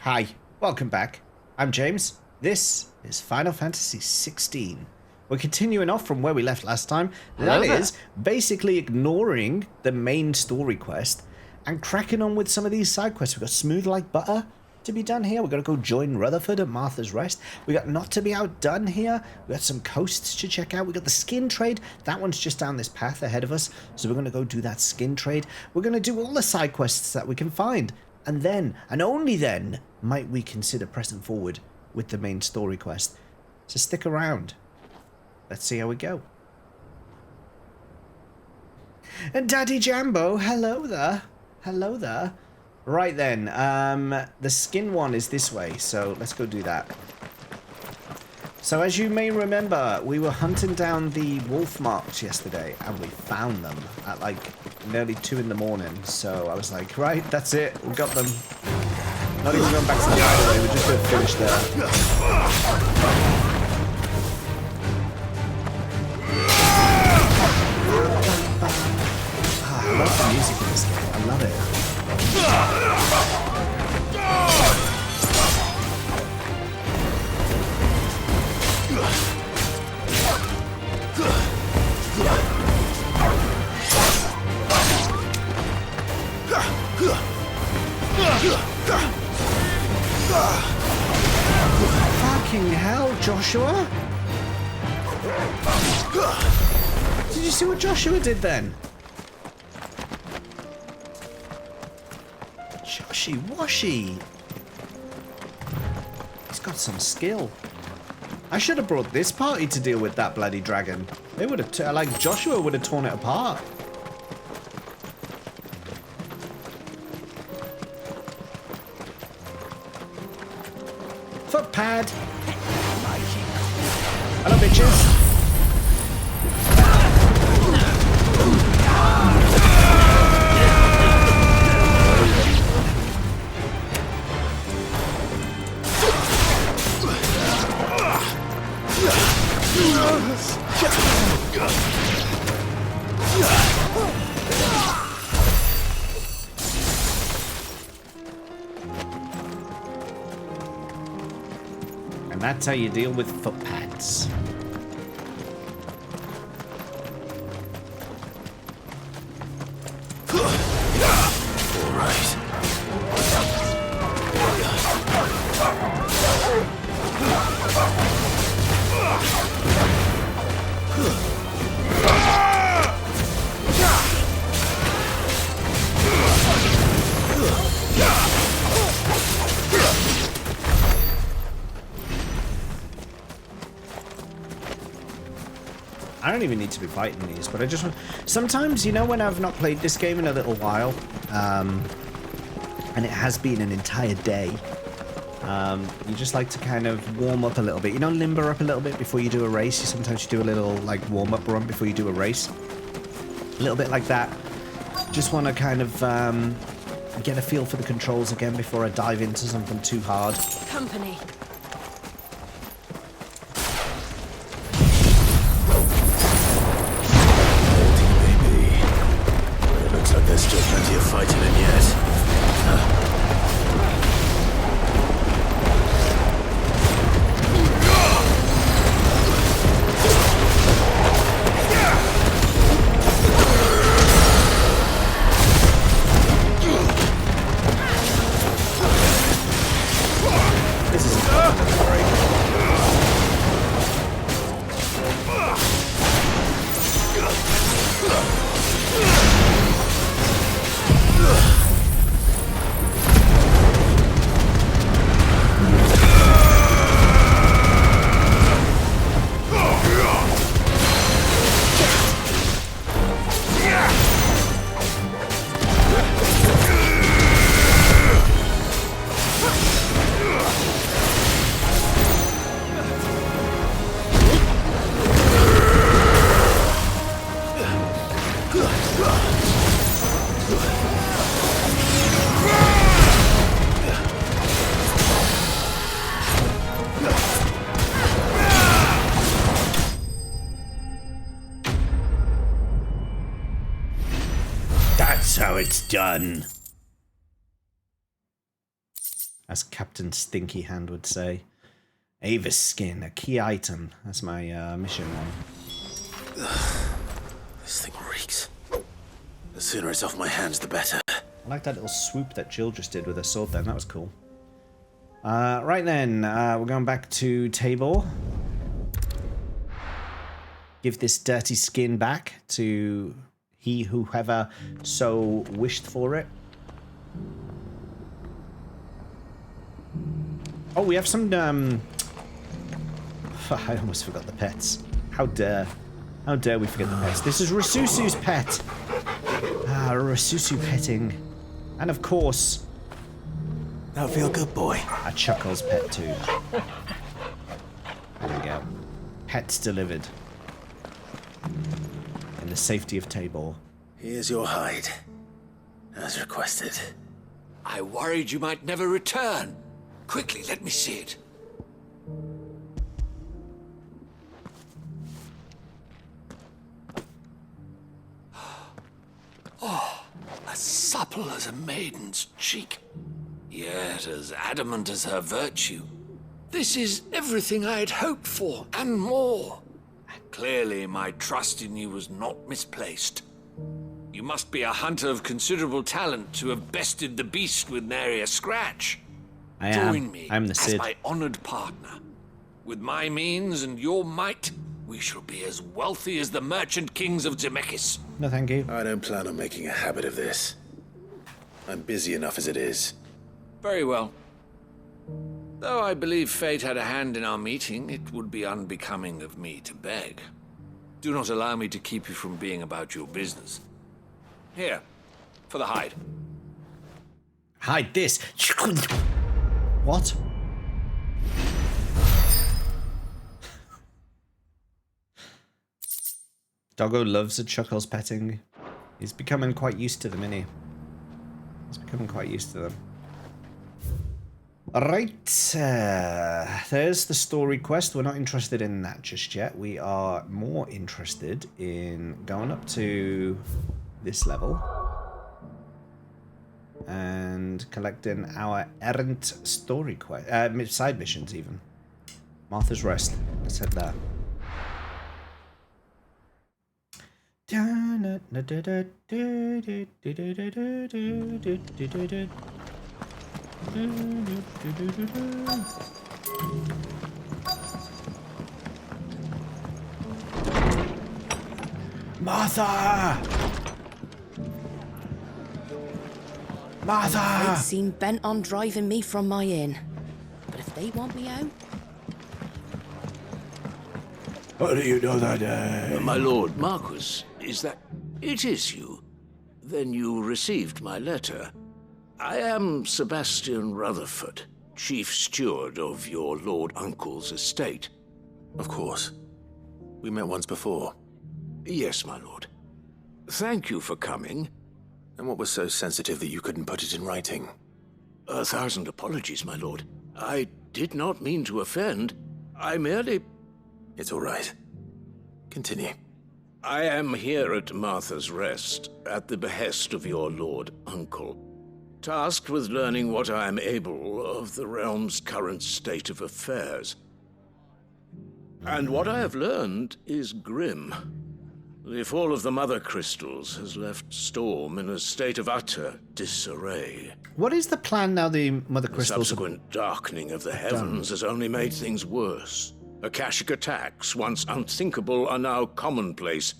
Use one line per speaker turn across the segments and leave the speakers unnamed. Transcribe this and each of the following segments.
Hi, welcome back. I'm James. This is Final Fantasy XVI. We're continuing off from where we left last time. That is basically ignoring the main story quest and cracking on with some of these side quests. We've got Smooth Like Butter to be done here. We've got to go join Rutherford at Martha's Rest. We got Not to Be Outdone here. We got some coasts to check out. We got the skin trade. That one's just down this path ahead of us. So we're going to go do that skin trade. We're going to do all the side quests that we can find. And then, and only then, might we consider pressing forward with the main story quest. So stick around. Let's see how we go. And Daddy Jambo, hello there. Hello there. Right then, the skin one is this way, so let's go do that. So as you may remember, we were hunting down the wolf marks yesterday, and we found them at like nearly 2 in the morning. So I was like, right, that's it, we got them. Not even going back to the hideaway, we're just going to finish there. I love the music in this game. I love it. Fucking hell, Joshua! Did you see what Joshua did then? Joshy washy. He's got some skill. I should have brought this party to deal with that bloody dragon. They would have, like, Joshua would have torn it apart. Footpad. Hello, bitches. And that's how you deal with footpads. I don't even need to be fighting these, but I just want... Sometimes, you know, when I've not played this game in a little while, and it has been an entire day, you just like to kind of warm up a little bit. You know, limber up a little bit before you do a race. Sometimes you do a little, like, warm-up run before you do a race. A little bit like that. Just want to kind of get a feel for the controls again before I dive into something too hard.
Company.
There's still plenty of fighting in yet.
This is great. That's how it's done. as Captain Stinky Hand would say. Avis skin, a key item. That's my mission one.
This thing reeks. The sooner it's off my hands, the better.
I like that little swoop that Jill just did with her sword then. That was cool. Right then, we're going back to Tabor. Give this dirty skin back to whoever so wished for it. Oh, we have some, I almost forgot the pets. How dare we forget the pets? This is Rasusu's pet. Rasusu petting. And of course...
That'll feel good, boy.
A Chuckles pet too. There we go. Pets delivered. In the safety of Tabor.
Here's your hide. As requested.
I worried you might never return. Quickly, let me see it. Oh, as supple as a maiden's cheek, yet as adamant as her virtue. This is everything I had hoped for, and more. Clearly, my trust in you was not misplaced. You must be a hunter of considerable talent to have bested the beast with nary a scratch.
I am.
Join me
I'm the
as
Cid.
my honored partner. With my means and your might, we shall be as wealthy as the merchant kings of Zemeckis.
No, thank you.
I don't plan on making a habit of this. I'm busy enough as it is.
Very well. Though I believe fate had a hand in our meeting, it would be unbecoming of me to beg. Do not allow me to keep you from being about your business. Here, for the hide.
Hide this. What? Doggo loves a Chuckles petting. He's becoming quite used to them, isn't he? He's becoming quite used to them. Alright, there's the story quest. We're not interested in that just yet. We are more interested in going up to this level and collecting our errant story quest, side missions even. Martha's Rest. Let's head there. Martha! Martha!
They seem bent on driving me from my inn. But if they want me out...
How do you know that,
My lord Marquis, is that... It is you. Then you received my letter. I am Sebastian Rutherford, chief steward of your lord uncle's estate.
Of course. We met once before.
Yes, my lord. Thank you for coming.
And what was so sensitive that you couldn't put it in writing?
1,000 apologies, my lord. I did not mean to offend. I merely...
It's all right. Continue.
I am here at Martha's Rest, at the behest of your lord uncle, tasked with learning what I am able of the realm's current state of affairs. And what I have learned is grim. The fall of the Mother Crystals has left Storm in a state of utter disarray.
What is the plan now the Mother
The
Crystals...
subsequent darkening of the heavens has only made things worse. Akashic attacks, once unthinkable, are now commonplace.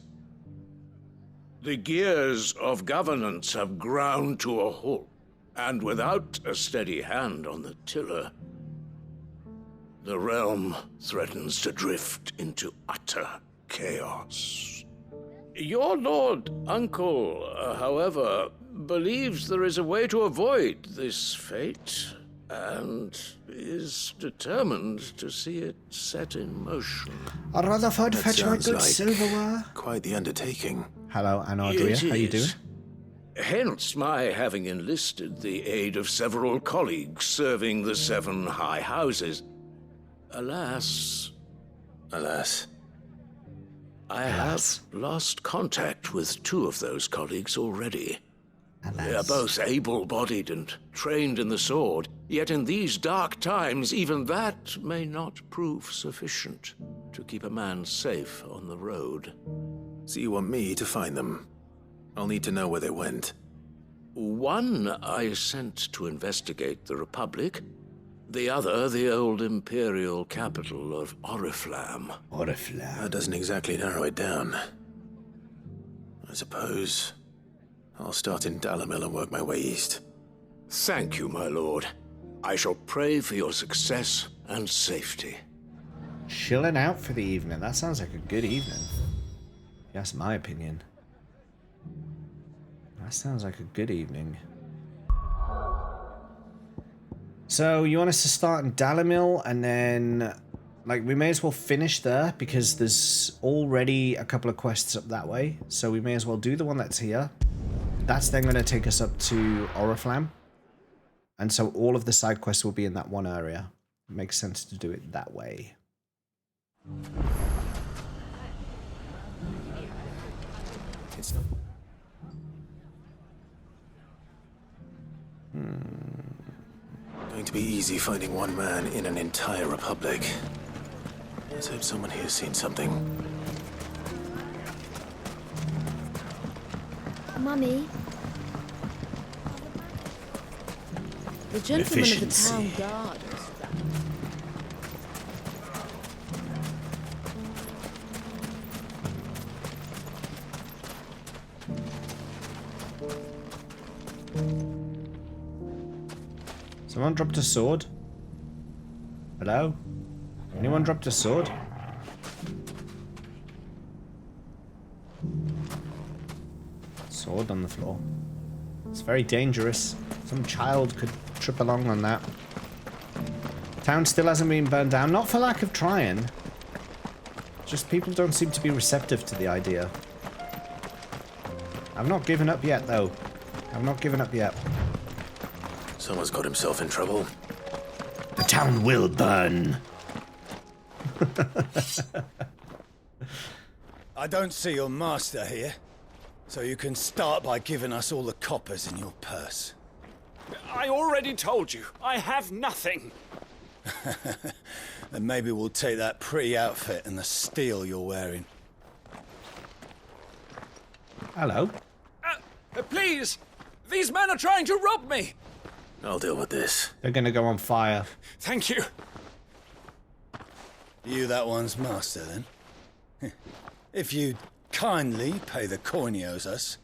The gears of governance have ground to a halt, and without a steady hand on the tiller, the realm threatens to drift into utter chaos. Your lord uncle, however, believes there is a way to avoid this fate, and is determined to see it set in motion.
Rutherford,
That
fetch my
sounds
good
like
silverware.
quite the undertaking.
Hello, Anardria.
It
How you doing?
is. Hence my having enlisted the aid of several colleagues serving the 7 high houses. Alas,
Alas.
I have lost contact with 2 of those colleagues already. They are both able-bodied and trained in the sword, Yet in these dark times, even that may not prove sufficient to keep a man safe on the road.
So you want me to find them? I'll need to know where they went.
One I sent to investigate the Republic, the other the old imperial capital of Oriflamme.
That doesn't exactly narrow it down. I suppose I'll start in Dalamil and work my way east.
Thank you, my lord. I shall pray for your success and safety.
Chilling out for the evening. That sounds like a good evening. That's my opinion. That sounds like a good evening. So, you want us to start in Dalamil and then... Like, we may as well finish there because there's already a couple of quests up that way. So we may as well do the one that's here. That's then going to take us up to Oriflamme. And so all of the side quests will be in that one area. It makes sense to do it that way.
It's not... Going to be easy finding one man in an entire republic. Let's hope someone here's seen something.
Mummy.
The gentleman of the
Efficiency.
town guard.
Someone dropped a sword? Hello? Anyone dropped a sword? Sword on the floor. It's very dangerous. Some child could trip along on that. Town still hasn't been burned down. Not for lack of trying. Just people don't seem to be receptive to the idea. I've not given up yet, though. I've not given up yet.
Someone's got himself in trouble.
The town will burn.
I don't see your master here, so you can start by giving us all the coppers in your purse.
I already told you, I have nothing.
Then maybe we'll take that pretty outfit and the steel you're wearing.
Hello.
Please! These men are trying to rob me!
I'll deal with this.
They're gonna go on fire.
Thank you.
You that one's master, then? If you'd kindly pay the coin he owes us,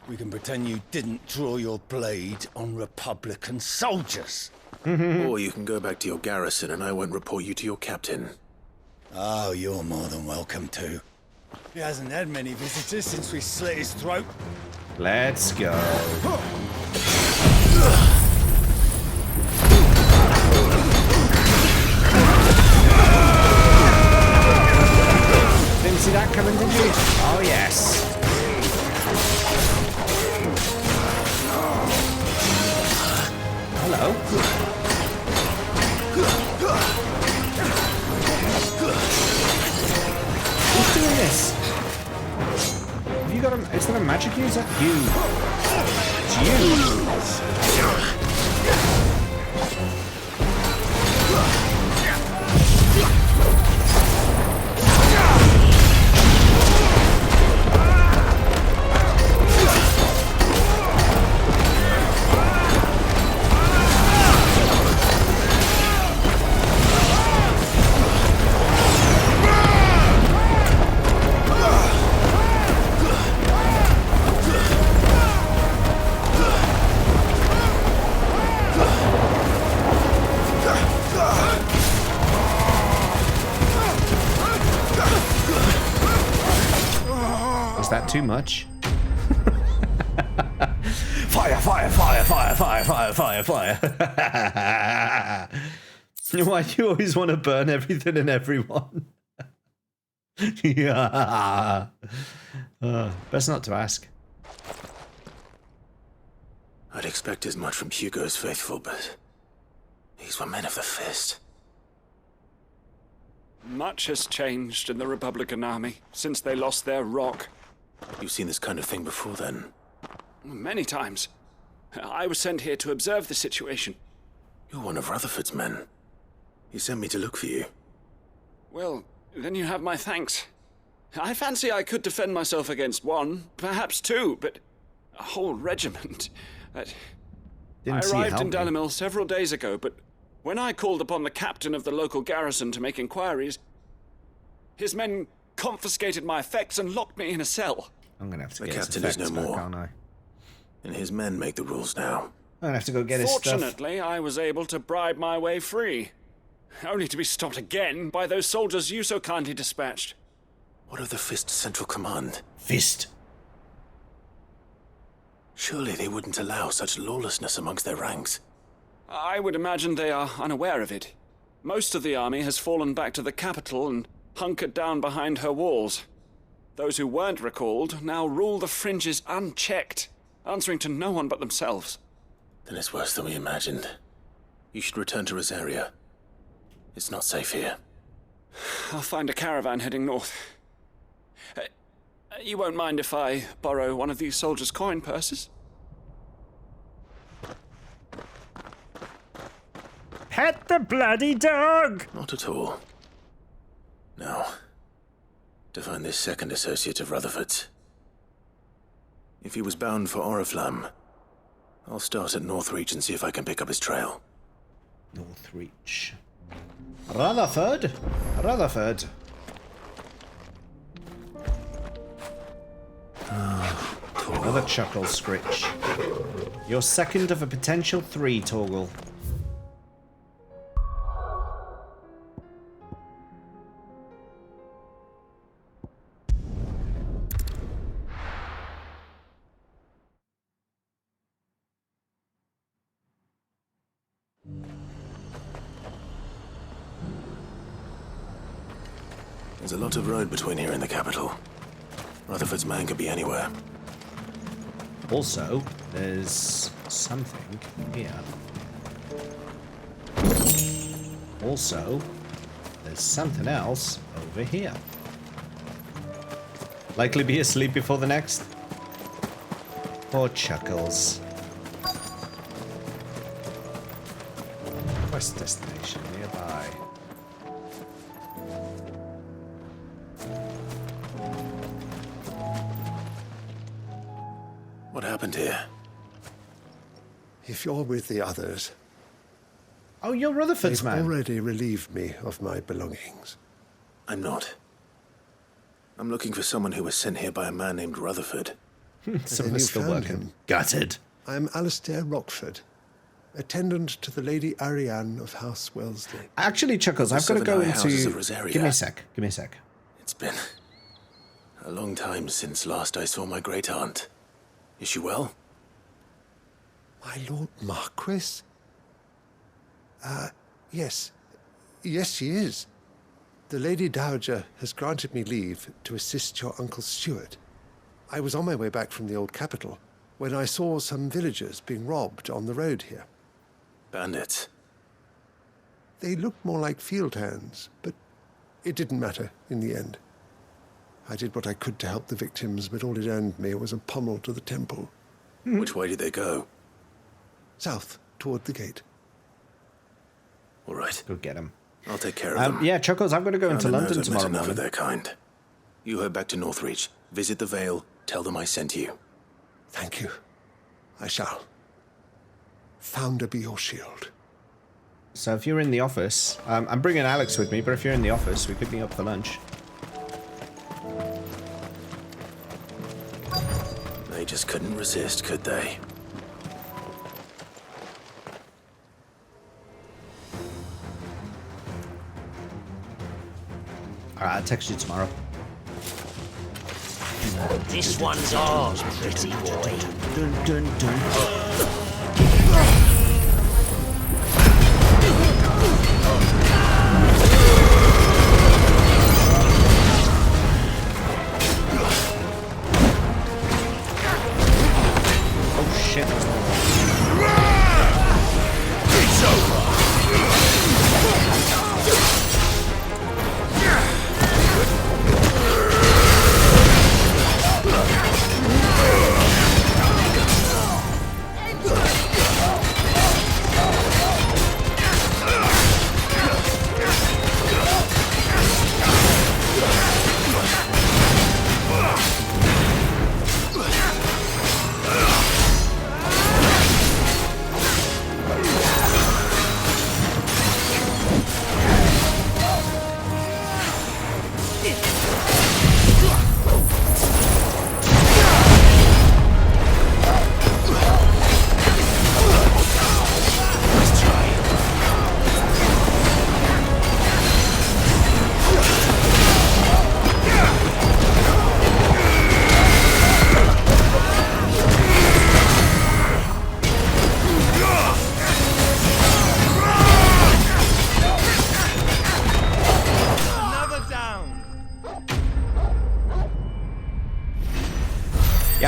we can pretend you didn't draw your blade on Republican soldiers.
Or you can go back to your garrison and I won't report you to your captain.
Oh, you're more than welcome to. He hasn't had many visitors since we slit his throat.
Let's go. Didn't see that coming, did you? Oh, yes. Hello. Who's doing this? Have you got a... Is that a magic user? You. It's you. That too much? Fire, fire, fire, fire, fire, fire, fire, fire. Why do you always want to burn everything and everyone? Yeah. Best not to ask.
I'd expect as much from Hugo's faithful, but these were men of the fist.
Much has changed in the Republican army since they lost their rock.
You've seen this kind of thing before, then?
Many times. I was sent here to observe the situation.
You're one of Rutherford's men. He sent me to look for you.
Well, then you have my thanks. I fancy I could defend myself against one, perhaps two, but a whole regiment. I arrived in Dalimil several days ago, but when I called upon the captain of the local garrison to make inquiries, his men confiscated my effects and locked me in a cell.
I'm going to have to
The
get his
captain is
effects
no
back,
more.
aren't I?
And his men make the rules now.
I'm going to have to go get his stuff.
Fortunately, I was able to bribe my way free, only to be stopped again by those soldiers you so kindly dispatched.
What of the Fist Central Command?
Fist.
Surely they wouldn't allow such lawlessness amongst their ranks.
I would imagine they are unaware of it. Most of the army has fallen back to the capital and hunkered down behind her walls. Those who weren't recalled now rule the fringes unchecked, answering to no one but themselves.
Then it's worse than we imagined. You should return to Rosaria. It's not safe here.
I'll find a caravan heading north. You won't mind if I borrow one of these soldiers' coin purses?
Pet the bloody dog!
Not at all. Now, to find this second associate of Rutherford's. If he was bound for Oriflamme, I'll start at Northreach and see if I can pick up his trail.
Northreach. Rutherford? Rutherford. Another chuckle scritch. You're second of a potential 3, Torgal.
There's a lot of road between here and the capital. Rutherford's man could be anywhere.
Also, there's something here. Also, there's something else over here. Likely be asleep before the next. Poor Chuckles. Quest destination nearby.
What happened here?
If you're with the others,
Oh, you're Rutherford's
they've
man.
already relieved me of my belongings.
I'm not. I'm looking for someone who was sent here by a man named Rutherford.
Someone
you
still
found
working.
him.
Gutted.
I'm Alistair Rockford, attendant to the Lady Ariane of House Wellesley.
Actually, Chuckles, I've got to go
Seven houses of
into...
Rosaria.
Give me a sec. Give me a sec.
It's been a long time since last I saw my great aunt. Is she well?
My Lord Marquis? Yes. Yes, she is. The Lady Dowager has granted me leave to assist your Uncle Stuart. I was on my way back from the old capital when I saw some villagers being robbed on the road here.
Bandits.
They looked more like field hands, but it didn't matter in the end. I did what I could to help the victims, but all it earned me was a pummel to the temple.
Which way did they go?
South, toward the gate.
All right.
Go get him.
I'll take care of them.
Yeah, Chuckles, I'm going to go into
Found a
London
note I've met
tomorrow
enough of
morning.
their kind. You head back to Northreach. Visit the Vale. Tell them I sent you.
Thank you. I shall. Founder be your shield.
So if you're in the office, I'm bringing Alex with me, but if you're in the office, we could meet up for lunch.
They just couldn't resist, could they?
Alright, I'll text you tomorrow.
This one's ours, pretty boy.
Dun, dun, dun. Oh shit, there's no
It's over!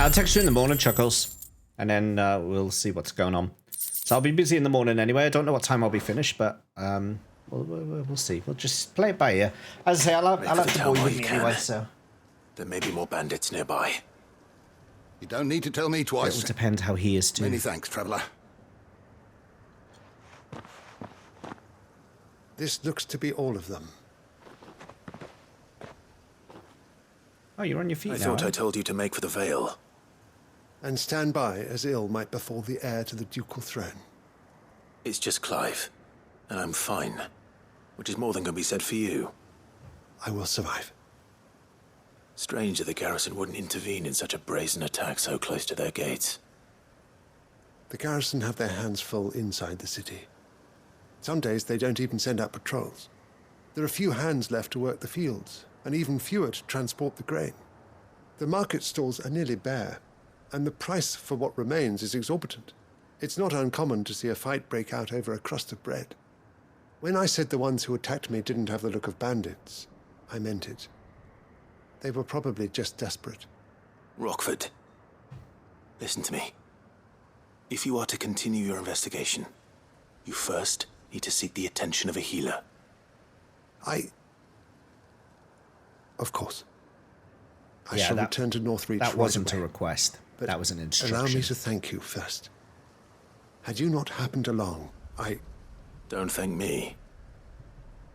Yeah, I'll text you in the morning, Chuckles. And then we'll see what's going on. So I'll be busy in the morning anyway. I don't know what time I'll be finished, but we'll see. We'll just play it by ear. As I say, I'll have the boy with me anyway, so...
There may be more bandits nearby.
You don't need to tell me twice.
It will depend how he is too.
Many thanks, traveller.
This looks to be all of them.
Oh, you're on your feet
I
now.
thought I told you to make for the Vale.
And stand by as ill might befall the heir to the ducal throne.
It's just Clive, and I'm fine. Which is more than can be said for you.
I will survive.
Strange that the garrison wouldn't intervene in such a brazen attack so close to their gates.
The garrison have their hands full inside the city. Some days they don't even send out patrols. There are few hands left to work the fields, and even fewer to transport the grain. The market stalls are nearly bare, and the price for what remains is exorbitant. It's not uncommon to see a fight break out over a crust of bread. When I said the ones who attacked me didn't have the look of bandits, I meant it. They were probably just desperate.
Rockford, listen to me. If you are to continue your investigation, you first need to seek the attention of a healer.
Of course. I shall return to Northreach
That wasn't
right away.
a request.
But
that was an instruction.
Allow me to thank you first. Had you not happened along,
Don't thank me.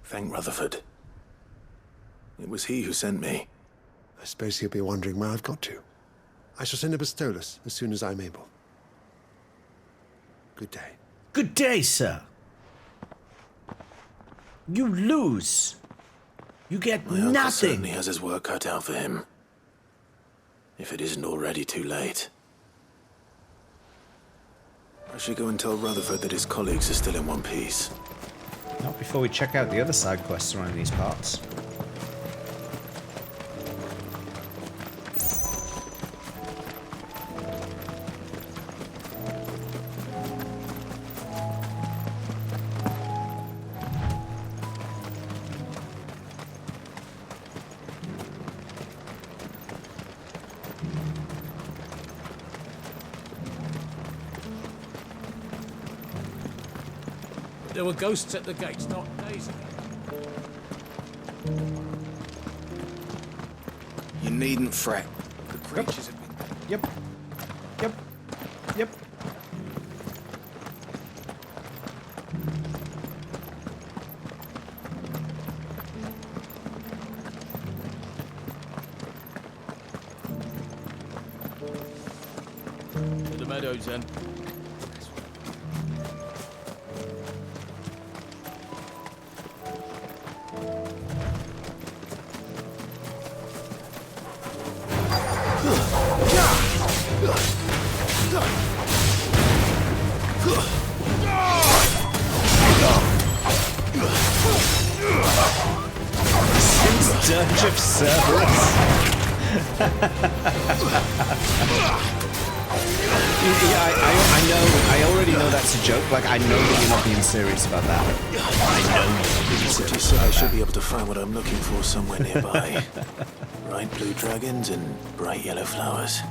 Thank Rutherford. It was he who sent me.
I suppose he'll be wondering where I've got to. I shall send a Bastolus as soon as I'm able. Good day.
Good day, sir. You lose. You get
My uncle
nothing.
certainly has his work cut out for him. If it isn't already too late. I should go and tell Rutherford that his colleagues are still in one piece.
Not before we check out the other side quests around these parts.
There were ghosts at the gates not days ago.
You needn't fret. The creatures have been...
Yep.
To the meadows then.
Dirge of Cerberus. I already know that's a joke. Like, I know that you're not being serious about that. I know you're not being serious about
I should be able to find what I'm looking for somewhere nearby. Bright blue dragons and bright yellow flowers.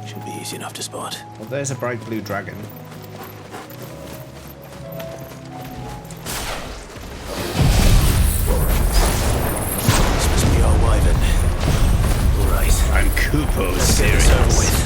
Should be easy enough to spot.
Well, there's a bright blue dragon.
This must be our wyvern. Alright.
I'm Kupo,
serious. Over with.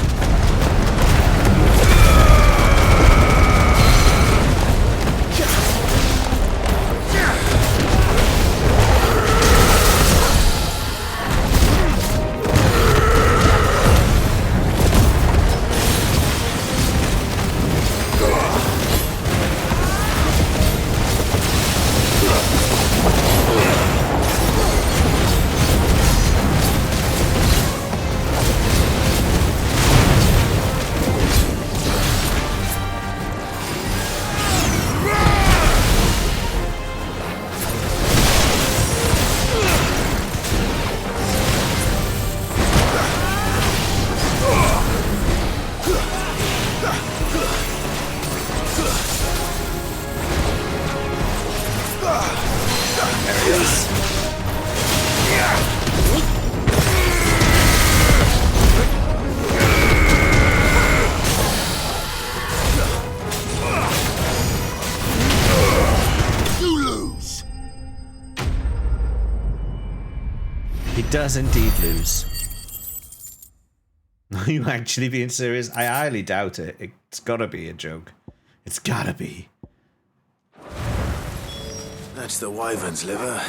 does indeed lose. Are you actually being serious? I highly doubt it. It's gotta be a joke. It's gotta be.
That's the wyvern's liver.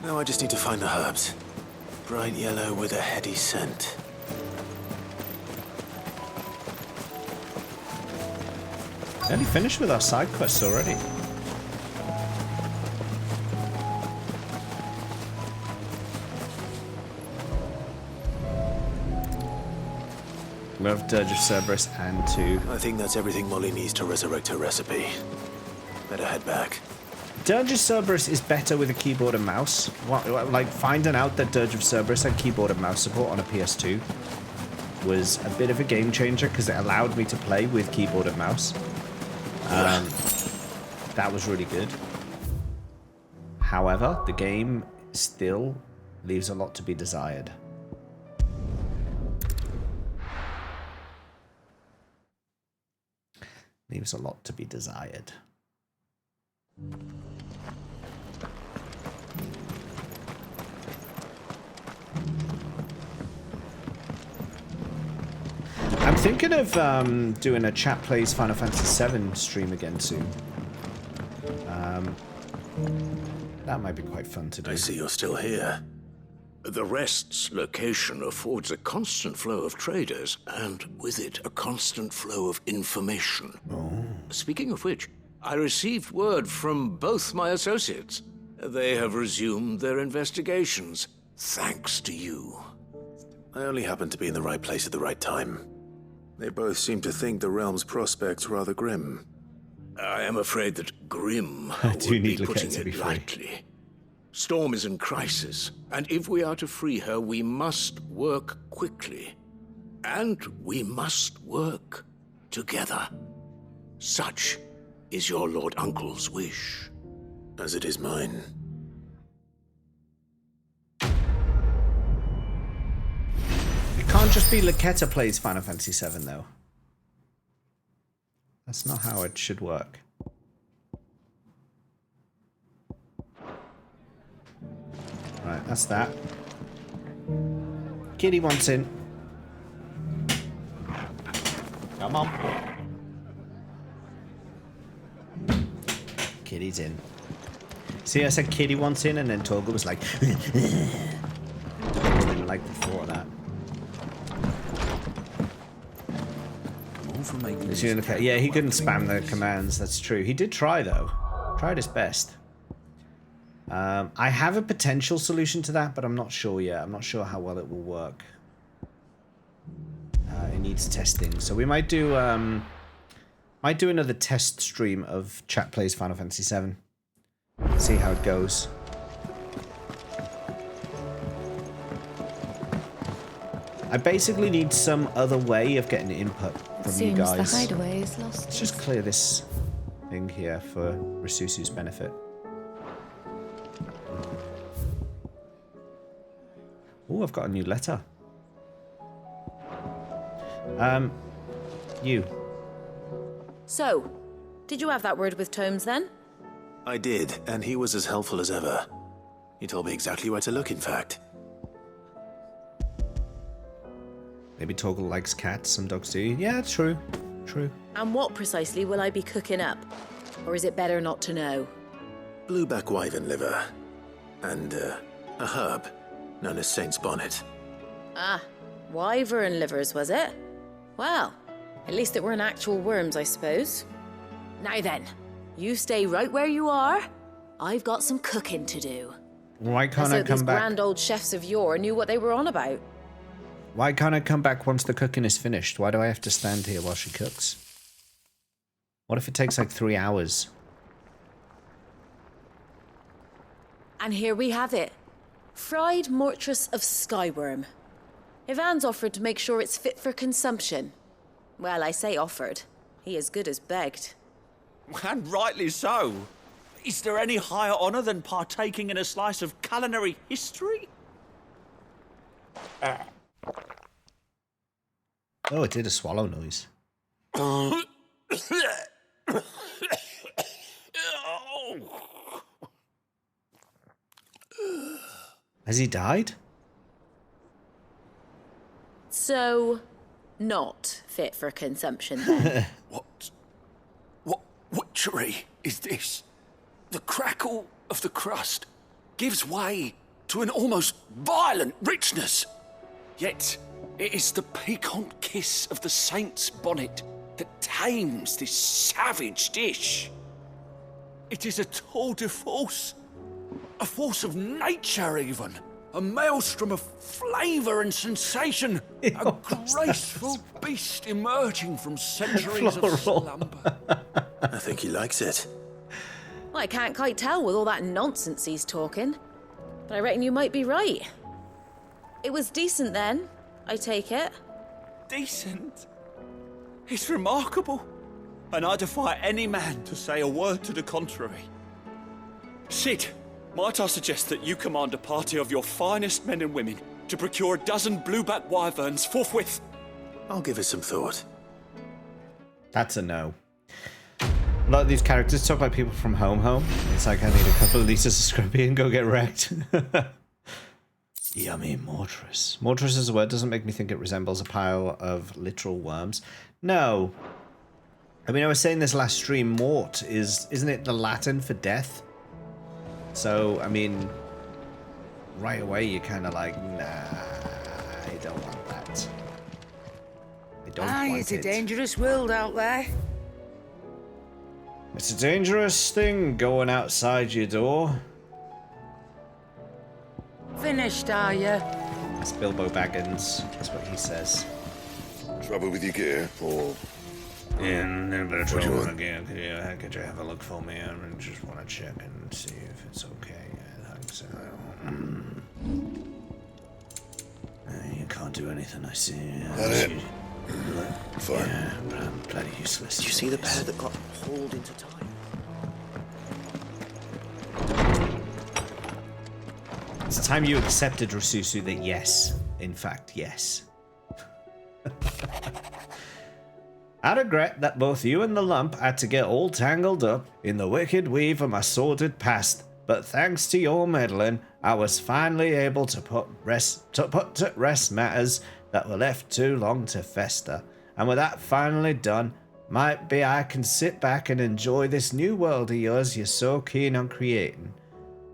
Now I just need to find the herbs. Bright yellow with a heady scent.
Nearly finished with our side quests already. We have Dirge of Cerberus and 2.
I think that's everything Molly needs to resurrect her recipe. Better head back.
Dirge of Cerberus is better with a keyboard and mouse. Like, finding out that Dirge of Cerberus had keyboard and mouse support on a PS2 was a bit of a game changer because it allowed me to play with keyboard and mouse. That was really good. However, the game still leaves a lot to be desired. Leaves a lot to be desired. I'm thinking of doing a chat plays Final Fantasy VII stream again soon. That might be quite fun to do.
I see you're still here.
The Rest's location affords a constant flow of traders, and with it, a constant flow of information.
Oh.
Speaking of which, I received word from both my associates. They have resumed their investigations, thanks to you.
I only happened to be in the right place at the right time. They both seem to think the realm's prospects rather grim.
I am afraid that grim
Do
would be
need
putting
to be
it
free.
lightly. Storm is in crisis, and if we are to free her, we must work quickly. And we must work together. Such is your Lord Uncle's wish.
As it is mine.
It can't just be Laketa plays Final Fantasy VII, though. That's not how it should work. Right, that's that. Kitty wants in. Come on. Kitty's in. See, I said Kitty wants in, and then Torgal was like... didn't like the thought of that. Yeah, he couldn't spam the commands, that's true. He did try, though. Tried his best. I have a potential solution to that, but I'm not sure yet. I'm not sure how well it will work. It needs testing. So we might do another test stream of Chat Plays Final Fantasy VII. See how it goes. I basically need some other way of getting input from you guys.
Seems the hideaway is lost.
Let's just clear this thing here for Risusu's benefit. Oh, I've got a new letter. You.
So, did you have that word with Tomes then?
I did, and he was as helpful as ever. He told me exactly where to look, in fact.
Maybe Torgal likes cats, some dogs do. Yeah, true. True.
And what precisely will I be cooking up? Or is it better not to know?
Blueback wyvern liver. And, a herb known as Saint's Bonnet.
Ah, wyvern livers, was it? Well, at least it weren't actual worms, I suppose. Now then, you stay right where you are. I've got some cooking to do.
Why can't I come
these
back?
grand old chefs of yore knew what they were on about.
Why can't I come back once the cooking is finished? Why do I have to stand here while she cooks? What if it takes like 3 hours?
And here we have it. Fried mortress of skyworm. Ivan's offered to make sure it's fit for consumption. Well, I say offered. He as good as begged.
And rightly so. Is there any higher honor than partaking in a slice of culinary history?
Oh, it did a swallow noise. Has he died?
So, not fit for consumption then.
What witchery is this? The crackle of the crust gives way to an almost violent richness. Yet, it is the piquant kiss of the saint's bonnet that tames this savage dish. It is a tour de force, a force of nature even, a maelstrom of flavour and sensation, a graceful beast emerging from centuries of slumber.
I think he likes it.
Well, I can't quite tell with all that nonsense he's talking, but I reckon you might be right. It was decent then, I take it.
Decent? It's remarkable, and I defy any man to say a word to the contrary. Sid, might I suggest that you command a party of your finest men and women to procure a dozen blueback wyverns forthwith?
I'll give it some thought.
That's a no. A lot of these characters talk like people from Home. It's like I need a couple of liters of scrumpy and go get wrecked. Yummy mortress. Mortress as a word doesn't make me think it resembles a pile of literal worms. No. I mean, I was saying this last stream, mort isn't it the Latin for death? So, I mean, right away you're kind of like, nah, I don't want that. I don't want it.
It's a dangerous world out there.
It's a dangerous thing going outside your door.
Finished, are you?
It's Bilbo Baggins. That's what he says.
Trouble with your gear, or...
Yeah, a bit of trouble again. Could you have a look for me? I just want to check and see if it's okay. Yeah, thanks. You can't do anything, I see.
That it? Fine.
Yeah, bloody useless.
Did you see the pair that got hauled into time?
It's time you accepted, Rasusu, that yes, in fact, yes. I regret that both you and the lump had to get all tangled up in the wicked weave of my sordid past, but thanks to your meddling, I was finally able to put to rest matters that were left too long to fester. And with that finally done, might be I can sit back and enjoy this new world of yours you're so keen on creating.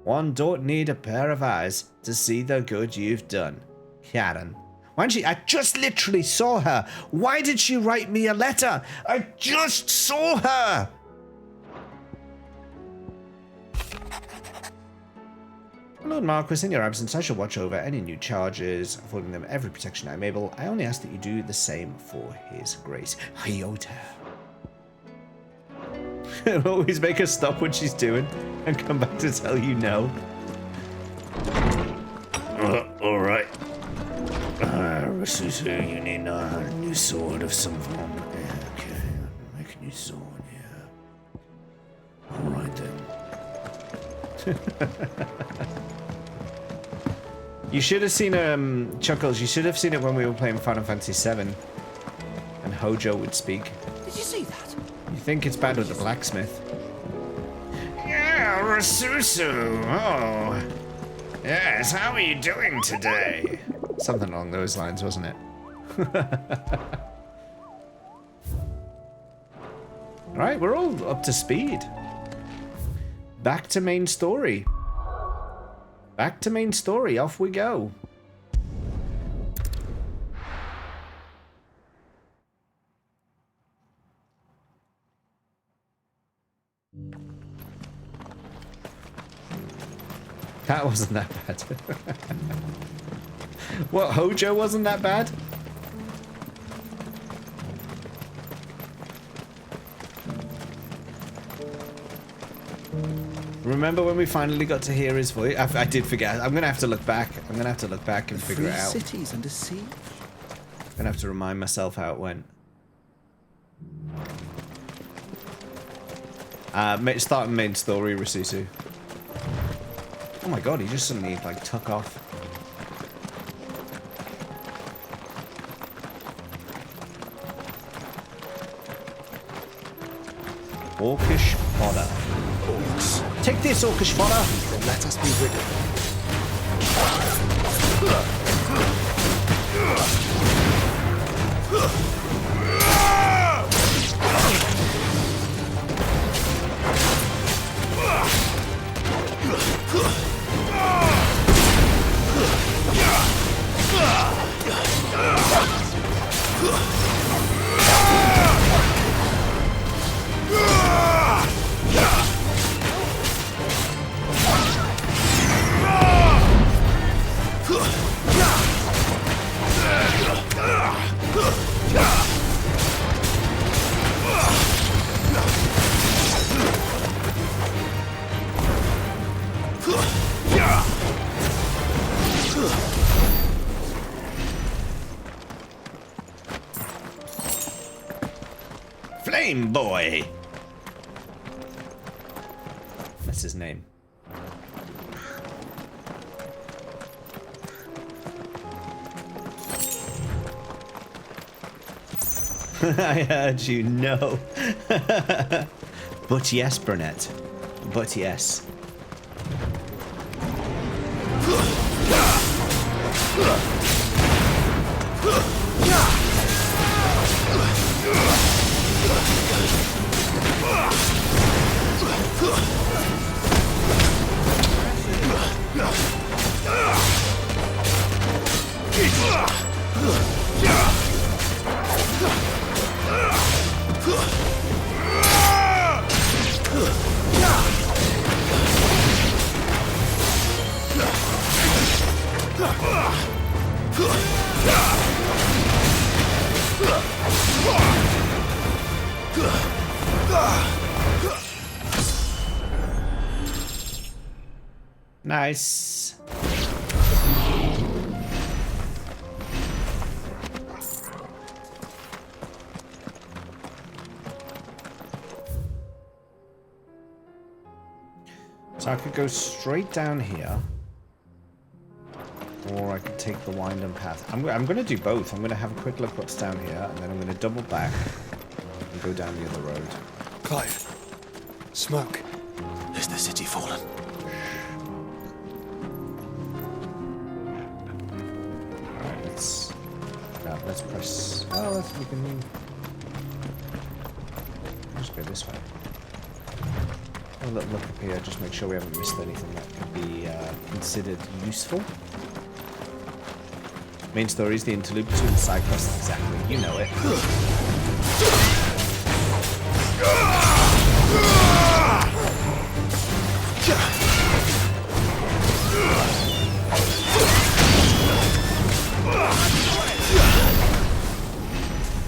One don't need a pair of eyes to see the good you've done. Karen. Why didn't she? I just literally saw her. Why did she write me a letter? I just saw her. Lord Marquis, in your absence, I shall watch over any new charges, affording them every protection I'm able. I only ask that you do the same for His Grace. Hyota. Always make her stop what she's doing and come back to tell you no. All right. Rasusu, you need a new sword of some form. Yeah, okay. Make a new sword, yeah. All right then. You should have seen Chuckles. You should have seen it when we were playing Final Fantasy VII, and Hojo would speak.
Did you see that?
You think it's bad with the blacksmith? Yeah, Rasusu. Oh, yes. How are you doing today? Something along those lines, wasn't it? All right, we're all up to speed. Back to main story. Back to main story. Off we go. That wasn't that bad. What, Hojo wasn't that bad? Remember when we finally got to hear his voice? I did forget. I'm gonna have to look back. I'm gonna have to look back and figure it out.
Cities under siege.
I'm gonna have to remind myself how it went. Start main story, Rasusu. Oh my god, he just suddenly like took off. Orcish fodder. Orcs. Take this, Orcish fodder.
Then let us be rid of them.
Game Boy. That's his name. I heard you, no. But yes, Brunette. But yes. Nice. So I could go straight down here, or I could take the winding path. I'm going to do both. I'm going to have a quick look what's down here, and then I'm going to double back and go down the other road.
Clive, smoke.
Is the city fallen?
Alright, let's press. Oh, we can just go this way. Have a little look up here, just make sure we haven't missed anything that could be considered useful. Main story is the interlude between the side quests, exactly. You know it.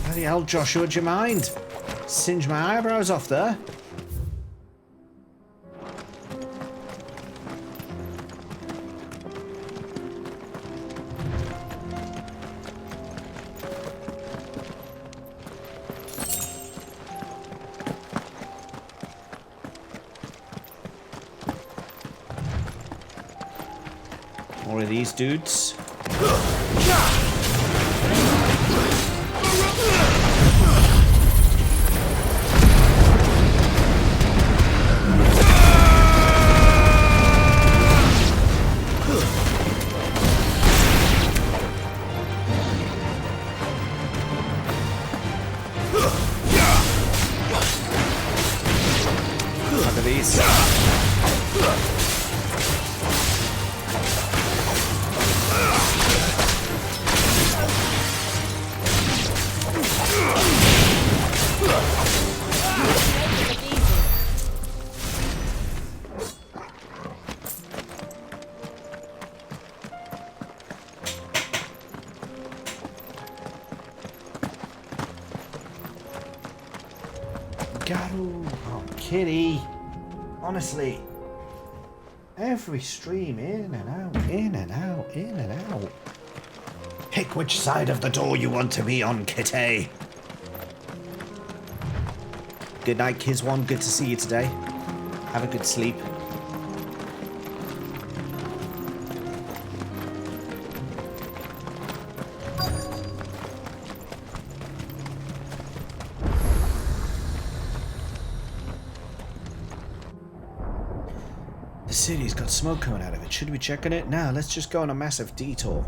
Bloody hell, Joshua, do you mind? Singe my eyebrows off there. More of these dudes. Look at these. Garu, oh, Kitty. Honestly, every stream in and out, in and out, in and out. Pick which side of the door you want to be on, Kitty. Good night, Kiz1. Good to see you today. Have a good sleep. The city's got smoke coming out of it. Should we check on it? Nah, let's just go on a massive detour.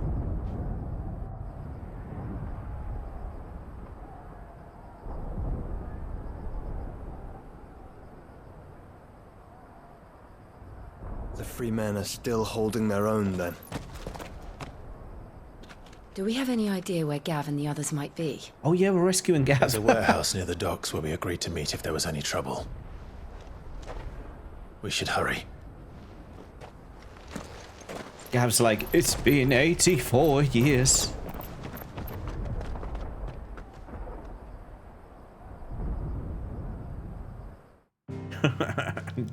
The free men are still holding their own, then.
Do we have any idea where Gav and the others might be?
Oh yeah, we're rescuing Gav.
There's a warehouse near the docks where we agreed to meet if there was any trouble. We should hurry.
Gav's like, it's been 84 years.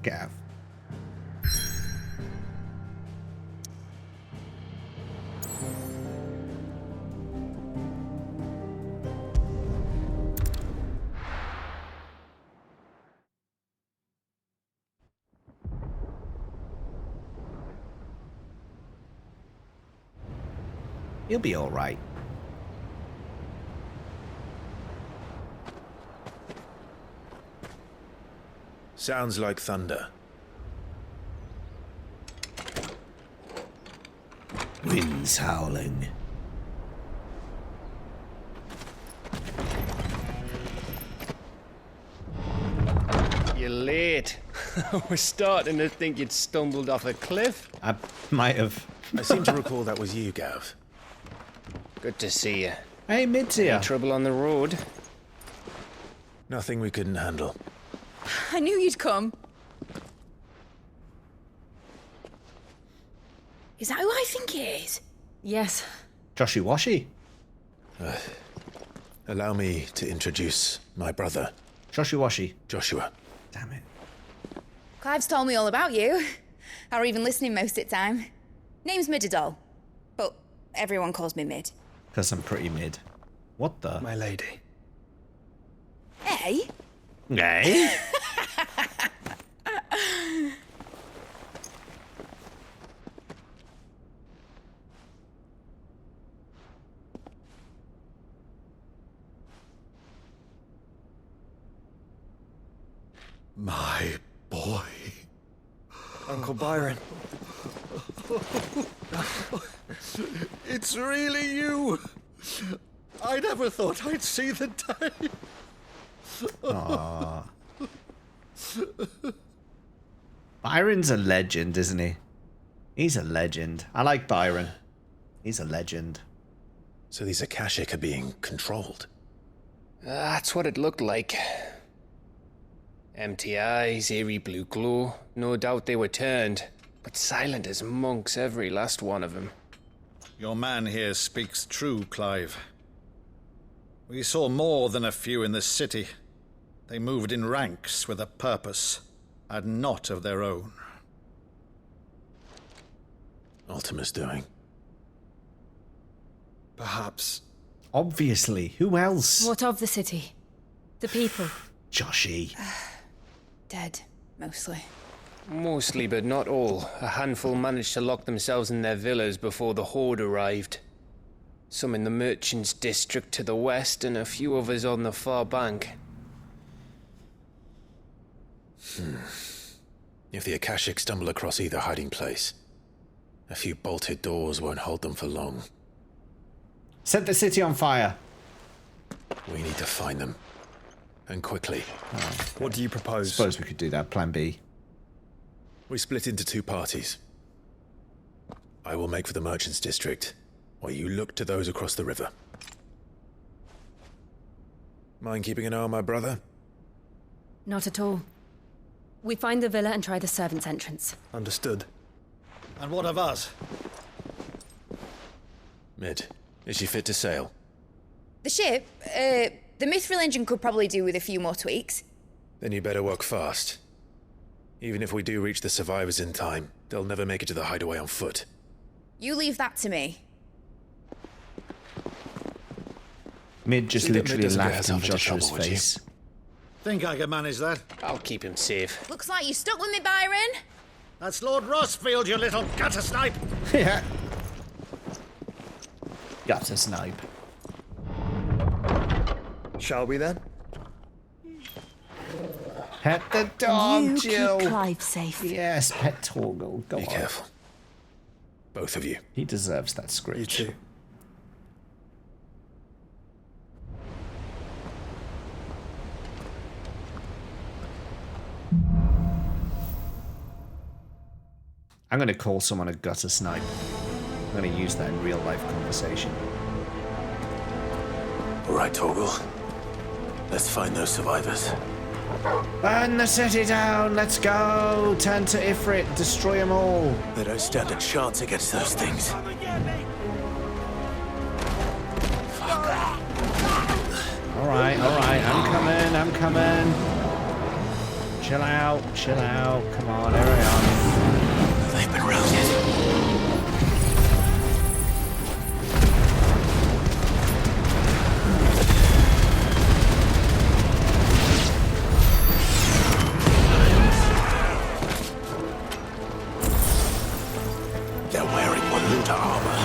Gav. He'll be all right.
Sounds like thunder.
Winds howling.
You're late. We're starting to think you'd stumbled off a cliff.
I might have.
I seem to recall that was you, Gav.
Good to see you.
Hey, Mid's here.
Any trouble on the road?
Nothing we couldn't handle.
I knew you'd come. Is that who I think it is? Yes.
Joshy Washy.
Allow me to introduce my brother.
Joshy Washy.
Joshua.
Damn it.
Clive's told me all about you. Or even listening most of the time. Name's Midadol. But everyone calls me Mid.
Because I'm pretty mid. What the?
My lady.
Hey?
Hey?
My boy.
Uncle Byron.
It's really you. I never thought I'd see the day.
Aww. Byron's a legend, isn't he? He's a legend. I like Byron. He's a legend.
So these Akashic are being controlled?
That's what it looked like. Empty eyes, eerie blue glow. No doubt they were turned, but silent as monks, every last one of them.
Your man here speaks true, Clive. We saw more than a few in the city. They moved in ranks with a purpose, and not of their own.
Ultima's doing.
Perhaps.
Obviously. Who else?
What of the city? The people?
Joshy.
Dead, mostly.
Mostly, but not all. A handful managed to lock themselves in their villas before the horde arrived. Some in the merchants' district to the west, and a few others on the far bank.
If the Akashic stumble across either hiding place, a few bolted doors won't hold them for long.
Set the city on fire.
We need to find them. And quickly.
What do you propose?
Suppose we could do that. Plan B.
We split into two parties. I will make for the merchants' district, while you look to those across the river. Mind keeping an eye on my brother?
Not at all. We find the villa and try the servants' entrance.
Understood. And what of us?
Mid, is she fit to sail?
The ship, the Mithril engine could probably do with a few more tweaks.
Then you better work fast. Even if we do reach the survivors in time, they'll never make it to the hideaway on foot.
You leave that to me.
Mid just literally laughed in Joshua's face.
Think I can manage that?
I'll keep him safe.
Looks like you stuck with me, Byron.
That's Lord Rossfield, you little gutter snipe!
Yeah. Gutter snipe.
Shall we then?
Pet the dog,
You
Jill.
keep Clive safe.
Yes, pet Torgal. Go
Be
on.
careful. Both of you.
He deserves that script.
You too.
I'm going to call someone a gutter snipe. I'm going to use that in real life conversation.
All right, Torgal. Let's find those survivors.
Burn the city down. Let's go. Turn to Ifrit. Destroy them all.
They don't stand a chance against those things.
All right. I'm coming. Chill out. Come on, here I am.
They've been routed. They're wearing Waluta armor.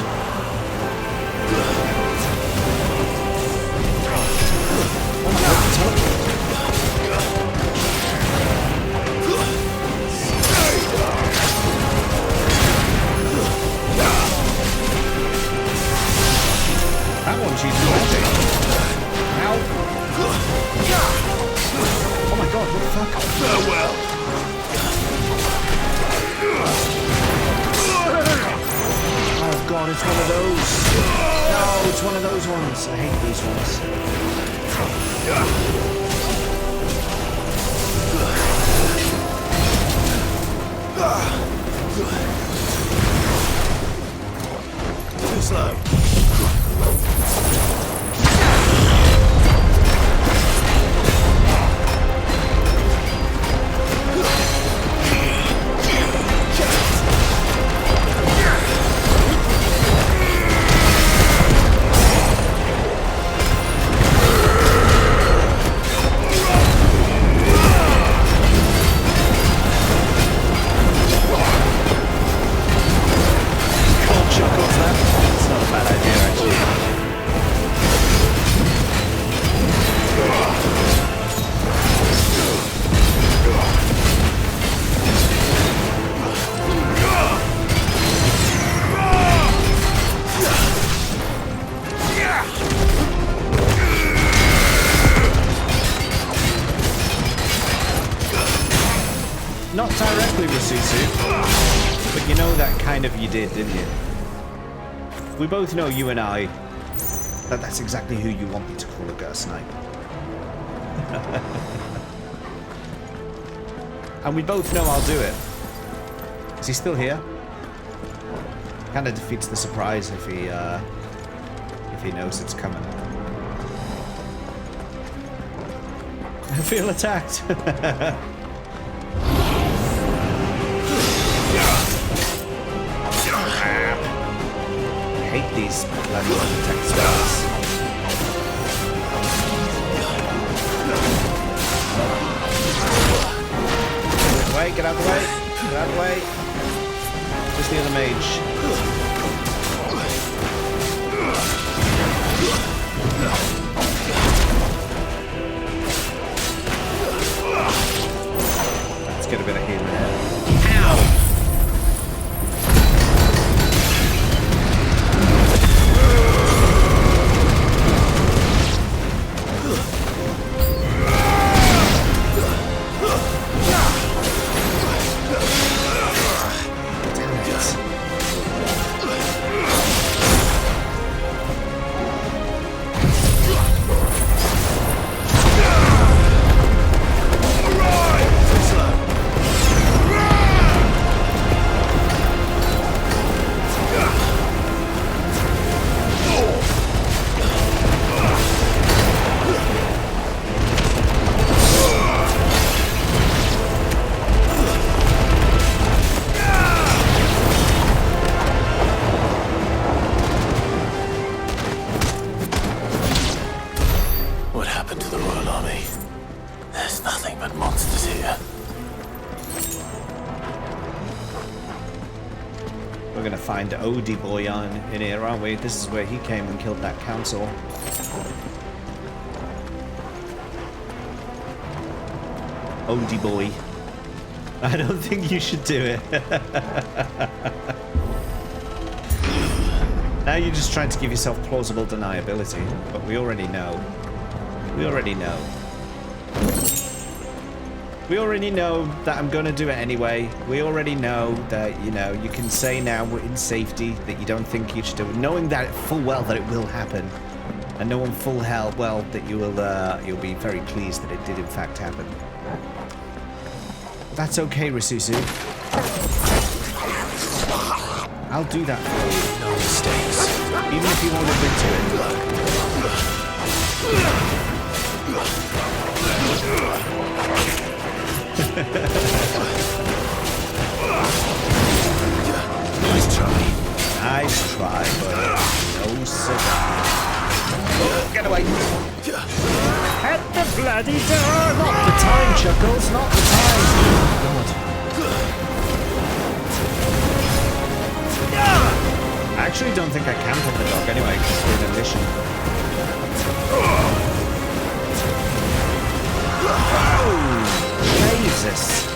god, it's one of those. No, it's one of those ones. I hate these ones.
Too slow.
Not directly, Rasusu, but you know that kind of you did, didn't you? We both know, you and I, that that's exactly who you want me to call a Ghost Knight. And we both know I'll do it. Is he still here? Kind of defeats the surprise if he knows it's coming. I feel attacked. I hate these bloody attack spells. Get out of the way, get out of the way. Just the other mage. Let's get a bit of healing here. Ow! Find Odie Boy in here, aren't we? This is where he came and killed that council. Odie Boy. I don't think you should do it. Now you're just trying to give yourself plausible deniability, but we already know. We already know. We already know that I'm going to do it anyway. We already know that, you know, you can say now we're in safety that you don't think you should do it, knowing that full well that it will happen, and knowing full hell well that you'll be very pleased that it did in fact happen. That's okay, Rasusu. I'll do that for you. No mistakes. Even if you won't admit to it. Nice try. Nice try, but no cigar. Oh, get away. At the bloody door! Not the time, Chuckles, not the time. God. I actually don't think I can put the dog anyway, because we're in a mission. Oh, Jesus.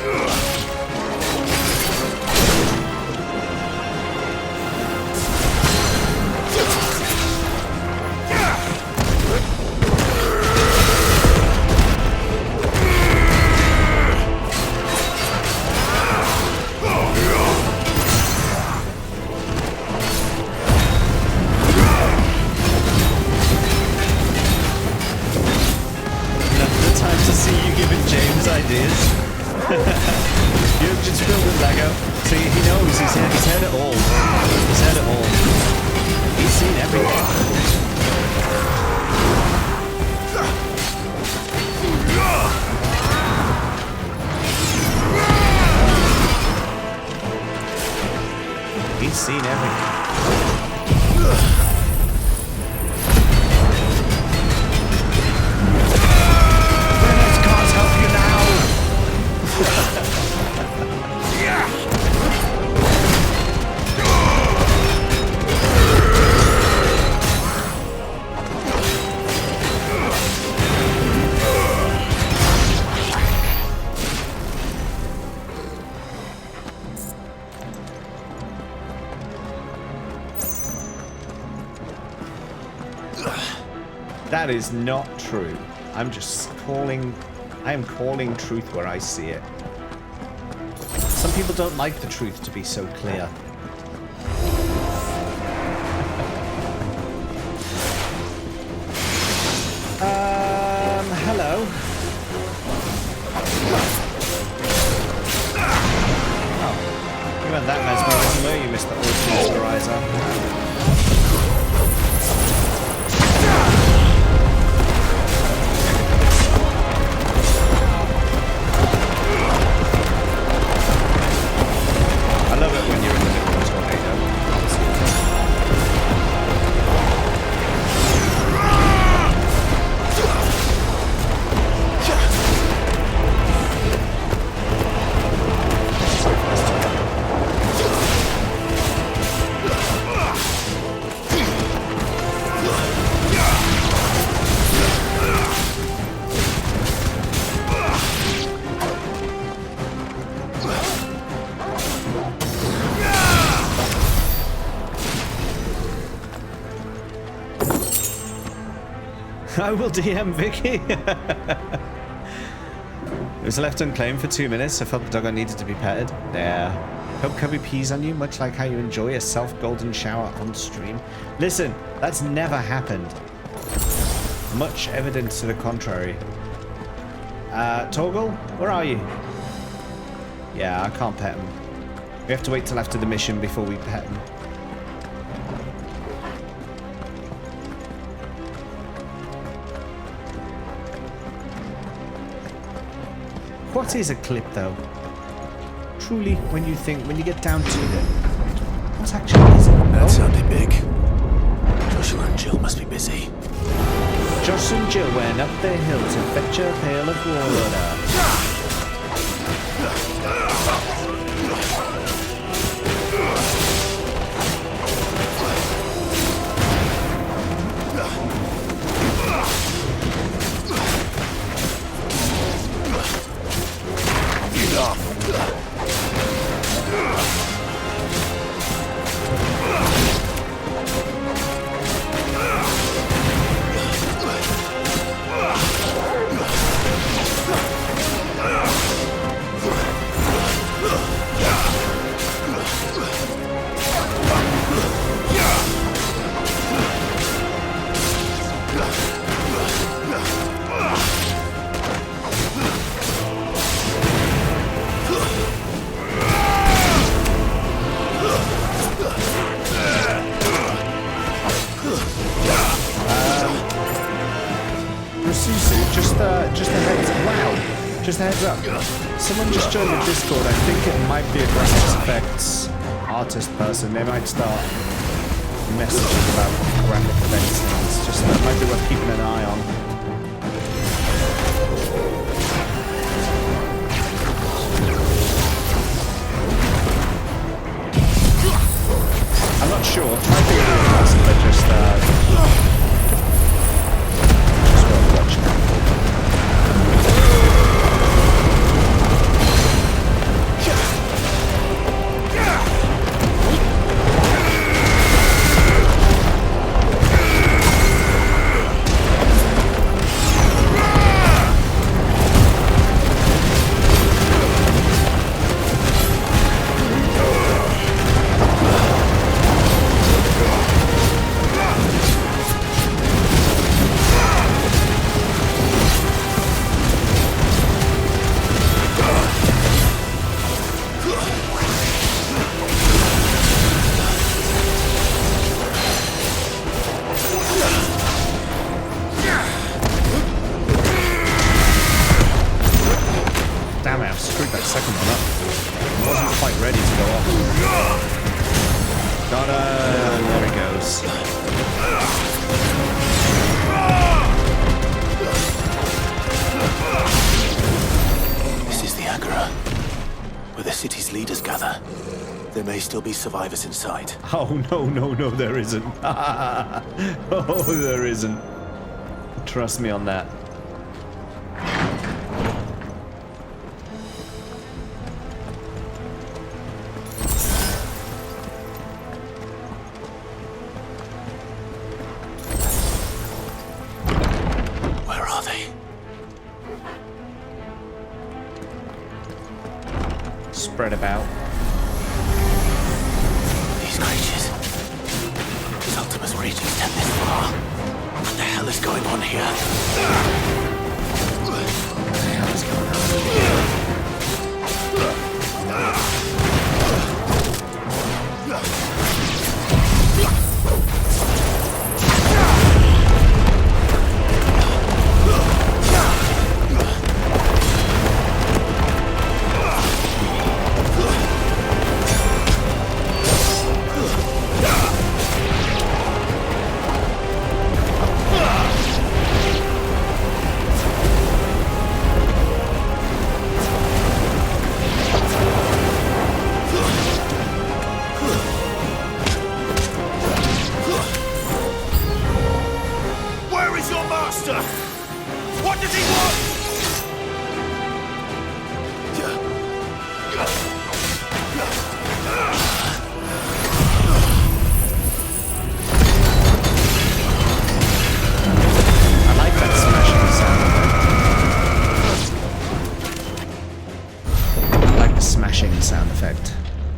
with Lego. See, he knows. He's heard it all. He's heard it all. He's seen everything. He's seen everything. Brennett's can't help you now. That is not true. I'm just calling... I am calling truth where I see it. Some people don't like the truth to be so clear. Hello. Oh. You weren't that mesmerizing, were you, Mr. Mesmerizer? I love it when you're in the middle of a tornado. I will DM Vicky. It was left unclaimed for 2 minutes. I felt the dog I needed to be petted. Yeah. Hope Cubby pees on you, much like how you enjoy a self-golden shower on stream. Listen, that's never happened. Much evidence to the contrary. Torgal, where are you? Yeah, I can't pet him. We have to wait till after the mission before we pet him. What is a clip, though? Truly, when you get down to it, what actually is it?
That sounded big. Joshua and Jill must be busy.
Josh and Jill went up the hill to fetch a pail of water. Just a heads up. Someone just joined the Discord. I think it might be a graphics effects artist person. They might start messaging about graphic effects things. Just that might be worth keeping an eye on. I'm not sure. Try to figure it out, but just worth watching. second one up. I wasn't quite ready to go off. Got there he goes.
This is the Agora, where the city's leaders gather. There may still be survivors inside.
Oh, no, there isn't. Oh, there isn't. Trust me on that.
Where are they?
Spread about.
These creatures. Ultima's regions tend this far. What the hell is going on here? What the hell is going on?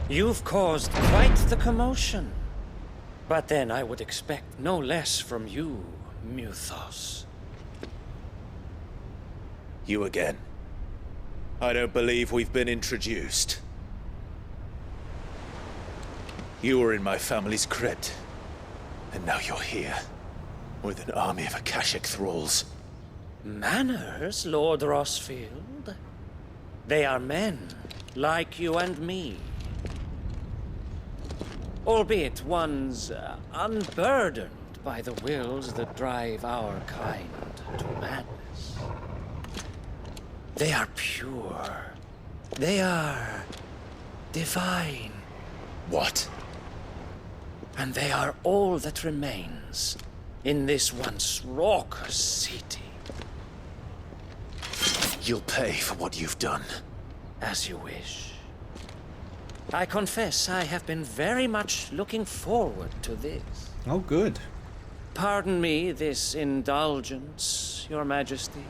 You've caused quite the commotion. But then I would expect no less from you, Muthos.
You again. I don't believe we've been introduced. You were in my family's crypt, and now you're here, with an army of Akashic thralls.
Manners, Lord Rossfield? They are men, like you and me. Albeit ones unburdened by the wills that drive our kind to madness. They are pure. They are divine.
What?
And they are all that remains in this once raucous city.
You'll pay for what you've done.
As you wish. I confess I have been very much looking forward to this.
Oh, good.
Pardon me this indulgence, Your Majesty.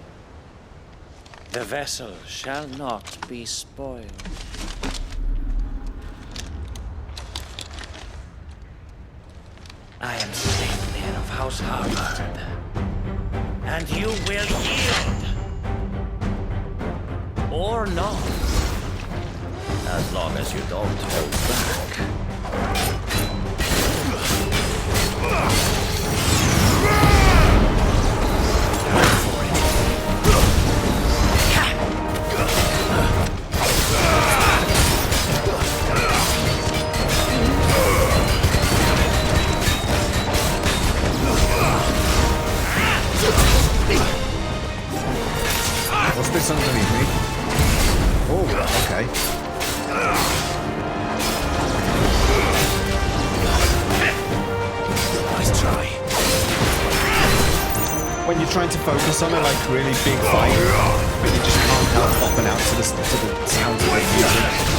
The vessel shall not be spoiled. I am Saintmere of House Harvard, and you will yield. Or not. As long as you don't hold back.
What's this underneath me? Oh, okay.
Nice try.
When you're trying to focus on a like really big fight, but you just can't help popping out to the sounds of the music.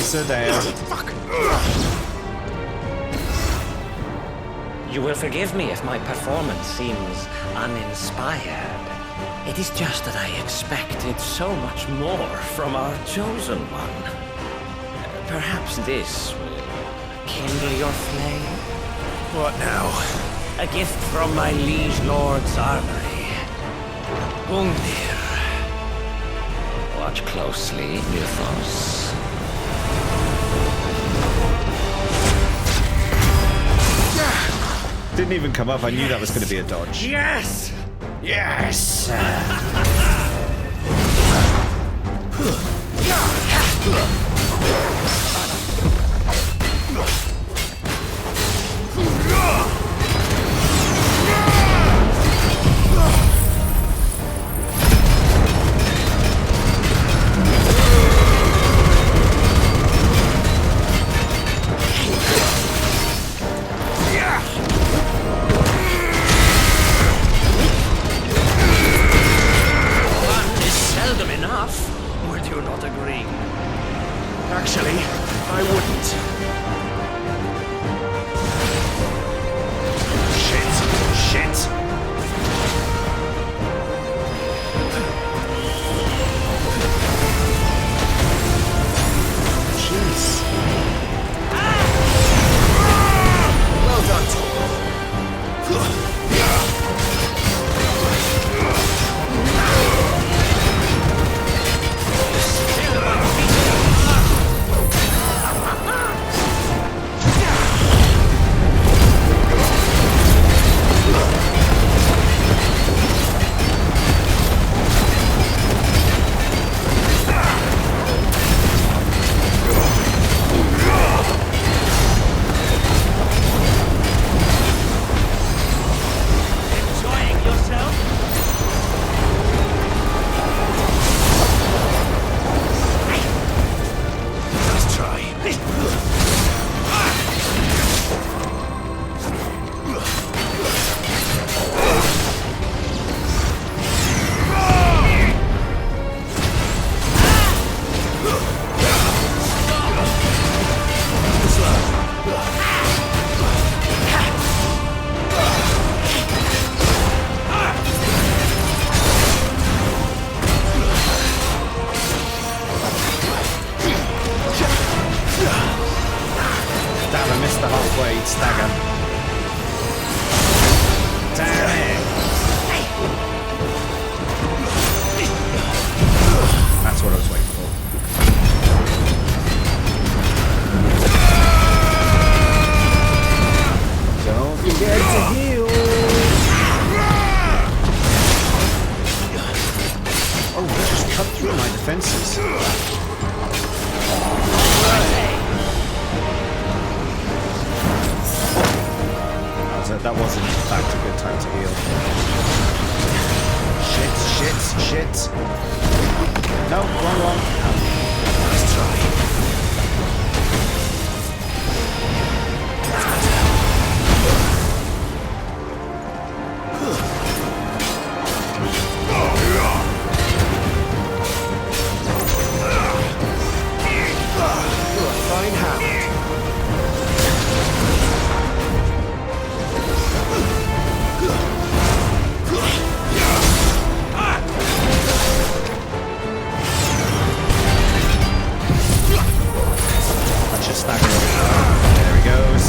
closer, Dale.
Fuck! You will forgive me if my performance seems uninspired. It is just that I expected so much more from our chosen one. Perhaps this will kindle your flame?
What now?
A gift from my liege lord's armory. Gungnir. Watch closely, Mythos.
Didn't even come up. I knew that was going to be a dodge.
Yes!
Yes!
Actually, I wouldn't.
Shit. Jeez. Well done, stagger. Damn it. That's what I was waiting for. Don't forget to heal. Oh, they just cut through my defenses. That wasn't, in fact, a good time to heal. Shit. No, wrong. Let's try. Fine hand. There he goes.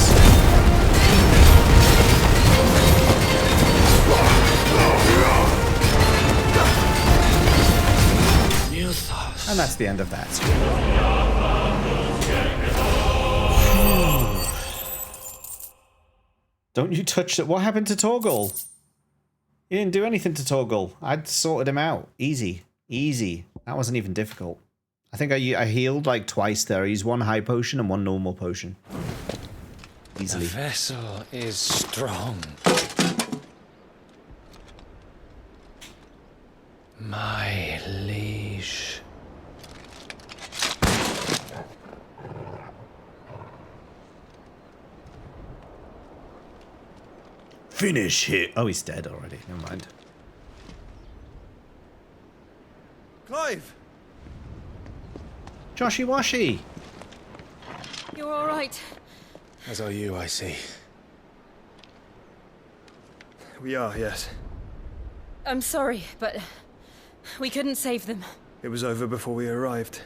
And that's the end of that. Don't you touch it. What happened to Torgal? You didn't do anything to Torgal. I'd sorted him out. Easy. That wasn't even difficult. I think I healed like twice there. I used one high potion and one normal potion. Easily.
The vessel is strong. My liege.
Finish it. Oh, he's dead already. Never mind.
Clive!
Joshy Washy!
You're all right.
As are you, I see.
We are, yes.
I'm sorry, but we couldn't save them.
It was over before we arrived.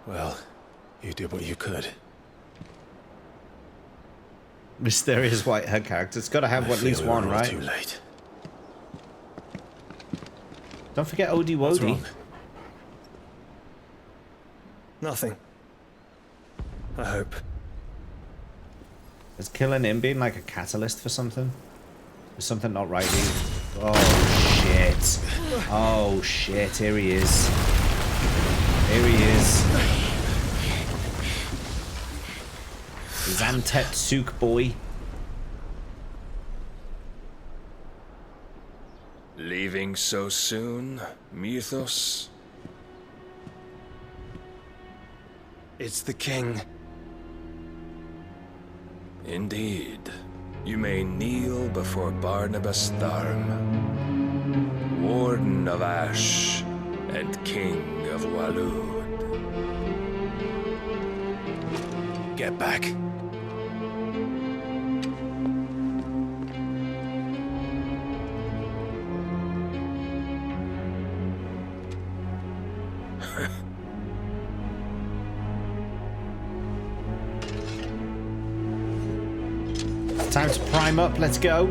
Well, you did what you could.
Mysterious white hair character's got to have at least one, right?
Too late.
Don't forget Odie
What's
Wodie.
wrong?
Nothing. I hope.
Is killing him being like a catalyst for something? Is something not right with you? Oh shit. Oh shit, here he is. Here he is. Zantet Sook boy.
Leaving so soon, Mythos?
It's the king.
Indeed. You may kneel before Barnabas Tharm, Warden of Ash and King of Walud.
Get back.
Time to prime up, let's go.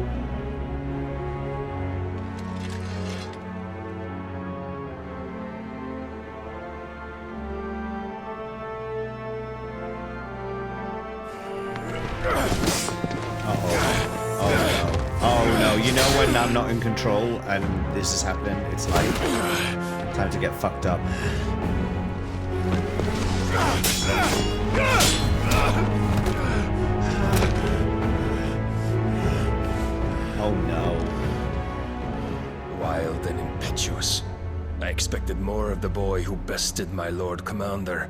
Oh no, you know when I'm not in control and this is happening, it's like time to get fucked up. Oh no.
Wild and impetuous. I expected more of the boy who bested my Lord Commander.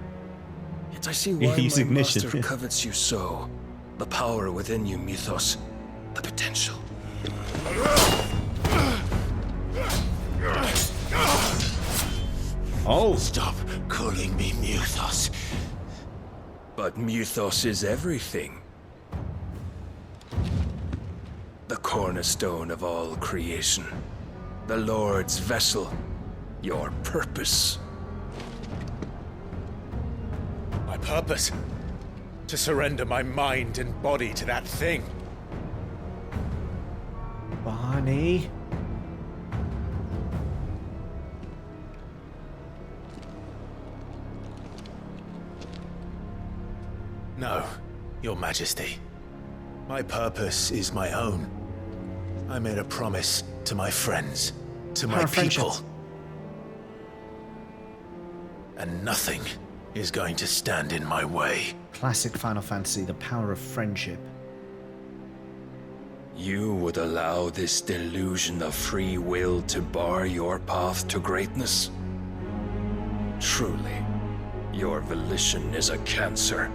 Yet I see why
He's
my
ignition.
master covets you so. The power within you, Mythos. The potential.
Oh!
Stop calling me Mythos. But Mythos is everything. The cornerstone of all creation. The Lord's vessel. Your purpose.
My purpose? To surrender my mind and body to that thing.
Barney.
No, Your Majesty. My purpose is my own. I made a promise to my friends, to my people. And nothing is going to stand in my way.
Classic Final Fantasy, the power of friendship.
You would allow this delusion of free will to bar your path to greatness? Truly, your volition is a cancer.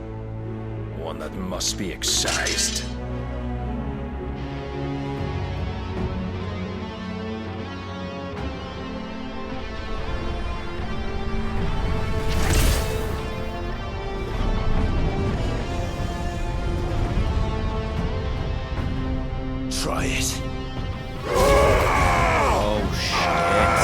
One that must be excised.
Try it.
Oh, shit.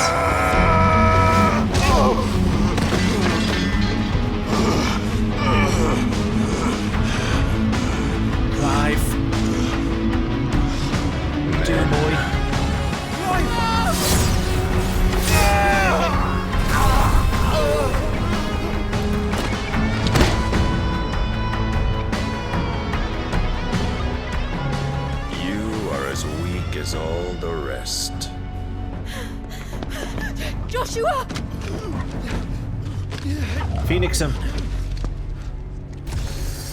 Clive. Dear boy.
As all the rest.
Joshua!
Phoenix him.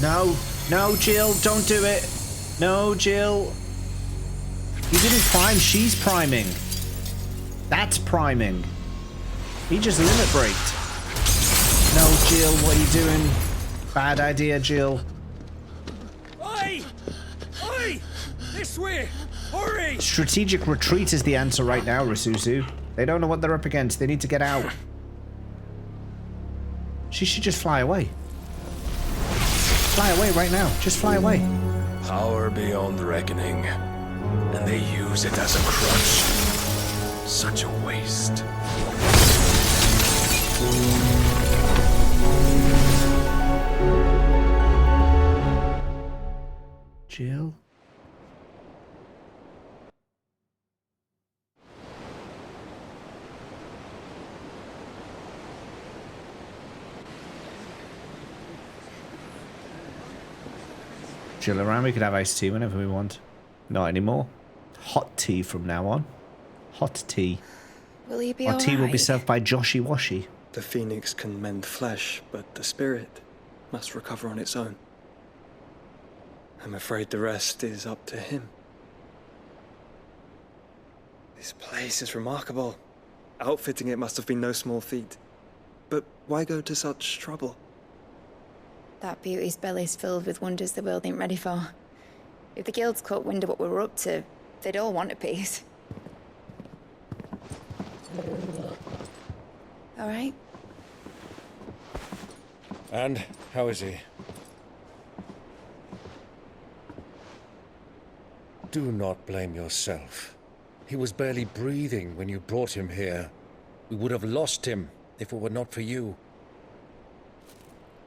No, no, Jill, don't do it. No, Jill. You didn't prime, she's priming. That's priming. He just limit braked. No, Jill, what are you doing? Bad idea, Jill.
Oi! Oi! This way! Hurry!
Strategic retreat is the answer right now, Risuzu. They don't know what they're up against. They need to get out. She should just fly away. fly away right now. Just fly away.
Power beyond reckoning. And they use it as a crutch. Such a waste.
Jill? Jill around, we could have iced tea whenever we want. Not anymore. Hot tea from now on. Hot tea.
Will he be
Our tea will be
alright?
served by Joshy Washy.
The phoenix can mend flesh, but the spirit must recover on its own. I'm afraid the rest is up to him. This place is remarkable. Outfitting it must have been no small feat. But why go to such trouble?
That beauty's belly's filled with wonders the world ain't ready for. If the guilds caught wind of what we were up to, they'd all want a piece. All right?
And how is he? Do not blame yourself. He was barely breathing when you brought him here. We would have lost him if it were not for you.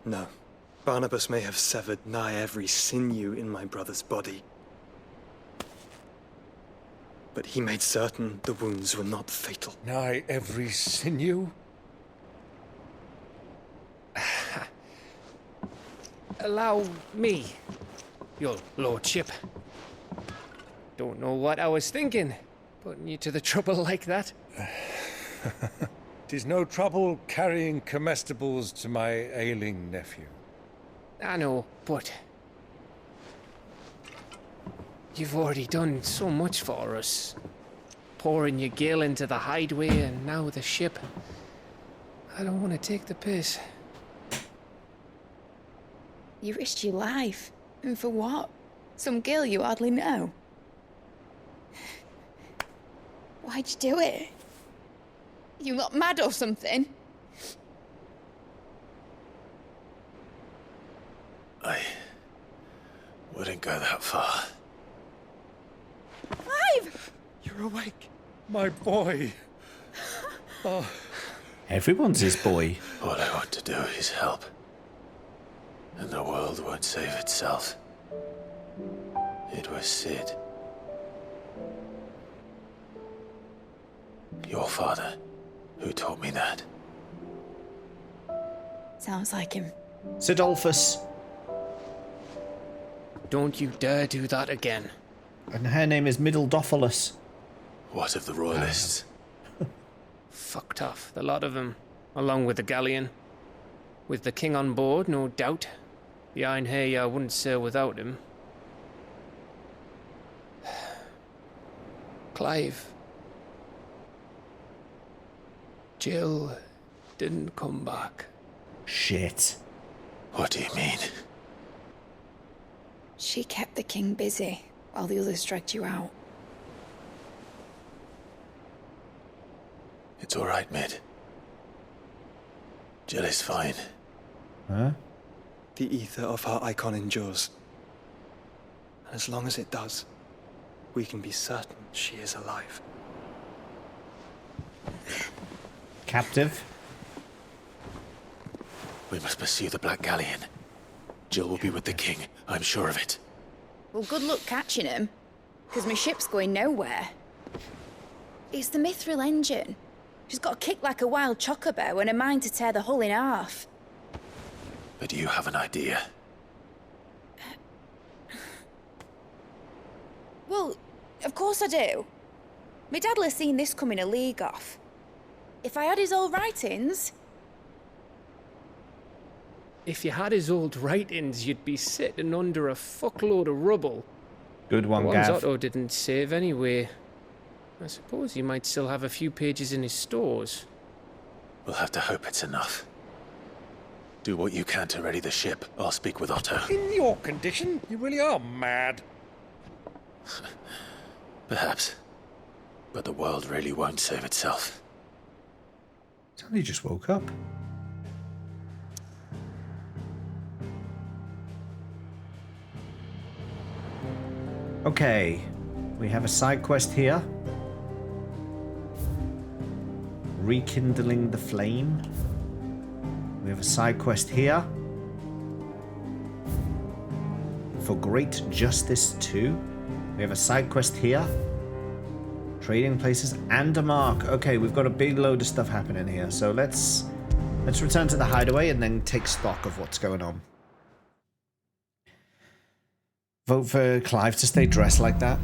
No. Barnabas may have severed nigh every sinew in my brother's body. But he made certain the wounds were not fatal.
Nigh every sinew?
Allow me, your lordship. Don't know what I was thinking, putting you to the trouble like that.
'Tis no trouble carrying comestibles to my ailing nephew.
I know, but you've already done so much for us. Pouring your gil into the hideaway and now the ship. I don't want to take the piss.
You risked your life. And for what? Some girl you hardly know. Why'd you do it? You not mad or something?
I wouldn't go that far.
Clive!
You're awake. My boy. Oh.
Everyone's his boy.
All I want to do is help. And the world won't save itself. It was Sid. Your father, who taught me that.
Sounds like him.
Sidolphus.
Don't you dare do that again.
And her name is Middledopholus.
What of the royalists?
Fucked off, the lot of them, along with the galleon. With the king on board, no doubt. Behind here, I wouldn't sail without him. Clive. Jill didn't come back.
Shit.
What do you mean?
She kept the king busy while the others dragged you out.
It's all right, Mid. Jill is fine.
Huh?
The ether of her icon endures. And as long as it does, we can be certain she is alive.
Captive.
We must pursue the Black Galleon. Jill will be with the king, I'm sure of it.
Well, good luck catching him, because my ship's going nowhere. It's the Mithril engine. She's got a kick like a wild chocobo and a mind to tear the hull in half.
But you have an idea.
Well, of course I do. My dad'll have seen this coming a league off. If I had his old writings...
If you had his old writings, you'd be sitting under a fuckload of rubble.
Good one,
The ones
Gav.
Otto didn't save anyway. I suppose he might still have a few pages in his stores.
We'll have to hope it's enough. Do what you can to ready the ship. I'll speak with Otto.
In your condition, you really are mad.
Perhaps. But the world really won't save itself.
He just woke up. Okay, we have a side quest here. Rekindling the flame. We have a side quest here. For Great Justice 2. We have a side quest here. Trading places and a mark. Okay, we've got a big load of stuff happening here. So let's return to the hideaway and then take stock of what's going on. Vote for Clive to stay dressed like that.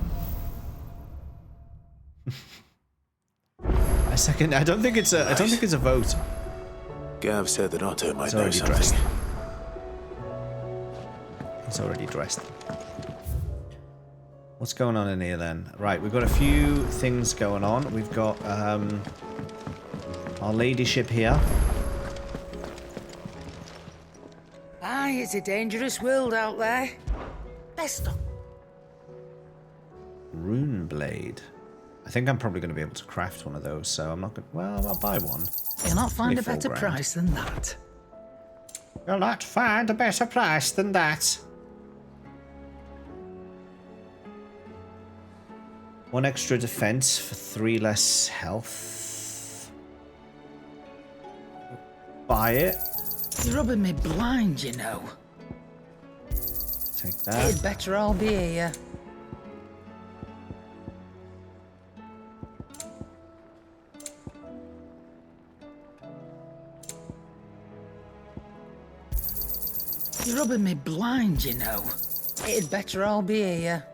I don't think it's a vote.
Gav said that Otto might know
already
something.
dressed. He's already dressed. What's going on in here then? Right, we've got a few things going on. We've got our ladyship here.
Aye, it's a dangerous world out there. Best not.
Rune blade. I think I'm probably going to be able to craft one of those, so I'm not going to... Well, I'll buy one.
You'll not find a
$4
better
grand.
price than that.
You'll not find a better price than that. 1 extra defense for 3 less health. Buy it.
You're rubbing me blind, you know.
Take that.
It'd better all be here. You're rubbing me blind, you know. It'd better all be here.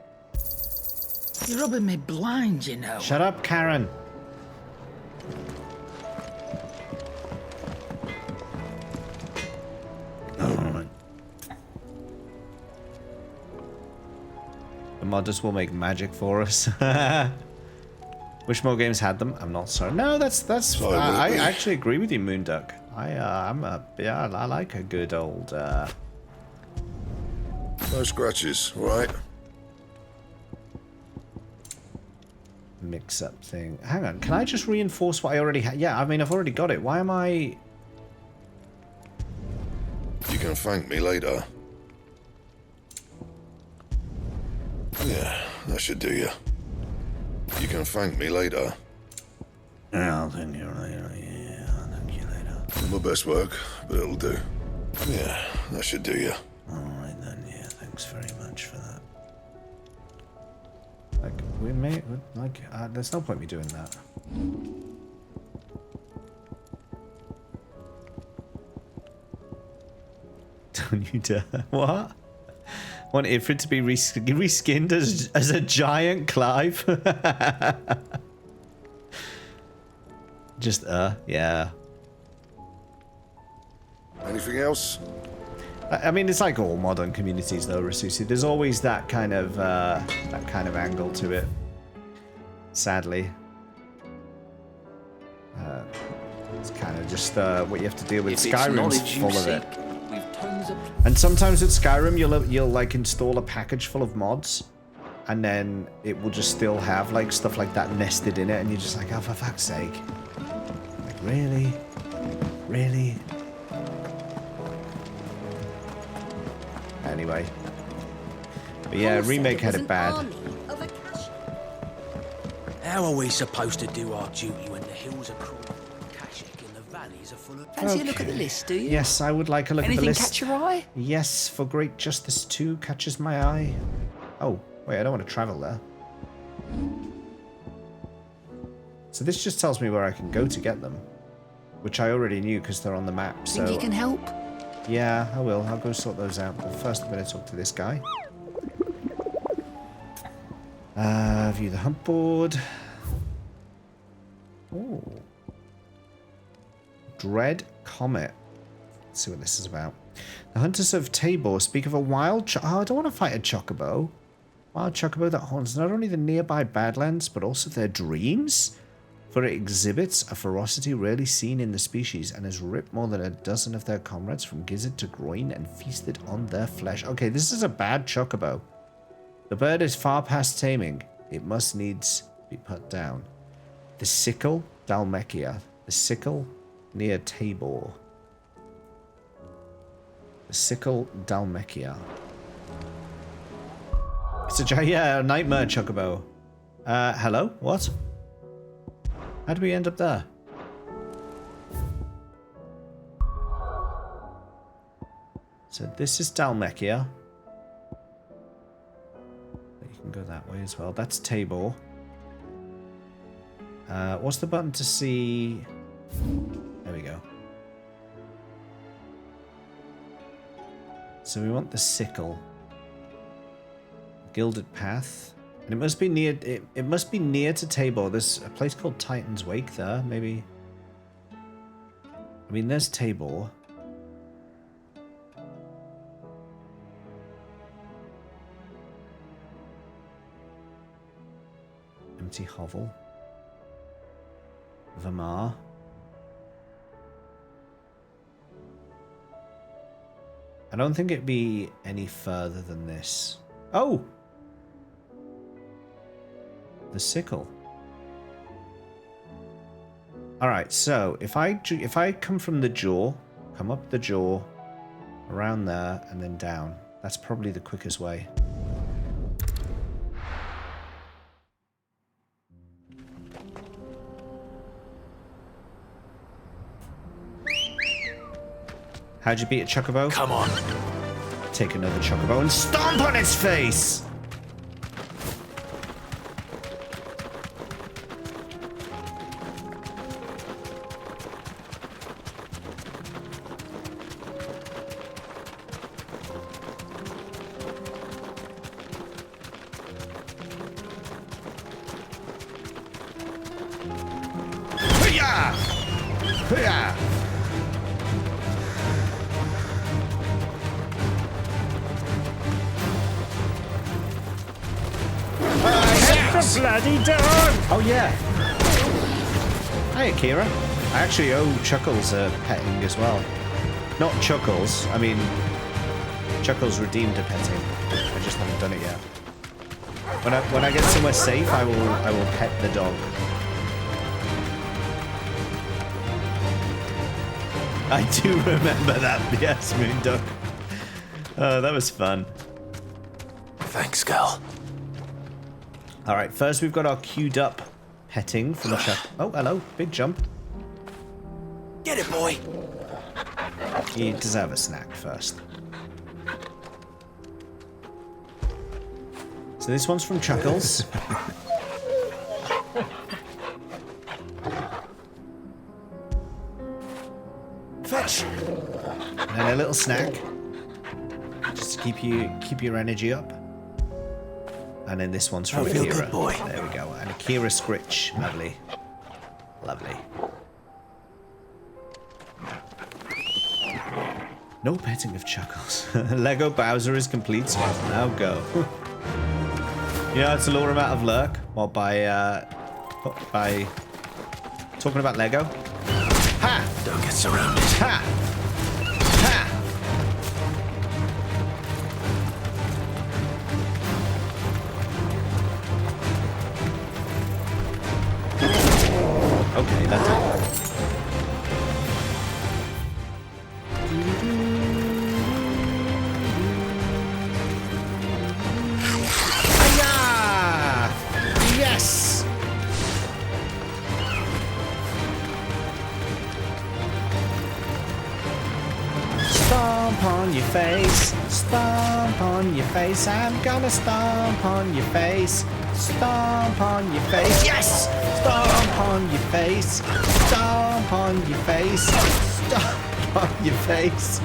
You're rubbing me blind, you know.
Shut up, Karen. Alright. The modders will make magic for us. Wish more games had them. I'm not sorry. No, that's. I actually agree with you, Moonduck. I like a good old.
No scratches, right?
Mix-up thing. Hang on, can I just reinforce what I already had? Yeah, I mean, I've already got it. Why am I...
You can thank me later. Yeah, that should do you. You can thank me later.
Yeah, I'll thank you later. Yeah, I'll thank you later.
Not my best work, but it'll do. Yeah, that should do you.
Alright then, yeah, thanks very much for that. Like, we may... Like, there's no point me doing that. Don't you dare. What? Want Ifrit to be reskinned as a giant Clive? Just, yeah.
Anything else?
I mean, it's like all modern communities, though, Rasusi. There's always that kind of angle to it. Sadly, it's kind of just what you have to deal with. Skyrim's full of it. And sometimes with Skyrim, you'll like install a package full of mods, and then it will just still have like stuff like that nested in it, and you're just like, oh, for fuck's sake! Like, really, really. Anyway, but yeah, remake had it bad.
How are we supposed to do our duty when the hills are cruel, Kashik and the valleys are full of...
Fancy a look at the list, do you?
Yes, I would like a look at the
Anything
list.
catch your eye?
Yes, for Great Justice 2 catches my eye. Oh, wait, I don't want to travel there. So this just tells me where I can go to get them, which I already knew because they're on the map. So
Think you can help?
yeah, I will. I'll go sort those out. But first, I'm going to talk to this guy. View the hunt board. Ooh. Dread Comet. Let's see what this is about. The hunters of Tabor speak of a wild... Oh, I don't want to fight a chocobo. Wild chocobo that haunts not only the nearby Badlands, but also their dreams. For it exhibits a ferocity rarely seen in the species and has ripped more than a dozen of their comrades from gizzard to groin and feasted on their flesh. Okay, this is a bad chocobo. The bird is far past taming. It must needs be put down. The sickle, Dalmekia. The sickle near Tabor. The sickle, Dalmekia. It's a nightmare chocobo. Hello? What? How did we end up there? So this is Dalmekia. You can go that way as well. That's Tabor. What's the button to see? There we go. So we want the sickle. Gilded Path. And it must be near it must be near to Tabor. There's a place called Titan's Wake there, maybe. I mean, there's Tabor. Empty Hovel. Vamar. I don't think it'd be any further than this. Oh! The sickle. Alright, so if I come from the jaw, come up the jaw, around there, and then down. That's probably the quickest way. How'd you beat a chocobo?
Come on.
Take another chocobo and stomp on its face! Hoo-yah! Hoo-yah! Bloody dog! Oh yeah. Hi Akira. I actually owe Chuckles a petting as well. Not Chuckles, I mean Chuckles redeemed a petting. I just haven't done it yet. When I get somewhere safe, I will pet the dog. I do remember that, yes, Moondog. Oh, that was fun.
Thanks, girl.
Alright, first we've got our queued up petting from Chuck. Oh, hello. Big jump.
Get it, boy.
You deserve a snack first. So this one's from Chuckles. Fetch! And then a little snack. Just to keep your energy up. And then this one's from Akira.
Good, boy.
There we go. And Akira Scritch. Lovely. Lovely. No petting of Chuckles. Lego Bowser is complete, so now go. You know, it's a lure him out of Lurk. Well, by talking about Lego. Ha!
Don't get surrounded.
Ha! Ha! Okay, that's it. Hiya! Yes! Stomp on your face, stomp on your face, I'm gonna stomp on your face, stomp on your face, yes! Stomp on your face, stomp on your face, stomp on your face.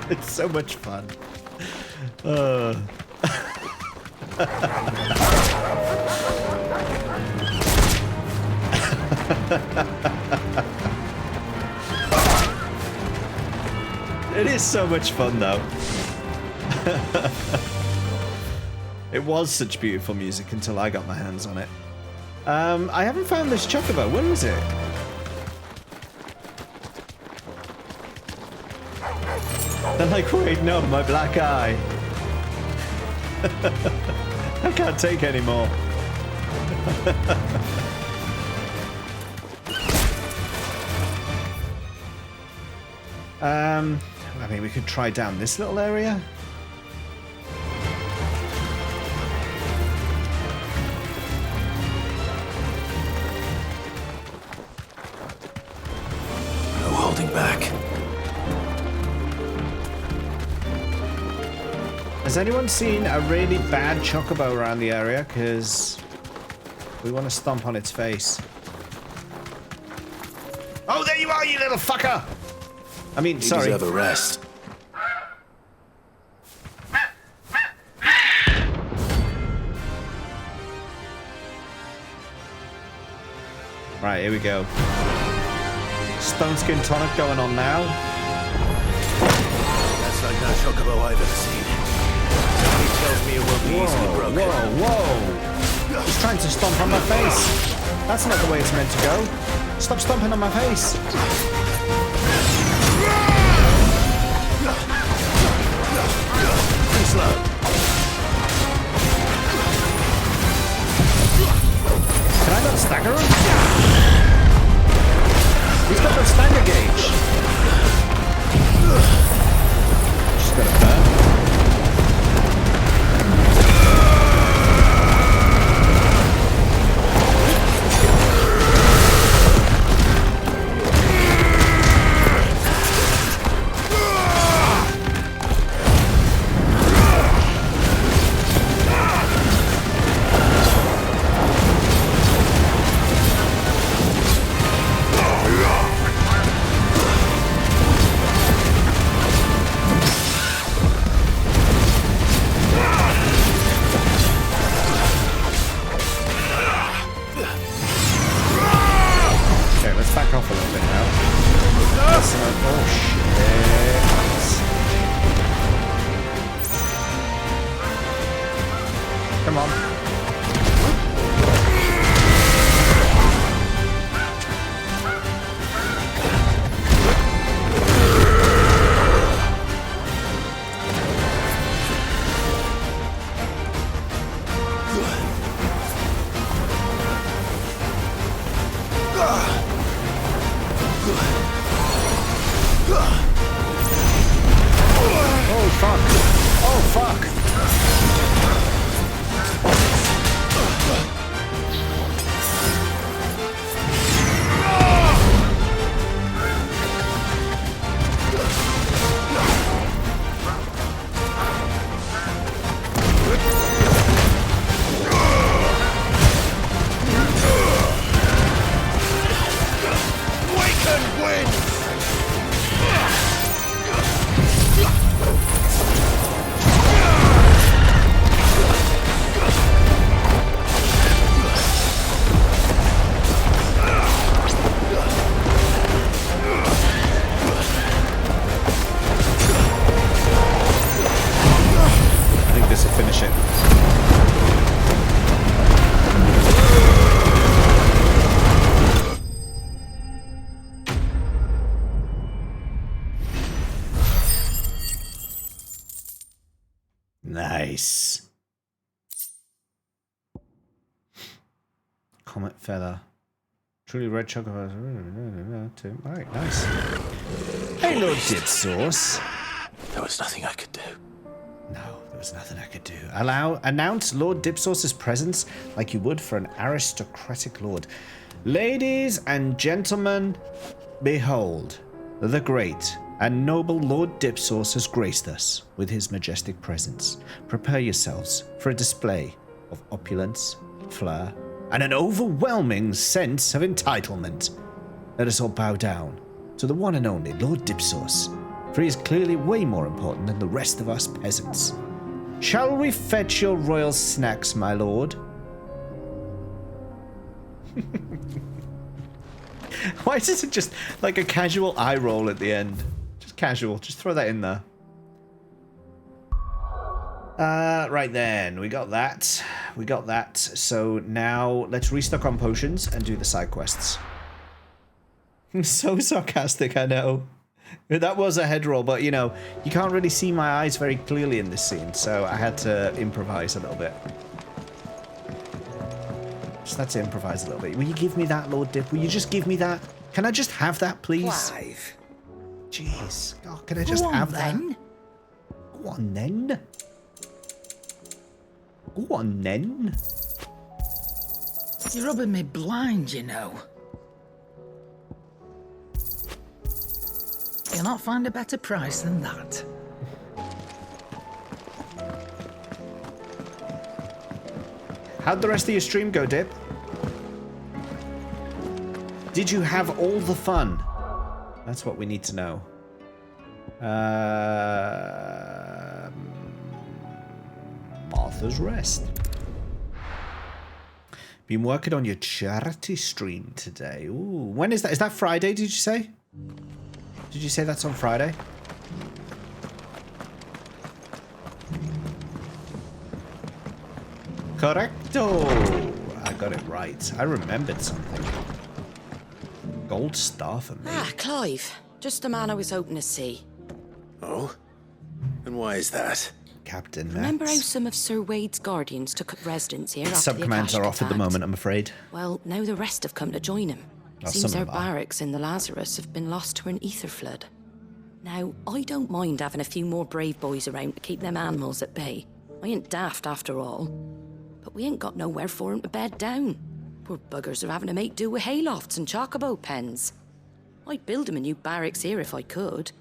It's so much fun. It is so much fun though. It was such beautiful music until I got my hands on it. I haven't found this chocobo. When was it? They're like, wait, no, my black eye. I can't take any more. I mean, we could try down this little area.
No holding back.
Has anyone seen a really bad chocobo around the area? Because we want to stomp on its face. Oh, there you are, you little fucker! I mean, sorry.
You deserve a rest.
Right, here we go. Stone Skin Tonic going on now.
That's like no chocobo I've ever seen. Somebody tells me it won't be easily broken.
Whoa! He's trying to stomp on my face. That's not the way it's meant to go. Stop stomping on my face.
Too slow.
Can I not stagger him? He's got no stagger gauge. Just got to burn. Nice. Comet feather. Truly red chocolate. Alright, nice. Hey, Lord Dip Sauce.
There was nothing I could do.
No, there was nothing I could do. Announce Lord Dipsauce's presence like you would for an aristocratic lord. Ladies and gentlemen, behold, the great and noble Lord Dipsauce has graced us with his majestic presence. Prepare yourselves for a display of opulence, flair, and an overwhelming sense of entitlement. Let us all bow down to the one and only Lord Dipsauce, for he is clearly way more important than the rest of us peasants. Shall we fetch your royal snacks, my lord? Why is it just like a casual eye roll at the end? Just casual, just throw that in there. Right then, we got that. We got that. So now let's restock on potions and do the side quests. I'm so sarcastic, I know. That was a head roll, but you know, you can't really see my eyes very clearly in this scene, so I had to improvise a little bit. Just had to improvise a little bit. Will you give me that, Lord Dip? Will you just give me that? Can I just have that, please?
Clive,
Jeez. Oh, can I just have that? Go on then. Go on then.
You're rubbing me blind, you know. You'll not find a better price than that.
How'd the rest of your stream go, Dip? Did you have all the fun? That's what we need to know. Martha's Rest. Been working on your charity stream today. Ooh, when is that? Is that Friday, did you say? Did you say that's on Friday? Correcto! I got it right. I remembered something. Gold star for me.
Ah, Clive. Just the man I was hoping to see.
Oh? And why is that?
Captain Max.
Remember how some of Sir Wade's guardians took up residence here after the
Sub-commands are off at the moment, I'm afraid.
Well, now the rest have come to join him.
Well,
Seems our barracks in the Lazarus have been lost to an ether flood. Now, I don't mind having a few more brave boys around to keep them animals at bay. I ain't daft after all. But we ain't got nowhere for 'em to bed down. Poor buggers are having to make do with haylofts and chocobo pens. I'd build 'em a new barracks here if I could.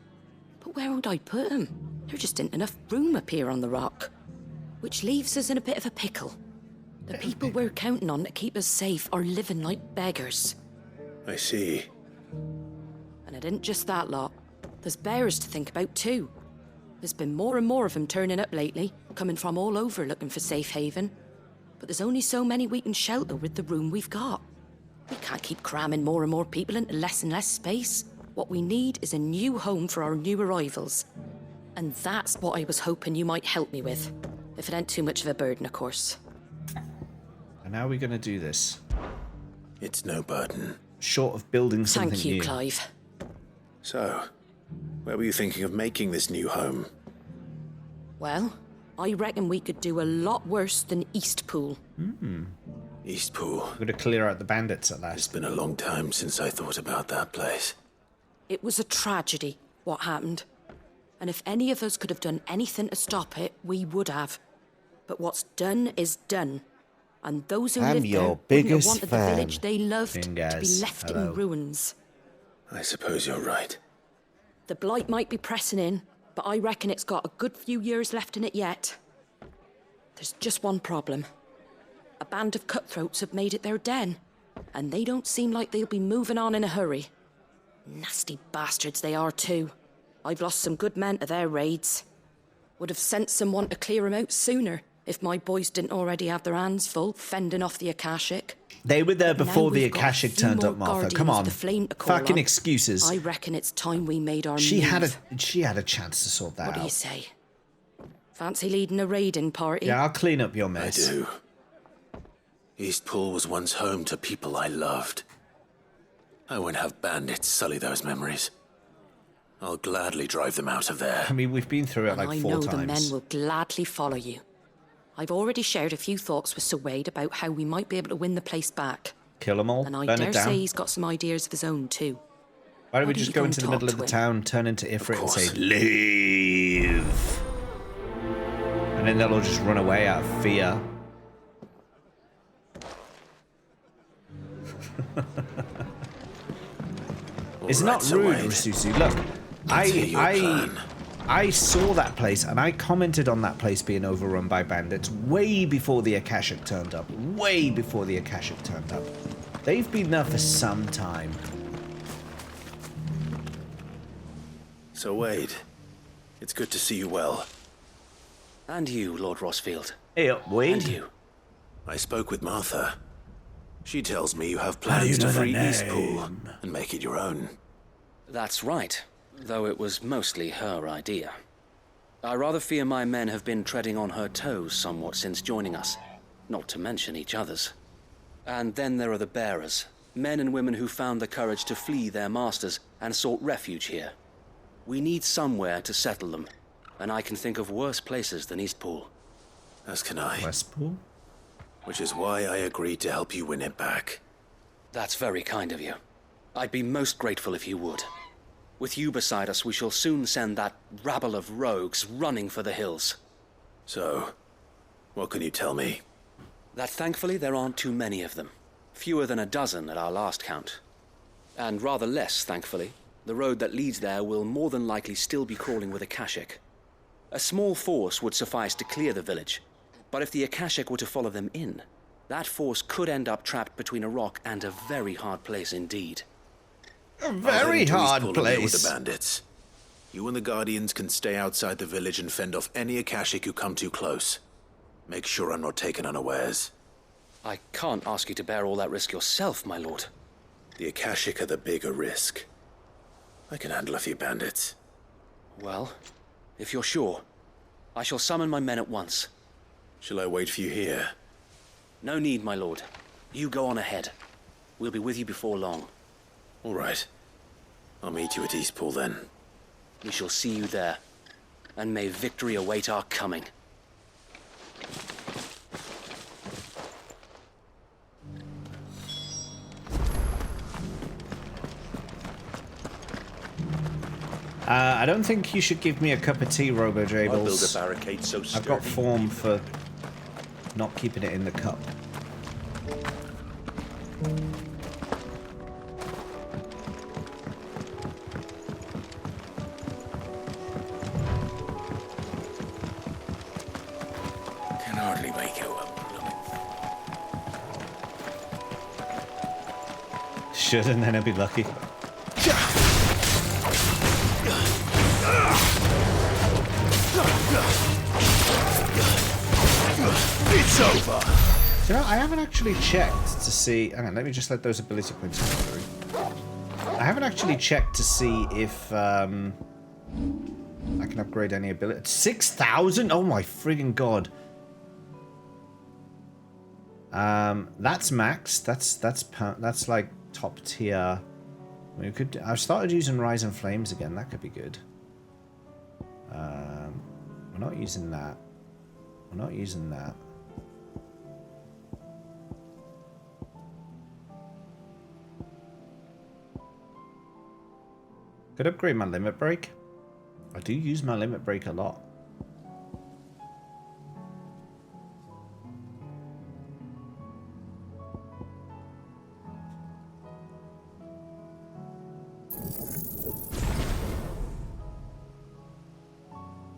But where would I put 'em? There just ain't enough room up here on the rock. Which leaves us in a bit of a pickle. The people we're counting on to keep us safe are living like beggars.
I see.
And it ain't just that lot. There's bears to think about too. There's been more and more of them turning up lately, coming from all over looking for safe haven. But there's only so many we can shelter with the room we've got. We can't keep cramming more and more people into less and less space. What we need is a new home for our new arrivals. And that's what I was hoping you might help me with. If it ain't too much of a burden, of course.
And how are we going to do this?
It's no burden.
Short of building something new.
Thank you, Clive.
So, where were you thinking of making this new home?
Well, I reckon we could do a lot worse than Eastpool.
Eastpool.
We're going to clear out the bandits at last.
It's been a long time since I thought about that place.
It was a tragedy, what happened. And if any of us could have done anything to stop it, we would have. But what's done is done. And those who live there wouldn't have wanted the village they loved to be left in ruins.
I suppose you're right.
The blight might be pressing in, but I reckon it's got a good few years left in it yet. There's just one problem. A band of cutthroats have made it their den, and they don't seem like they'll be moving on in a hurry. Nasty bastards they are too. I've lost some good men to their raids. Would have sent someone to clear 'em out sooner if my boys didn't already have their hands full fending off the Akashic.
They were there before the Akashic turned up, Martha. Come on. Fucking excuses.
I reckon it's time we made our
She
move.
had a chance to sort that out.
What do you say? Fancy leading a raiding party?
Yeah, I'll clean up your mess.
I do. Eastpool was once home to people I loved. I won't have bandits sully those memories. I'll gladly drive them out of there.
I mean, we've been through it like 4 times.
I know the men will gladly follow you. I've already shared a few thoughts with Sir Wade about how we might be able to win the place back.
Kill them all,
and I
burn
dare
it down.
say he's got some ideas of his own too.
Why don't we just go into the middle of the town, turn into Ifrit and say, leave? And then they'll all just run away out of fear. It's not rude, Rasusu. Look, I saw that place and I commented on that place being overrun by bandits way before the Akashic turned up. Way before the Akashic turned up. They've been there for some time.
So, Wade, it's good to see you well.
And you, Lord Rossfield.
Hey up, Wade.
And you.
I spoke with Martha. She tells me you have plans to free Eastpool and make it your own.
That's right, though it was mostly her idea. I rather fear my men have been treading on her toes somewhat since joining us, not to mention each other's. And then there are the bearers, men and women who found the courage to flee their masters and sought refuge here. We need somewhere to settle them, and I can think of worse places than Eastpool.
As can I.
Westpool?
Which is why I agreed to help you win it back.
That's very kind of you. I'd be most grateful if you would. With you beside us, we shall soon send that rabble of rogues running for the hills.
So, what can you tell me?
That thankfully there aren't too many of them. Fewer than a dozen at our last count. And rather less, thankfully. The road that leads there will more than likely still be crawling with Akashic. A small force would suffice to clear the village, but if the Akashic were to follow them in, that force could end up trapped between a rock and a very hard place indeed.
A very hard place.
With the bandits. You and the Guardians can stay outside the village and fend off any Akashic who come too close. Make sure I'm not taken unawares.
I can't ask you to bear all that risk yourself, my lord.
The Akashic are the bigger risk. I can handle a few bandits.
Well, if you're sure, I shall summon my men at once.
Shall I wait for you here?
No need, my lord. You go on ahead. We'll be with you before long.
All right. I'll meet you at Eastpool then.
We shall see you there. And may victory await our coming.
I don't think you should give me a cup of tea, Robo Jables.
I'll build a barricade so
I've got form for not keeping it in the cup.
Can hardly make it up.
Should, and then I'll be lucky.
It's over.
You know, I haven't actually checked to see. Hang on, let me just let those ability points go through. I haven't actually checked to see if I can upgrade any ability. 6,000? Oh my friggin' god! That's max. That's like top tier. We could. I've started using Rise and Flames again. That could be good. We're not using that. We're not using that. Could upgrade my limit break. I do use my limit break a lot.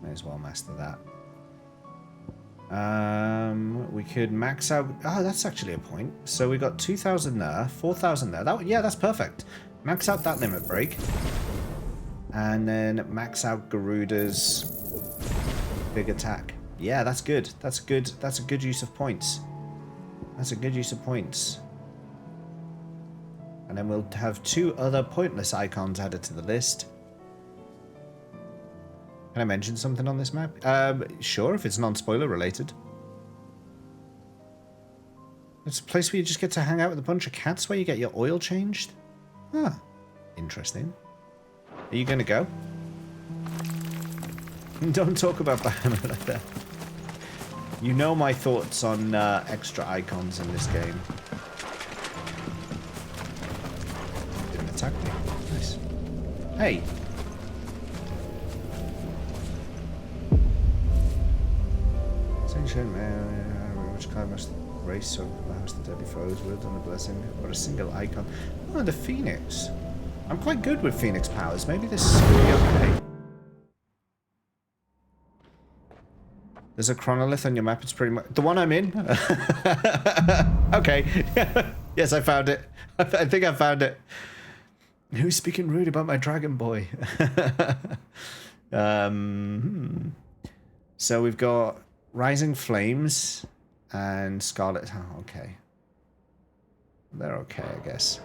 May as well master that. We could max out. Oh, that's actually a point. So we got 2,000 there, 4,000 there. Yeah, that's perfect. Max out that limit break, and then max out Garuda's big attack. Yeah, that's good. That's good. That's a good use of points. That's a good use of points. And then we'll have 2 other pointless icons added to the list. Can I mention something on this map? Sure, if it's non-spoiler related. It's a place where you just get to hang out with a bunch of cats where you get your oil changed. Ah, interesting. Are you going to go? Don't talk about Bahamut like that. You know my thoughts on extra icons in this game. Didn't attack me. Nice. Hey. Which kind must race so perhaps the deadly foes would on a blessing or a single icon. Oh, the Phoenix. I'm quite good with Phoenix powers. Maybe this will be okay. There's a chronolith on your map. It's pretty much the one I'm in. Okay. Yes, I found it. I think I found it. Who's speaking rude about my dragon boy? So we've got Rising Flames and Scarlet. Oh, okay. They're okay, I guess.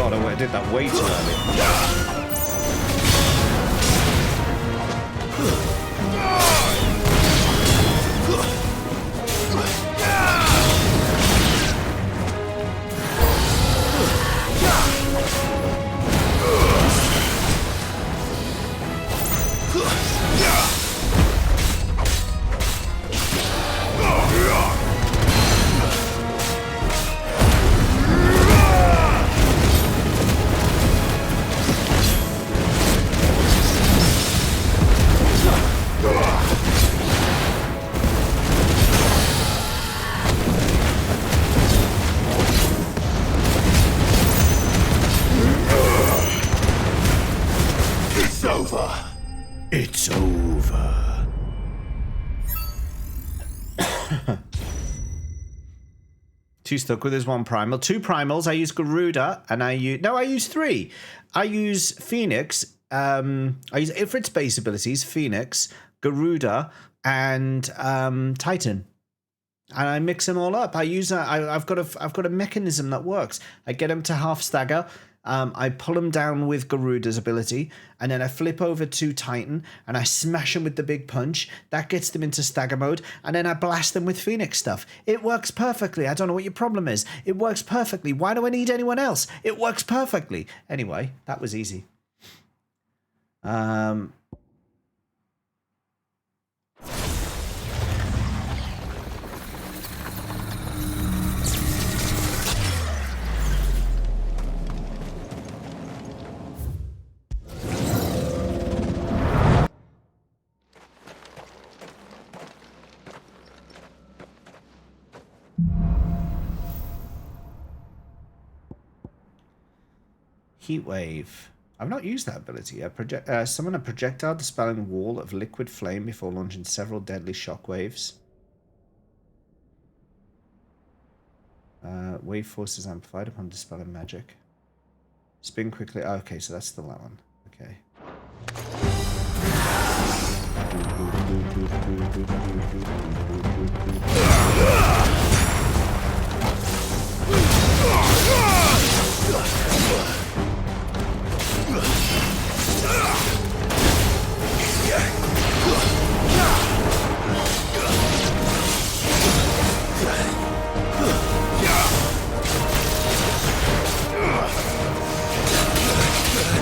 god, I did that way too early. It's over. Too stuck with his one primal. 2 primals. I use Garuda and I use 3. I use Phoenix. I use Ifrit's base abilities, Phoenix, Garuda, and Titan. And I mix them all up. I've got a mechanism that works. I get him to half stagger. I pull him down with Garuda's ability, and then I flip over to Titan, and I smash him with the big punch. That gets them into stagger mode, and then I blast them with Phoenix stuff. It works perfectly. I don't know what your problem is. It works perfectly. Why do I need anyone else? It works perfectly. Anyway, that was easy. Heat wave. I've not used that ability yet. Summon a projectile dispelling wall of liquid flame before launching several deadly shockwaves. Wave force is amplified upon dispelling magic. Spin quickly. Oh, okay, so that's still that one. Okay.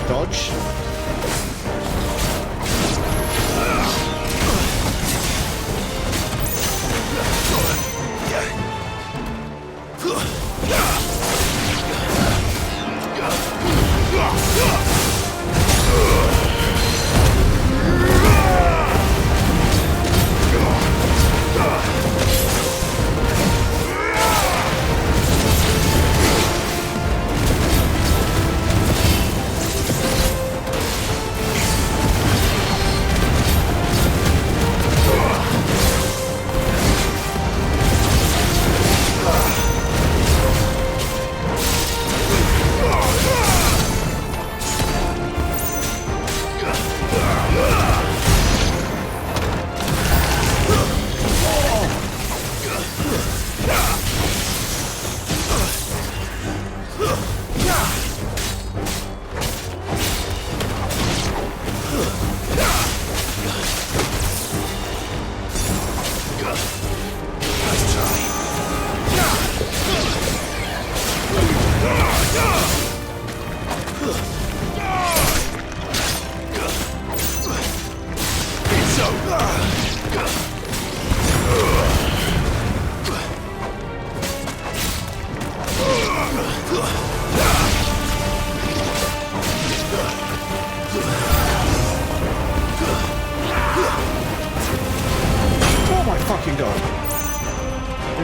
Dodge.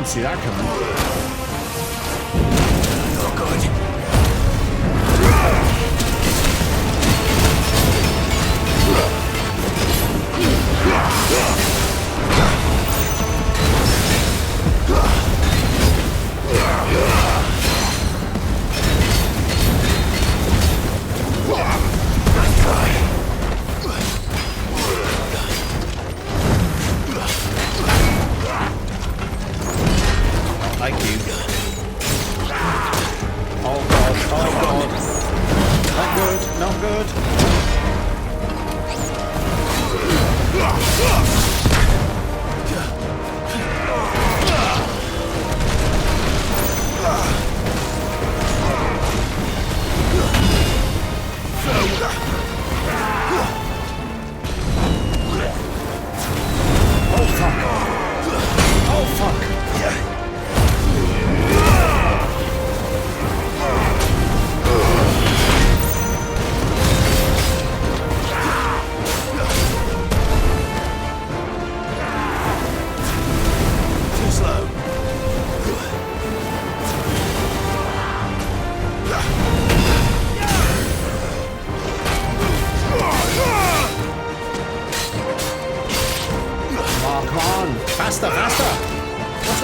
See that coming. Oh, God. Thank you. Oh god, oh god.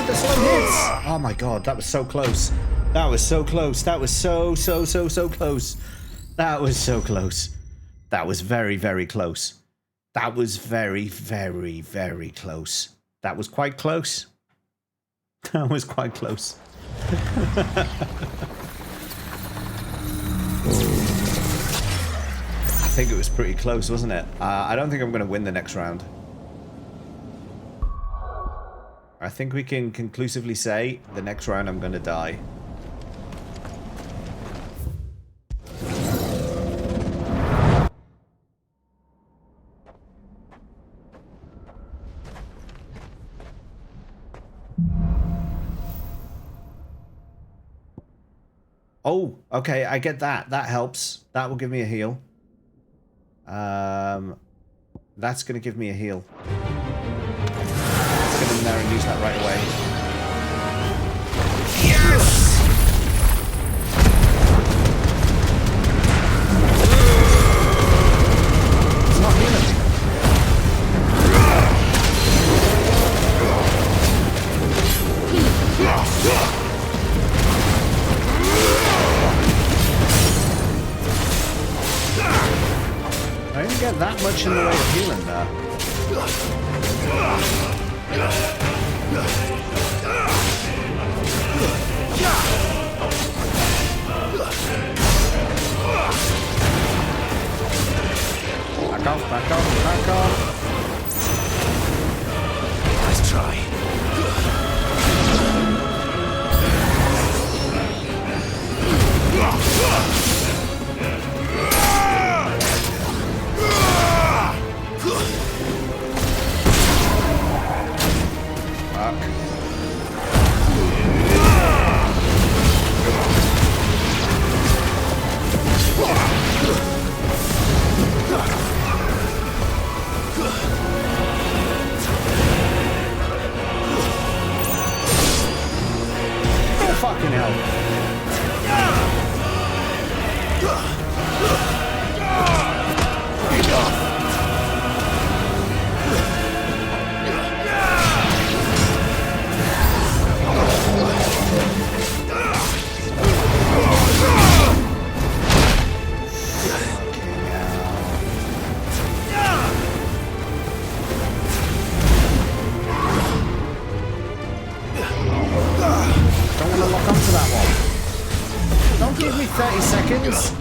with the slow hits. Oh my god, that was so close. That was so close. That was so close. That was so close. That was very, very close. That was very, very, very close. That was quite close. That was quite close. I think it was pretty close, wasn't it? I don't think I'm going to win the next round. I think we can conclusively say the next round I'm going to die. Oh, okay, I get that. That helps. That will give me a heal. That's going to give me a heal. Let's get in there and use that right away. Yes! It's not healing. I didn't get that much in the way of healing there. Back off, back off, back off. Nice try. Oh, fucking hell. Don't want to lock onto that one. Don't give me 30 seconds.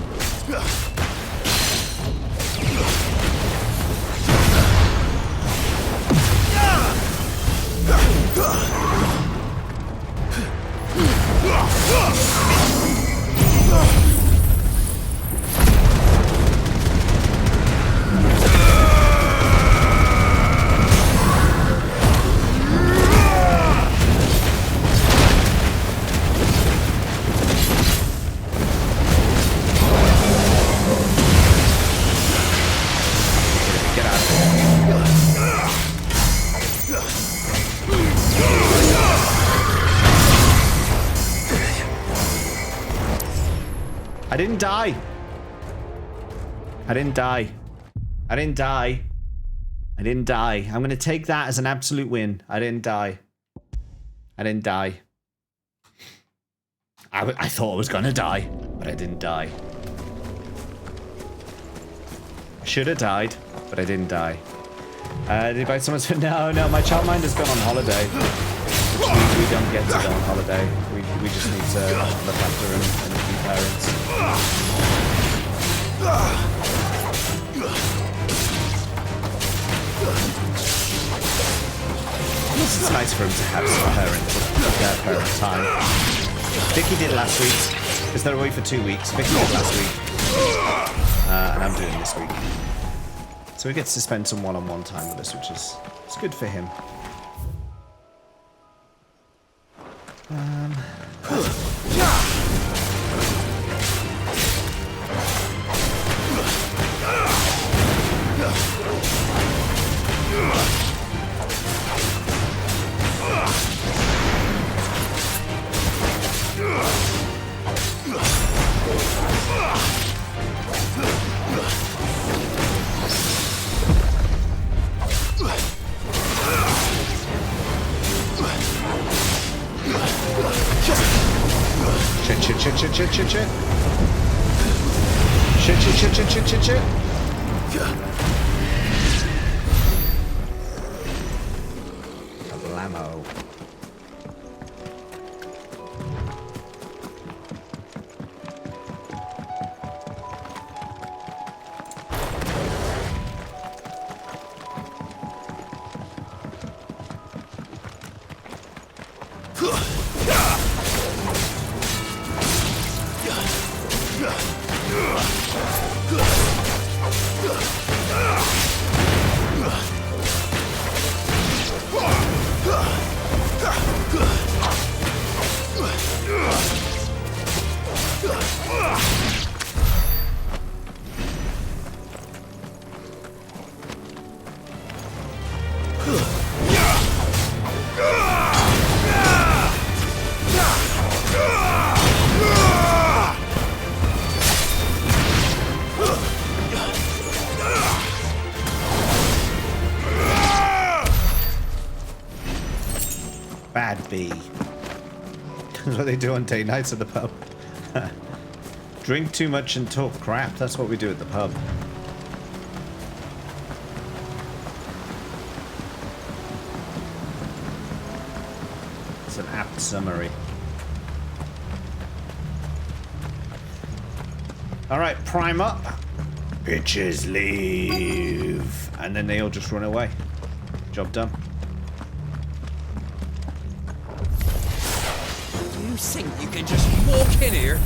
Get out of here. I didn't die. I didn't die. I didn't die. I didn't die. I'm going to take that as an absolute win. I didn't die. I didn't die. I thought I was going to die, but I didn't die. I should have died, but I didn't die. Did you buy someone's... No, my childminder has gone on holiday. Which means we don't get to go on holiday. We just need to look after him and be parents. It's nice for him to have some parent time. Vicky did last week, because they're away for 2 weeks. Vicky did last week. And I'm doing this week. So he gets to spend some one-on-one time with us, which is good for him. Shit, shit, shit, shit, shit, shit, shit. Shit, shit, shit, shit, shit, shit, shit. Blammo. Bad bee. That's what they do on date nights at the pub. Drink too much and talk crap. That's what we do at the pub. It's an apt summary. Alright, prime up. Bitches leave. And then they all just run away. Job done.
You think you can just walk in here?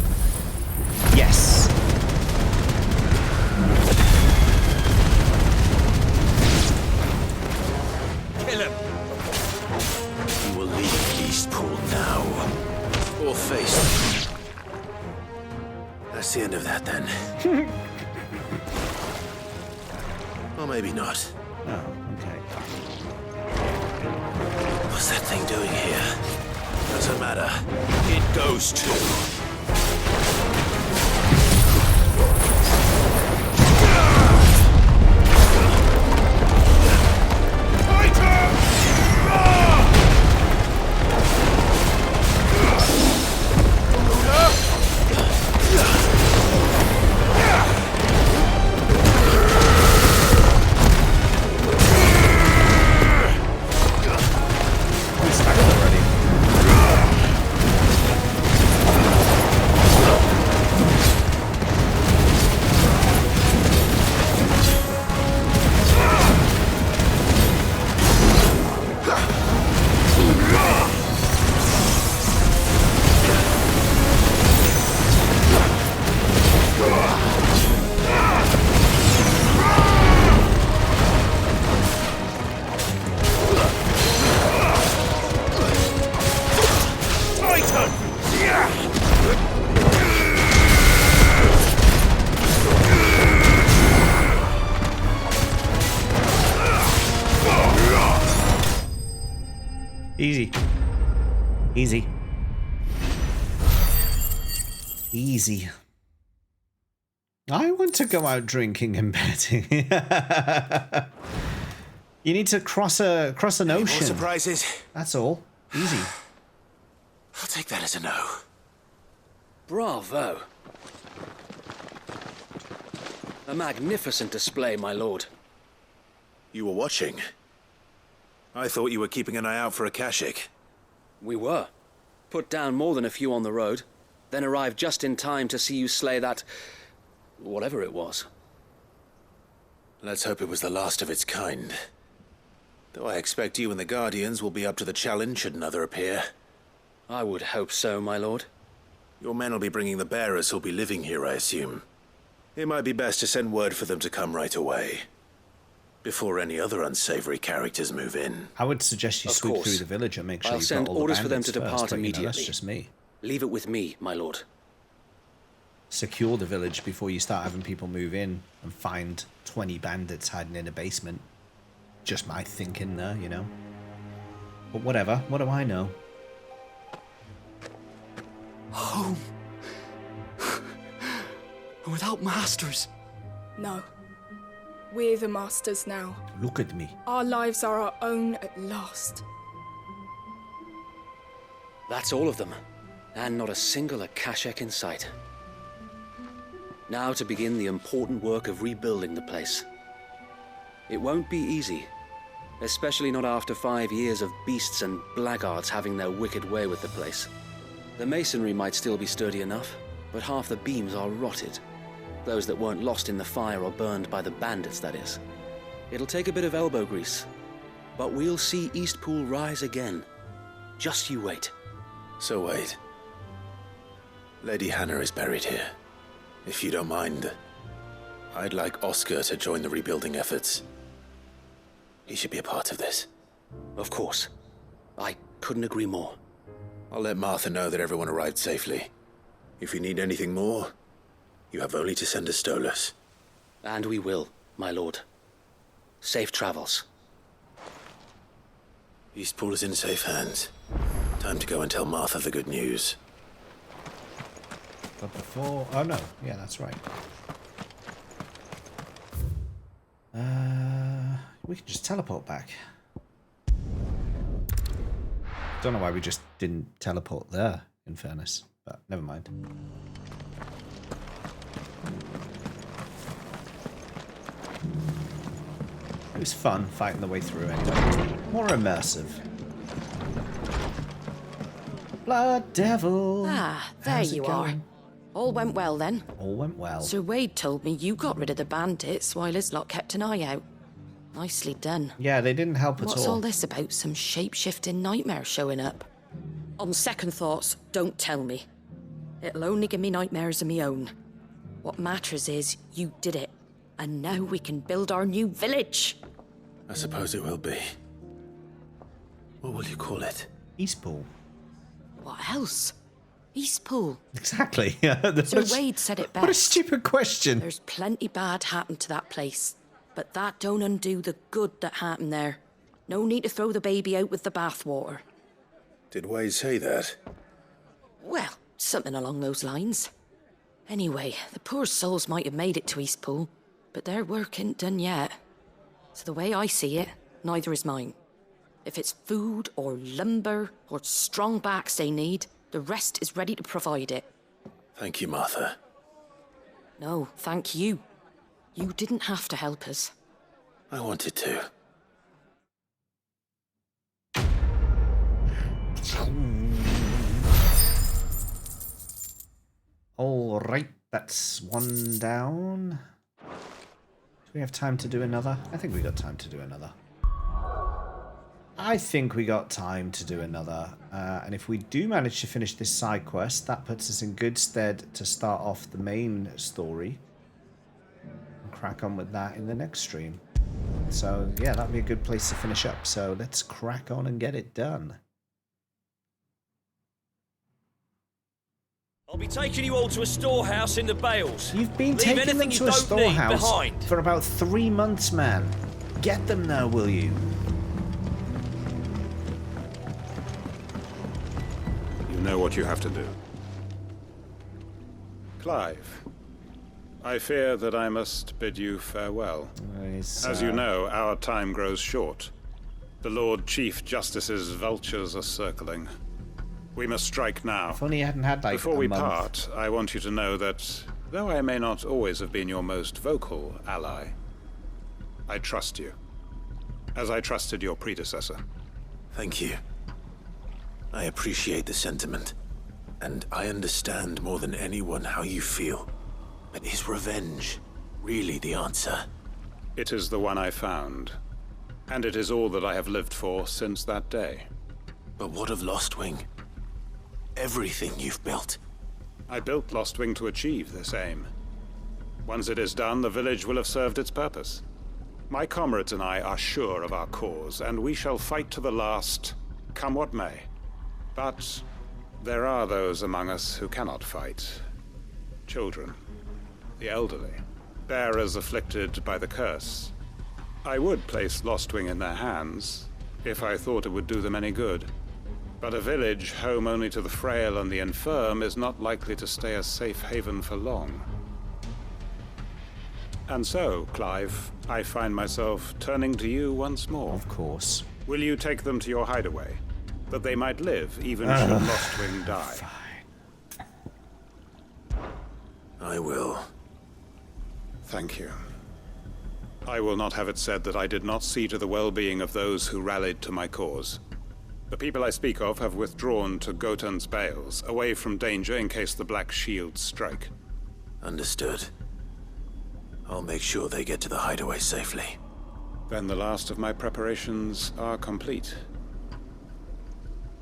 Yes.
Kill him.
You will leave Eastpool now. Or face them. That's the end of that then. Or maybe not.
Oh, okay.
What's that thing doing here? Doesn't matter. It goes too.
Easy. Easy. Easy. I want to go out drinking and betting. You need to cross an ocean.
More surprises?
That's all. Easy.
I'll take that as a no.
Bravo. A magnificent display, my lord.
You were watching? I thought you were keeping an eye out for a Kashik.
We were. Put down more than a few on the road, then arrived just in time to see you slay that... whatever it was.
Let's hope it was the last of its kind. Though I expect you and the Guardians will be up to the challenge should another appear.
I would hope so, my lord.
Your men will be bringing the bearers who'll be living here, I assume. It might be best to send word for them to come right away. Before any other unsavory characters move in.
I would suggest you sweep through the village and make sure you've got all the bandits first.
I'll send orders for them to depart
but,
immediately.
That's just me.
Leave it with me, my lord.
Secure the village before you start having people move in and find 20 bandits hiding in a basement. Just my thinking there, you know. But whatever. What do I know?
Home. Without masters.
No. We're the masters now.
Look at me.
Our lives are our own at last.
That's all of them. And not a single Akashak in sight. Now to begin the important work of rebuilding the place. It won't be easy, especially not after 5 years of beasts and blackguards having their wicked way with the place. The masonry might still be sturdy enough, but half the beams are rotted. Those that weren't lost in the fire or burned by the bandits, that is. It'll take a bit of elbow grease, but we'll see Eastpool rise again. Just you wait.
So wait. Lady Hannah is buried here. If you don't mind, I'd like Oscar to join the rebuilding efforts. He should be a part of this.
Of course. I couldn't agree more.
I'll let Martha know that everyone arrived safely. If you need anything more, you have only to send a Stolas.
And we will, my lord. Safe travels.
Eastpool is in safe hands. Time to go and tell Martha the good news.
But before... Oh, no. Yeah, that's right. We can just teleport back. Don't know why we just didn't teleport there, in fairness. But never mind. It was fun fighting the way through anyway. More immersive. Blood Devil!
Ah, there
How's it
you are.
going?
All went well then.
All went well.
Sir Wade told me you got rid of the bandits while his lot kept an eye out. Nicely done.
Yeah, they didn't help at all.
What's all this about some shape-shifting nightmare showing up? On second thoughts, don't tell me. It'll only give me nightmares of me own. What matters is you did it. And now we can build our new village.
I suppose it will be. What will you call it?
Eastpool.
What else? Eastpool.
Exactly.
Sir Wade said it best.
What a stupid question.
There's plenty bad happened to that place. But that don't undo the good that happened there. No need to throw the baby out with the bathwater.
Did Wade say that?
Well, something along those lines. Anyway, the poor souls might have made it to Eastpool, but their work ain't done yet. So the way I see it, neither is mine. If it's food or lumber or strong backs they need, the rest is ready to provide it.
Thank you, Martha.
No, thank you. You didn't have to help us.
I wanted to.
All right, that's one down. Do we have time to do another? I think we got time to do another. I think we got time to do another. And if we do manage to finish this side quest, that puts us in good stead to start off the main story. And crack on with that in the next stream. So, yeah, that'd be a good place to finish up. So let's crack on and get it done.
I'll be taking you all to a storehouse in the Bales.
You've been
Leave
taking them
anything
to
you
a
don't need
storehouse
behind.
for about 3 months, man. Get them now, will you?
You know what you have to do. Clive, I fear that I must bid you farewell. As you know, our time grows short. The Lord Chief Justice's vultures are circling. We must strike now.
If only you hadn't had like
Before
a
we
month.
part, I want you to know that, though I may not always have been your most vocal ally, I trust you, as I trusted your predecessor.
Thank you. I appreciate the sentiment, and I understand more than anyone how you feel. But is revenge really the answer?
It is the one I found, and it is all that I have lived for since that day.
But what of Lostwing? Everything you've built.
I built Lostwing to achieve this aim. Once it is done, the village will have served its purpose. My comrades and I are sure of our cause, and we shall fight to the last, come what may. But there are those among us who cannot fight. Children, the elderly, bearers afflicted by the curse. I would place Lostwing in their hands, if I thought it would do them any good. But a village home only to the frail and the infirm is not likely to stay a safe haven for long. And so, Clive, I find myself turning to you once more.
Of course.
Will you take them to your hideaway, that they might live even should Lostwing die?
Fine.
I will.
Thank you. I will not have it said that I did not see to the well-being of those who rallied to my cause. The people I speak of have withdrawn to Gotan's Bales, away from danger in case the Black Shields strike.
Understood. I'll make sure they get to the hideaway safely.
Then the last of my preparations are complete.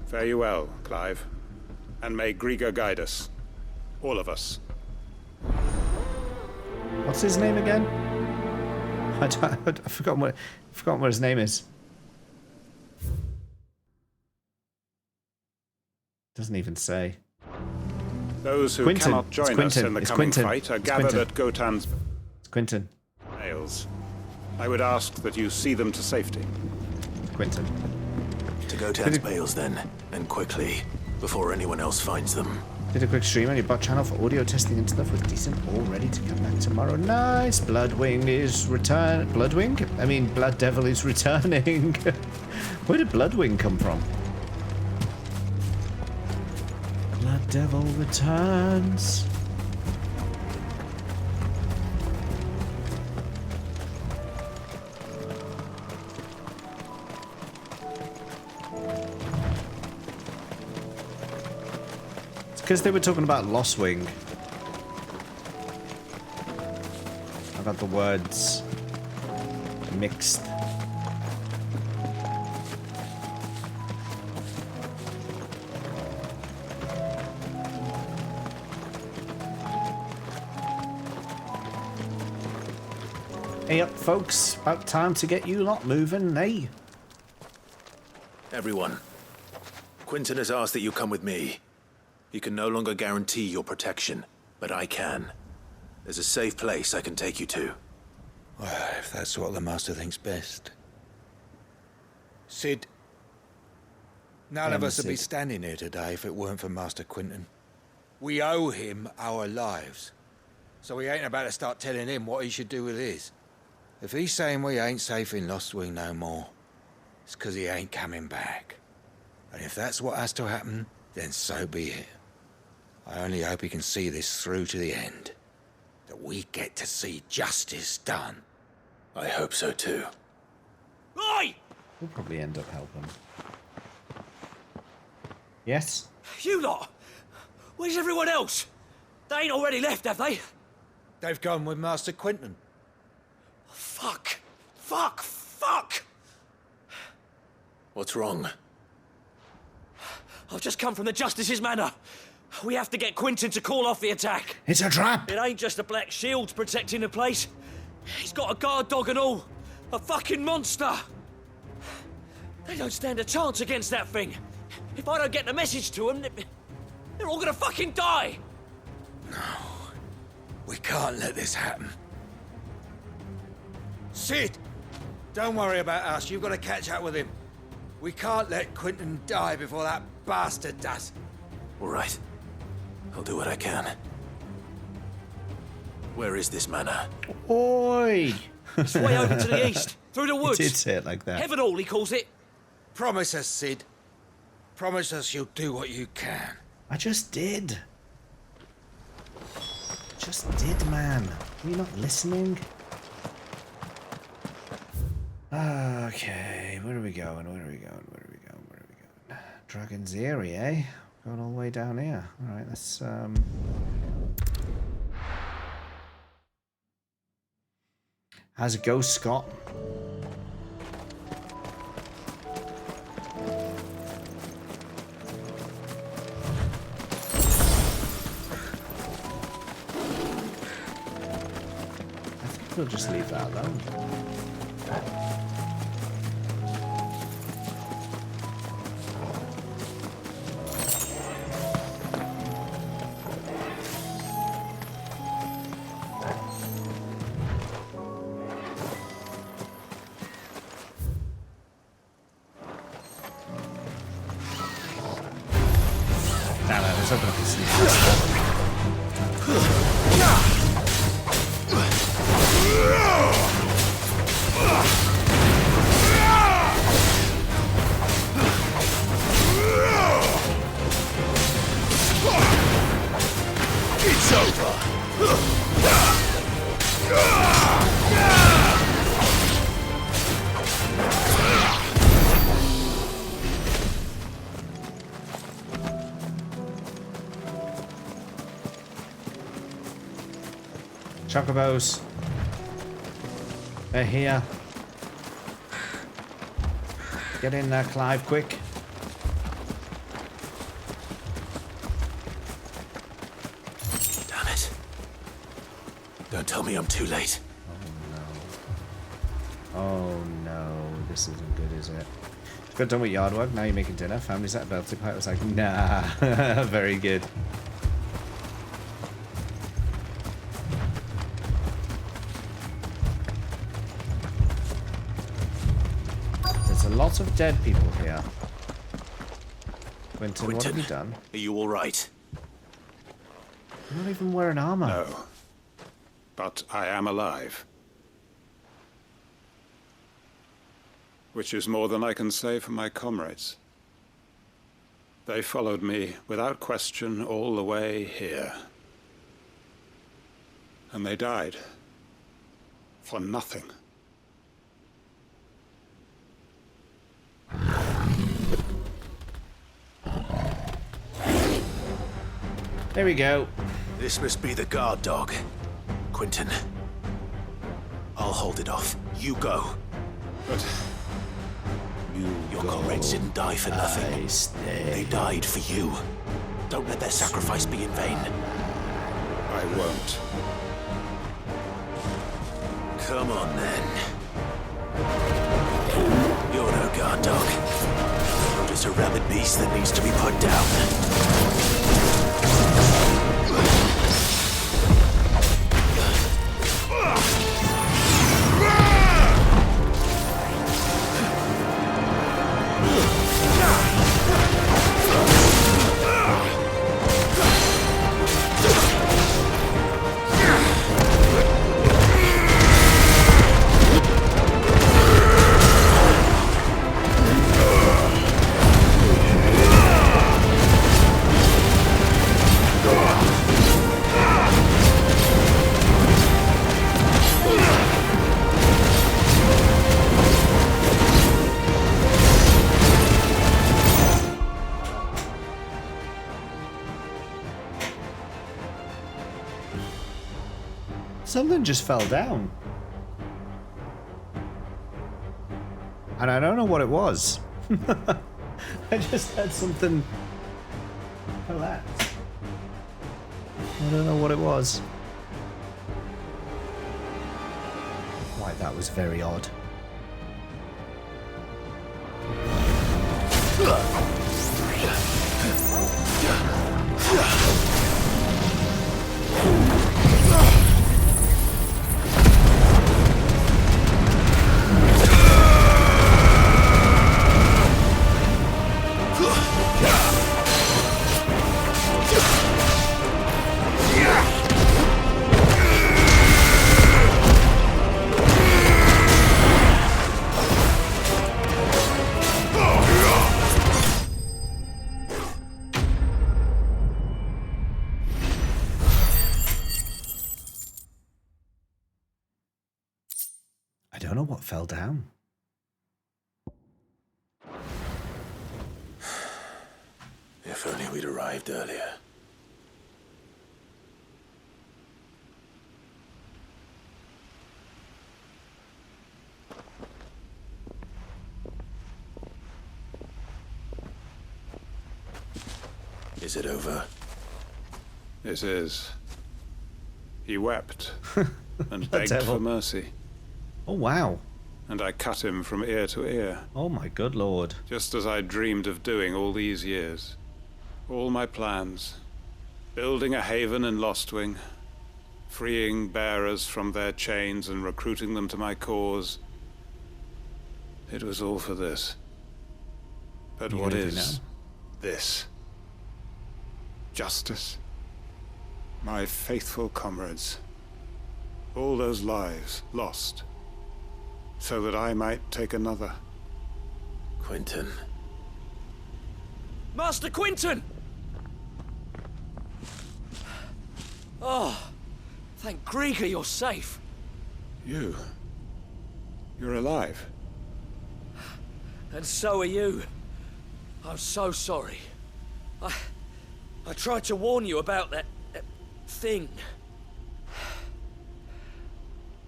Fare you well, Clive. And may Griga guide us. All of us.
What's his name again? I've forgotten what his name is. Doesn't even say.
Those who
Quinton.
cannot join us in the coming fight are gathered at Gotan's
Quinton.
Bales. I would ask that you see them to safety.
Quinton.
To Gotan's Bales then, and quickly, before anyone else finds them.
Did a quick stream on your bot channel for audio testing and stuff with decent, all ready to come back tomorrow. Nice. Bloodwing is return. Bloodwing? I mean, Blood Devil is returning. Where did Bloodwing come from? Blood Devil returns. Because they were talking about Lost Wing. I got the words mixed. Hey up, folks. About time to get you lot moving, eh?
Everyone. Quinton has asked that you come with me. He can no longer guarantee your protection, but I can. There's a safe place I can take you to.
Well, if that's what the Master thinks best. Sid, none of us would be standing here today if it weren't for Master Quinton. We owe him our lives. So we ain't about to start telling him what he should do with his. If he's saying we ain't safe in Lost Wing no more, it's 'cause he ain't coming back. And if that's what has to happen, then so be it. I only hope he can see this through to the end. That we get to see justice done.
I hope so too.
Oi!
We'll probably end up helping. Yes?
You lot! Where's everyone else? They ain't already left, have they?
They've gone with Master Quinton.
Fuck! Fuck! Fuck!
What's wrong?
I've just come from the Justice's Manor. We have to get Quinton to call off the attack.
It's a trap!
It ain't just the Black Shields protecting the place. He's got a guard dog and all. A fucking monster. They don't stand a chance against that thing. If I don't get the message to them, they're all gonna fucking die.
No. We can't let this happen. Sid! Don't worry about us. You've got to catch up with him. We can't let Quinton die before that bastard does.
All right. I'll do what I can. Where is this manor?
Oi!
It's way over to the east, through the woods.
He did say it like that.
Heaven all, he calls it.
Promise us, Sid. Promise us you'll do what you can.
I just did. Just did, man. Are you not listening? Okay, where are we going? Where are we going? Where are we going? Where are we going? Dragon's Eyrie, eh? Going all the way down here. Alright, let's How's it go, Scott? I think we'll just leave that alone. Let's open up the sleep.
It's over.
Chocobos. They're here. Get in there, Clive, quick.
Damn it. Don't tell me I'm too late.
Oh no, this isn't good, is it? Got done with yard work, now you're making dinner. Family's at a belting pipe. I was like, nah. Very good. There's a lot of dead people here. Quentin, what have you done?
Are you alright?
You're not even wearing armor.
No. But I am alive. Which is more than I can say for my comrades. They followed me without question all the way here. And they died. For nothing.
There we go.
This must be the guard dog. Quentin. I'll hold it off. You go.
But...
Your comrades didn't die for nothing. They died for you. Don't let their sacrifice be in vain.
I won't.
Come on, then. You're no guard dog. You're just a rabid beast that needs to be put down.
Something just fell down. And I don't know what it was. I just had something collapse. I don't know what it was. Why, that was very odd. I don't know what fell down.
If only we'd arrived earlier. Is it over?
It is. He wept and
The
begged
devil.
for mercy.
Oh, wow.
And I cut him from ear to ear.
Oh, my good lord.
Just as I dreamed of doing all these years. All my plans. Building a haven in Lostwing. Freeing bearers from their chains and recruiting them to my cause. It was all for this. But
You
what
gonna do
is
now?
this? Justice? My faithful comrades. All those lives lost. So that I might take another.
Quentin.
Master Quentin! Oh, thank Grieger you're safe.
You're alive.
And so are you. I'm so sorry. I tried to warn you about that thing.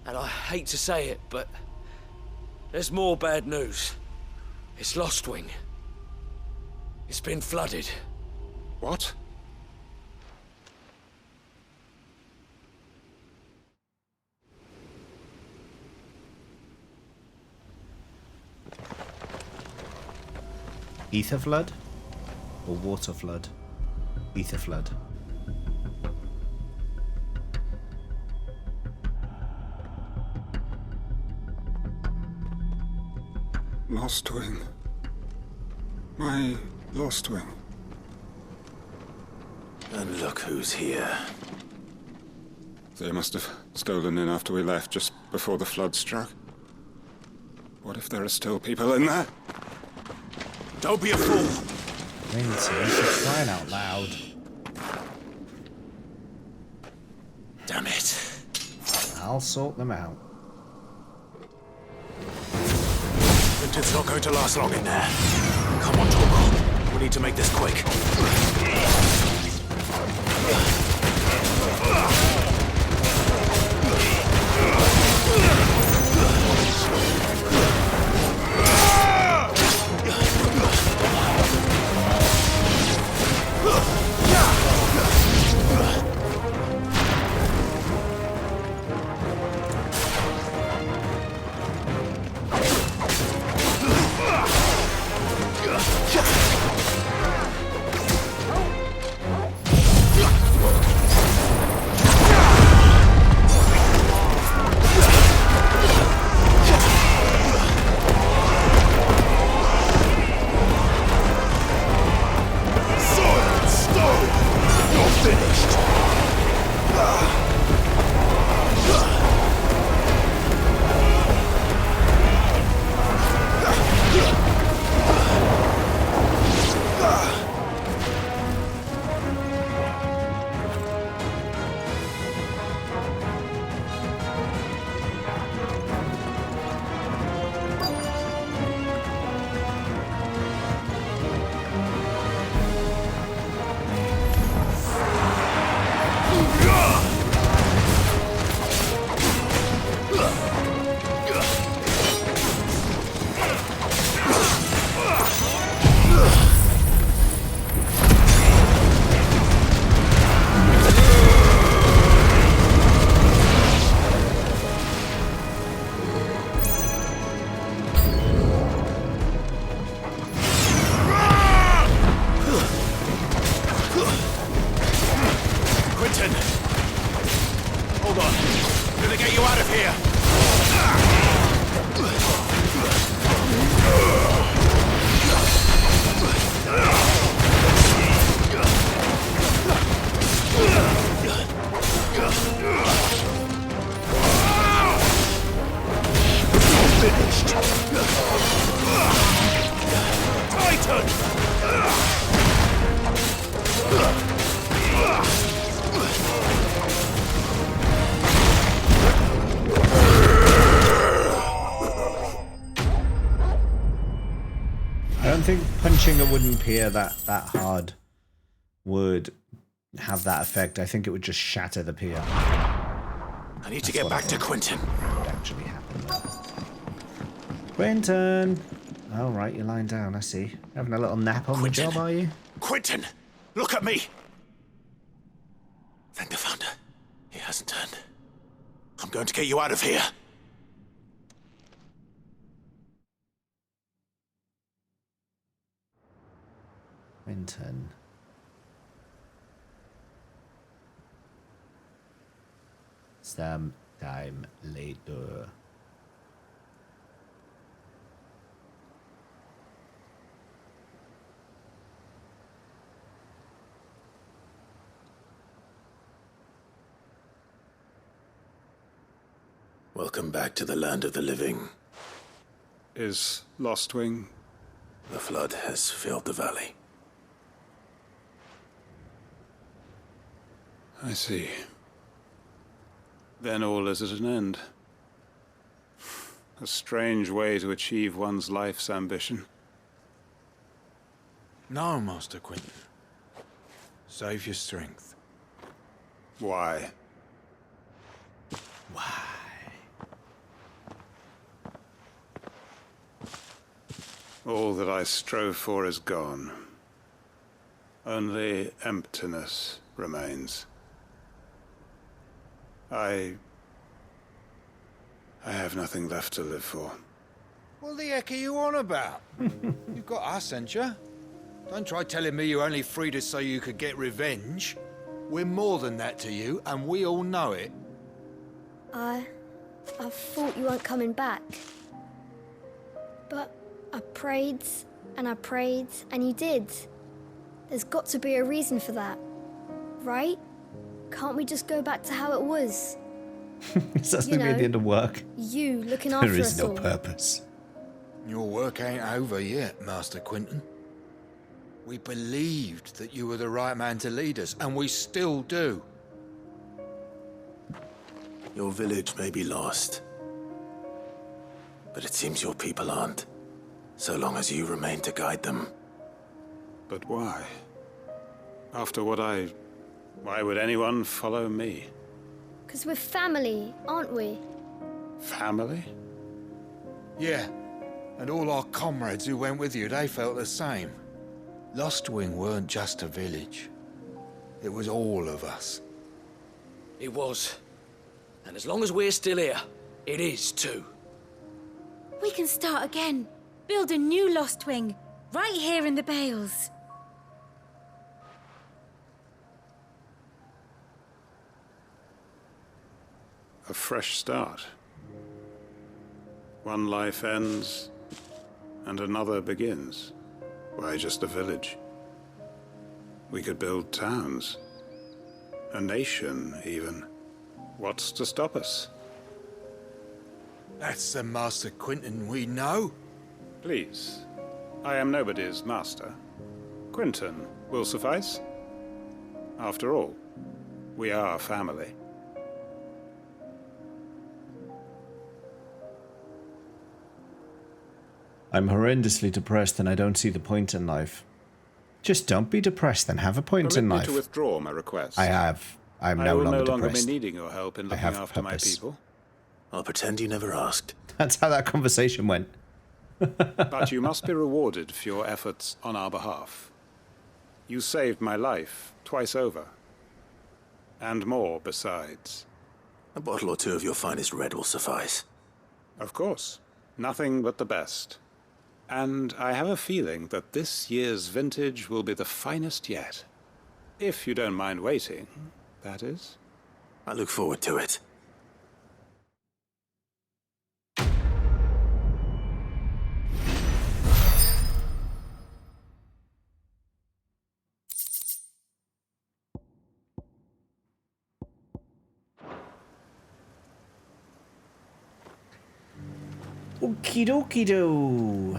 And I hate to say it, but there's more bad news. It's Lostwing. It's been flooded.
What?
Ether flood? Or water flood? Ether flood.
Lostwing. My Lostwing.
And look who's here.
They must have stolen in after we left, just before the flood struck. What if there are still people in there?
Don't be a fool!
Quentin, she's crying out loud.
Damn it.
I'll sort them out.
Quentin's not going to last long in there. Come on, Torgal. We need to make this quick.
Punching a wooden pier that hard would have that effect. I think it would just shatter the pier.
I need to get back to Quentin.
What actually happened? Quentin! All right, you're lying down. I see. Having a little nap on the job, are you?
Quentin, look at me. Thank the Founder. He hasn't turned. I'm going to get you out of here.
Quentin. Some time later.
Welcome back to the land of the living.
Is Lostwing?
The flood has filled the valley.
I see. Then all is at an end. A strange way to achieve one's life's ambition.
No, Master Quentin. Save your strength.
Why?
Why?
All that I strove for is gone. Only emptiness remains. I have nothing left to live for.
What the heck are you on about? You've got us, ain't you? Don't try telling me you only freed us so you could get revenge. We're more than that to you, and we all know it.
I thought you weren't coming back. But I prayed, and you did. There's got to be a reason for that, right? Can't we just go back to how it was?
Is that going to be at the end of work?
You looking after us all.
There is no purpose.
Your work ain't over yet, Master Quinton. We believed that you were the right man to lead us, and we still do.
Your village may be lost, but it seems your people aren't, so long as you remain to guide them.
But why? After what why would anyone follow me?
'Cause we're family, aren't we?
Family?
Yeah, and all our comrades who went with you, they felt the same. Lostwing weren't just a village. It was all of us.
It was. And as long as we're still here, it is too.
We can start again. Build a new Lostwing, right here in the Bales.
A fresh start. One life ends, and another begins. Why just a village? We could build towns. A nation, even. What's to stop us?
That's the Master Quinton we know.
Please. I am nobody's master. Quinton will suffice. After all, we are family.
I'm horrendously depressed and I don't see the point in life. Just don't be depressed then. Have a point in life.
Permit me to withdraw my request.
I have. I'm
I
no
will
longer
no longer
depressed.
be needing your help in looking after my people.
I'll pretend you never asked.
That's how that conversation went.
But you must be rewarded for your efforts on our behalf. You saved my life twice over. And more besides.
A bottle or two of your finest red will suffice.
Of course. Nothing but the best. And I have a feeling that this year's vintage will be the finest yet. If you don't mind waiting, that is.
I look forward to it.
Okie dokie do.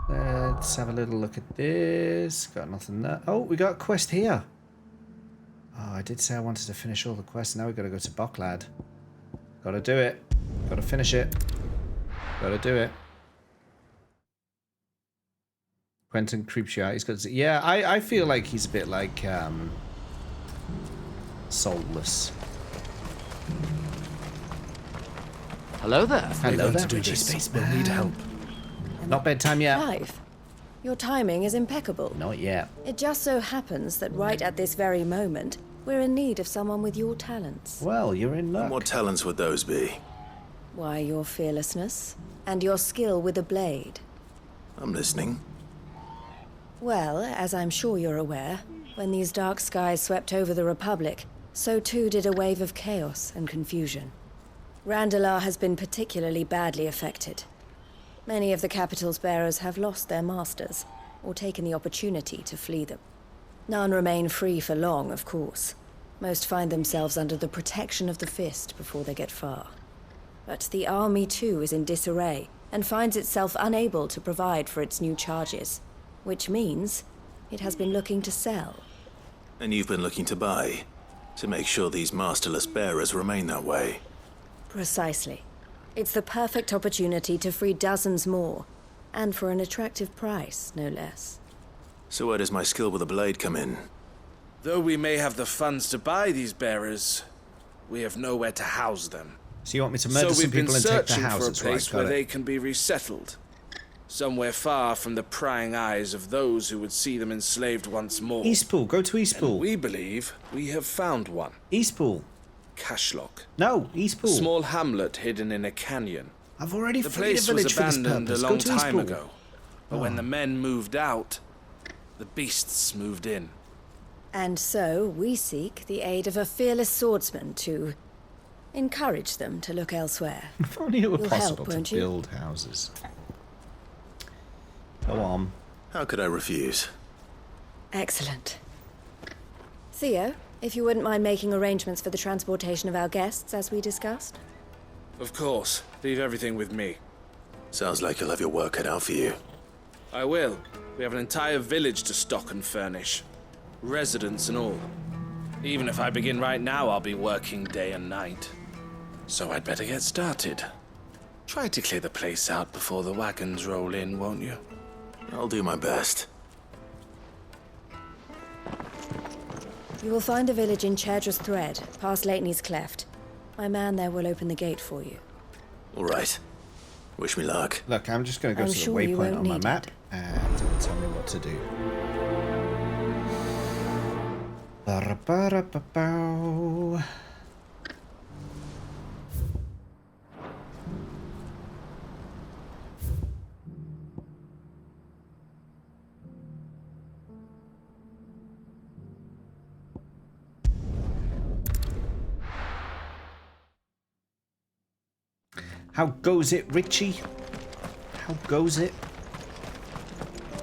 Let's have a little look at this. Got nothing there. Oh, we got a quest here. Oh, I did say I wanted to finish all the quests. Now we got to go to Bocklad. Got to do it. Got to finish it. Got to do it. Quentin creeps you out. He's got. Yeah, I feel like he's a bit like soulless.
Hello there.
Hello there.
To do this. We'll need help.
Not bedtime yet.
Clive, your timing is impeccable.
Not yet.
It just so happens that right at this very moment, we're in need of someone with your talents.
Well, you're in luck.
What talents would those be?
Why, your fearlessness and your skill with a blade.
I'm listening.
Well, as I'm sure you're aware, when these dark skies swept over the Republic, so too did a wave of chaos and confusion. Randalar has been particularly badly affected. Many of the capital's bearers have lost their masters, or taken the opportunity to flee them. None remain free for long, of course. Most find themselves under the protection of the Fist before they get far. But the army too is in disarray, and finds itself unable to provide for its new charges. Which means it has been looking to sell.
And you've been looking to buy, to make sure these masterless bearers remain that way.
Precisely. It's the perfect opportunity to free dozens more, and for an attractive price, no less.
So where does my skill with a blade come in?
Though we may have the funds to buy these bearers, we have nowhere to house them.
So you want me to murder some people and take their houses,
so we've been searching for a place
right?
where they can be resettled. Somewhere far from the prying eyes of those who would see them enslaved once more.
Eastpool, go to Eastpool.
And we believe we have found one.
Eastpool.
Cashlock.
No, Eastpool.
A small hamlet hidden in a canyon.
I've already
The
freed a
place
village
was
for this
abandoned a
purpose.
long
Go to
time
Eastpool.
ago. But when the men moved out, the beasts moved in.
And so we seek the aid of a fearless swordsman to encourage them to look elsewhere.
If only it were
You'll
possible
help, won't
to
you?
build houses. Go on.
How could I refuse?
Excellent. Theo, if you wouldn't mind making arrangements for the transportation of our guests, as we discussed.
Of course. Leave everything with me.
Sounds like you'll have your work cut out for you.
I will. We have an entire village to stock and furnish. Residents and all. Even if I begin right now, I'll be working day and night. So I'd better get started. Try to clear the place out before the wagons roll in, won't you?
I'll do my best.
You will find a village in Chadra's Thread, past Lateney's Cleft. My man there will open the gate for you.
All right. Wish me luck.
Look, I'm just going to go
I'm
to
sure
the
you
waypoint
won't
on my
need
map, and it'll tell me what to do. Ba-ra-ba-ra-ba-bow. How goes it, Richie? How goes it?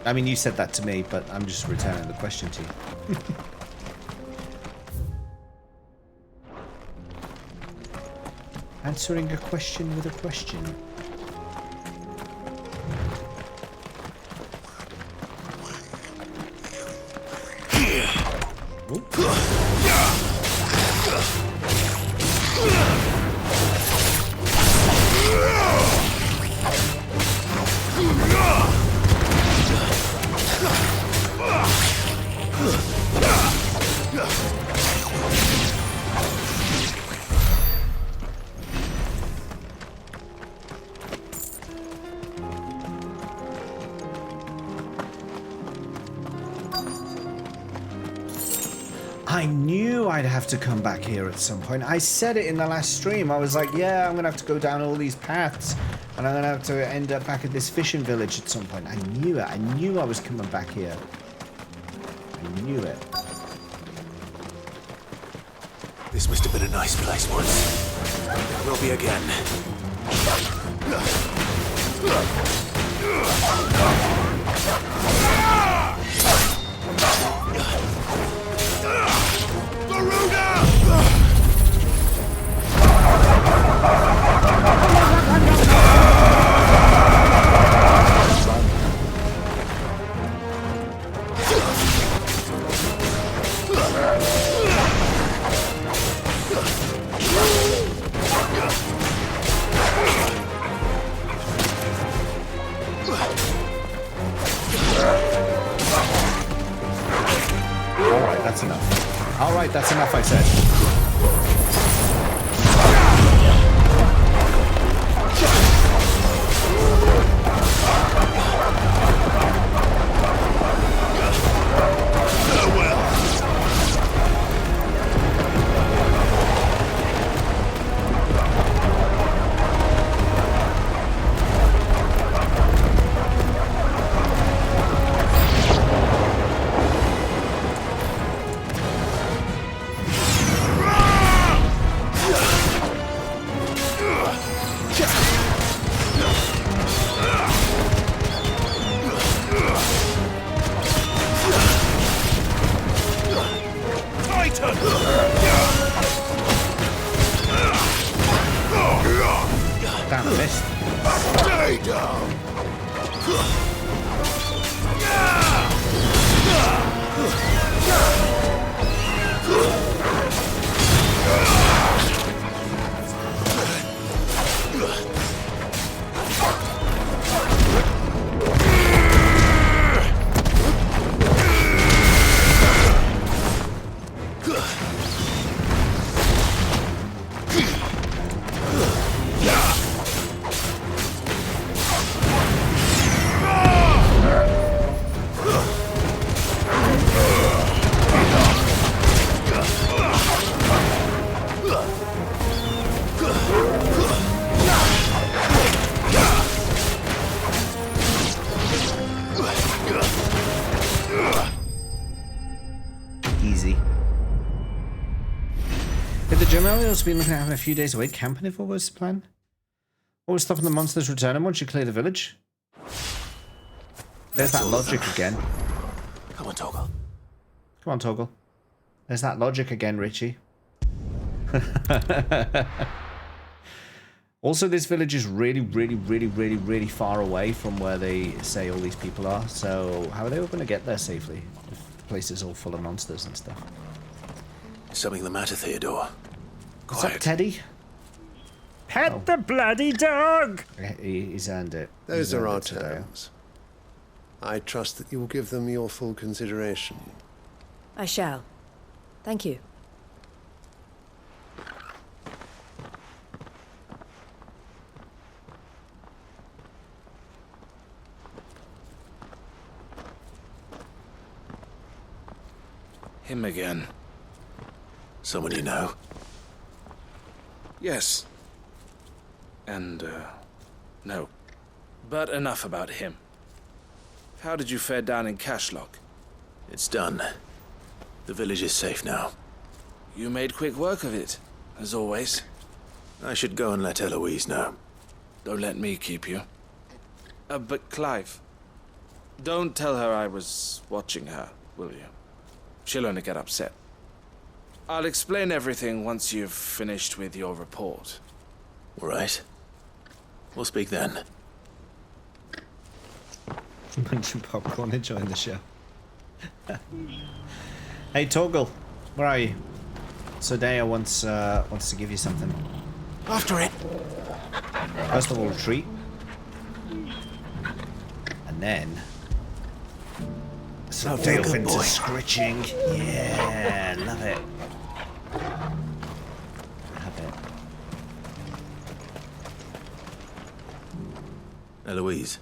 I mean, you said that to me, but I'm just returning the question to you. Answering a question with a question. I knew I'd have to come back here at some point. I said it in the last stream. I was like, yeah, I'm going to have to go down all these paths. And I'm going to have to end up back at this fishing village at some point. I knew it. I knew I was coming back here. I knew it.
This must have been a nice place once. It will be again.
Alright, that's enough. Alright, that's enough, I said. easy. If the Gemelios been looking at having a few days away camping if what was the plan? What was stopping the monsters returning once you clear the village? There's that logic again.
Come on, Toggle.
Come on, Toggle. There's that logic again, Richie. Also, this village is really far away from where they say all these people are. So how are they all going to get there safely? If the place is all full of monsters and stuff.
Is something the matter, Theodore?
What's up, Teddy?
Pet the bloody dog!
He's earned it.
Those are our terms. I trust that you will give them your full consideration.
I shall. Thank you.
Him again.
Someone you know?
Yes. And, no. But enough about him. How did you fare down in Cashlock?
It's done. The village is safe now.
You made quick work of it, as always.
I should go and let Eloise know.
Don't let me keep you. But Clive, don't tell her I was watching her, will you? She'll only get upset. I'll explain everything once you've finished with your report.
All right. We'll speak then.
Munching popcorn, enjoying the show. Hey, Toggle, where are you? So Dea wants to give you something.
After it.
First of all, treat. And then... So delve into scritching. Yeah, love it. Love it.
Eloise,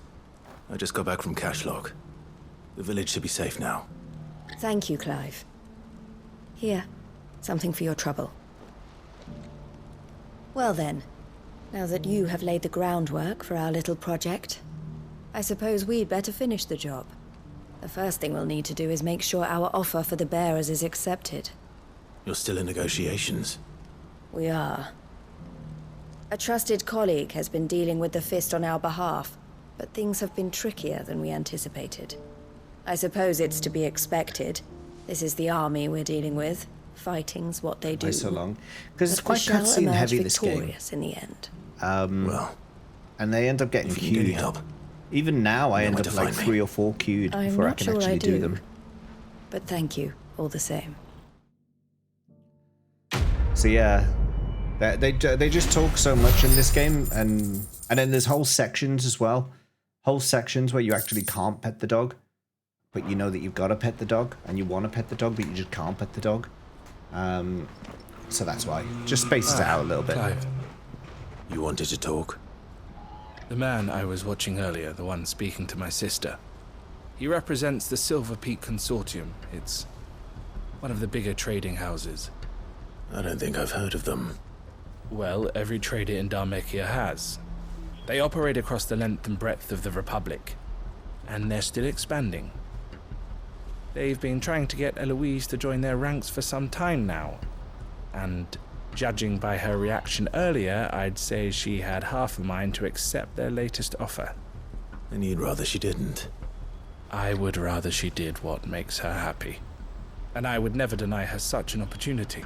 I just got back from Cashlock. The village should be safe now.
Thank you, Clive. Here, something for your trouble. Well then, now that you have laid the groundwork for our little project, I suppose we'd better finish the job. The first thing we'll need to do is make sure our offer for the bearers is accepted.
You're still in negotiations?
We are. A trusted colleague has been dealing with the Fist on our behalf, but things have been trickier than we anticipated. I suppose it's to be expected. This is the army we're dealing with. Fighting's what they do.
Why so long? Because it's quite cutscene heavy, this game.
Victorious in the end.
Well, and they end up getting
if you need any
queued.
help,
Even now, I
you know
end
where
up
to
like
find me.
3 or 4 queued
I'm
before I
not
can
sure
actually
I
do
do.
them.
But thank you, all the same.
So yeah, they just talk so much in this game, and then there's whole sections as well, whole sections where you actually can't pet the dog, but you know that you've got to pet the dog, and you want to pet the dog, but you just can't pet the dog. So that's why. Just spaces it out a little bit.
Clive.
You wanted to talk?
The man I was watching earlier, the one speaking to my sister, he represents the Silver Peak Consortium. It's one of the bigger trading houses.
I don't think I've heard of them.
Well, every trader in Dharmekia has. They operate across the length and breadth of the Republic, and they're still expanding. They've been trying to get Eloise to join their ranks for some time now, and judging by her reaction earlier, I'd say she had half a mind to accept their latest offer.
And you'd rather she didn't?
I would rather she did what makes her happy, and I would never deny her such an opportunity.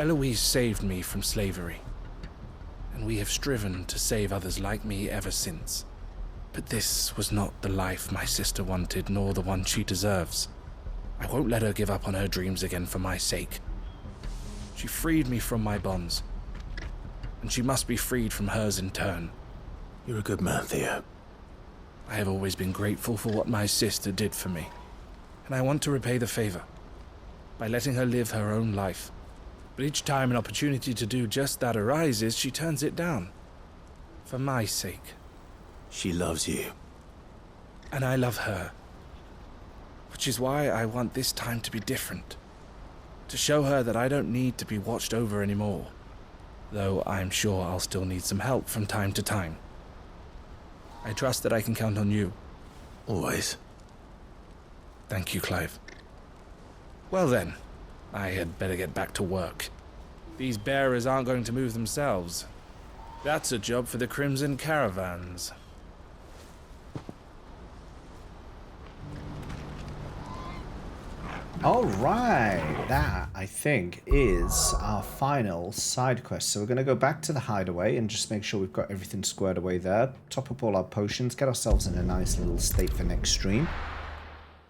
Eloise saved me from slavery, and we have striven to save others like me ever since. But this was not the life my sister wanted, nor the one she deserves. I won't let her give up on her dreams again for my sake. She freed me from my bonds, and she must be freed from hers in turn.
You're a good man, Theo.
I have always been grateful for what my sister did for me, and I want to repay the favor by letting her live her own life. But each time an opportunity to do just that arises, she turns it down. For my sake.
She loves you.
And I love her. Which is why I want this time to be different. To show her that I don't need to be watched over anymore. Though I'm sure I'll still need some help from time to time. I trust that I can count on you.
Always.
Thank you, Clive. Well then, I had better get back to work. These bearers aren't going to move themselves. That's a job for the Crimson Caravans.
Alright, that I think is our final side quest. So we're going to go back to the hideaway and just make sure we've got everything squared away there. Top up all our potions, get ourselves in a nice little state for next stream.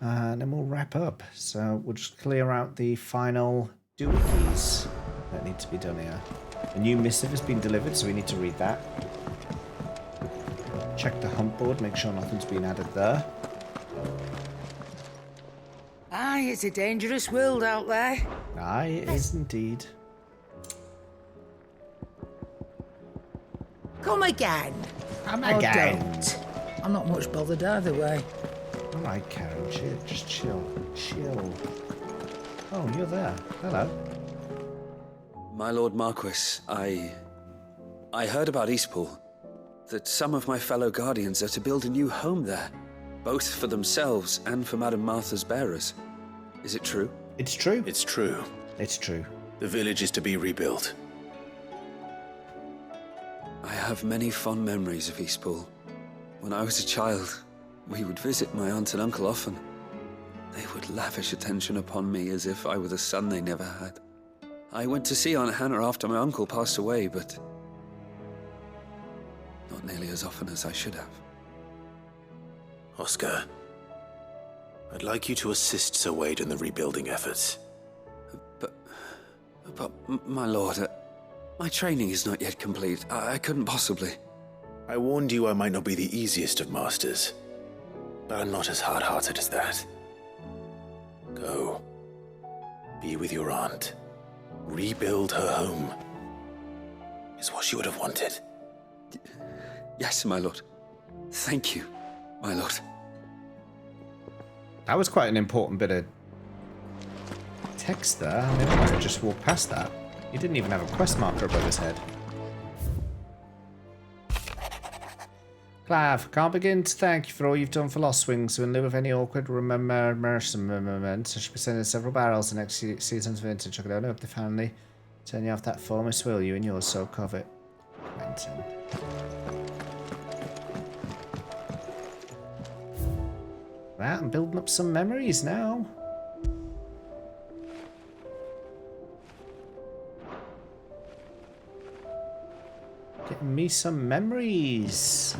And then we'll wrap up. So we'll just clear out the final doohies that need to be done here. A new missive has been delivered, so we need to read that. Check the hunt board, make sure nothing's been added there.
Aye, it's a dangerous world out there.
Aye, it is indeed.
Come again.
I'm
Again.
Don't. I'm not much bothered either way.
Alright, Karen, chill, just chill. Chill. Oh, you're there. Hello.
My Lord Marquis, I heard about Eastpool. That some of my fellow Guardians are to build a new home there. Both for themselves and for Madame Martha's bearers. Is it true?
It's true.
It's true.
It's true.
The village is to be rebuilt.
I have many fond memories of Eastpool. When I was a child, we would visit my aunt and uncle often. They would lavish attention upon me as if I were the son they never had. I went to see Aunt Hannah after my uncle passed away, but not nearly as often as I should have.
Oscar, I'd like you to assist Sir Wade in the rebuilding efforts.
But my lord, my training is not yet complete. I couldn't possibly.
I warned you I might not be the easiest of masters, but I'm not as hard-hearted as that. Go. Be with your aunt. Rebuild her home. Is what she would have wanted.
Yes, my lord. Thank you, my lord.
That was quite an important bit of text there. I mean, I might have just walked past that. He didn't even have a quest marker above his head. Clav, can't begin to thank you for all you've done for Lost Wing, so in lieu of any awkward moments, I should be sending several barrels the next season's vintage. I could only hope the family turn you off that former will you and yours so covet. Quentin. Right, I'm building up some memories now. Getting me some memories.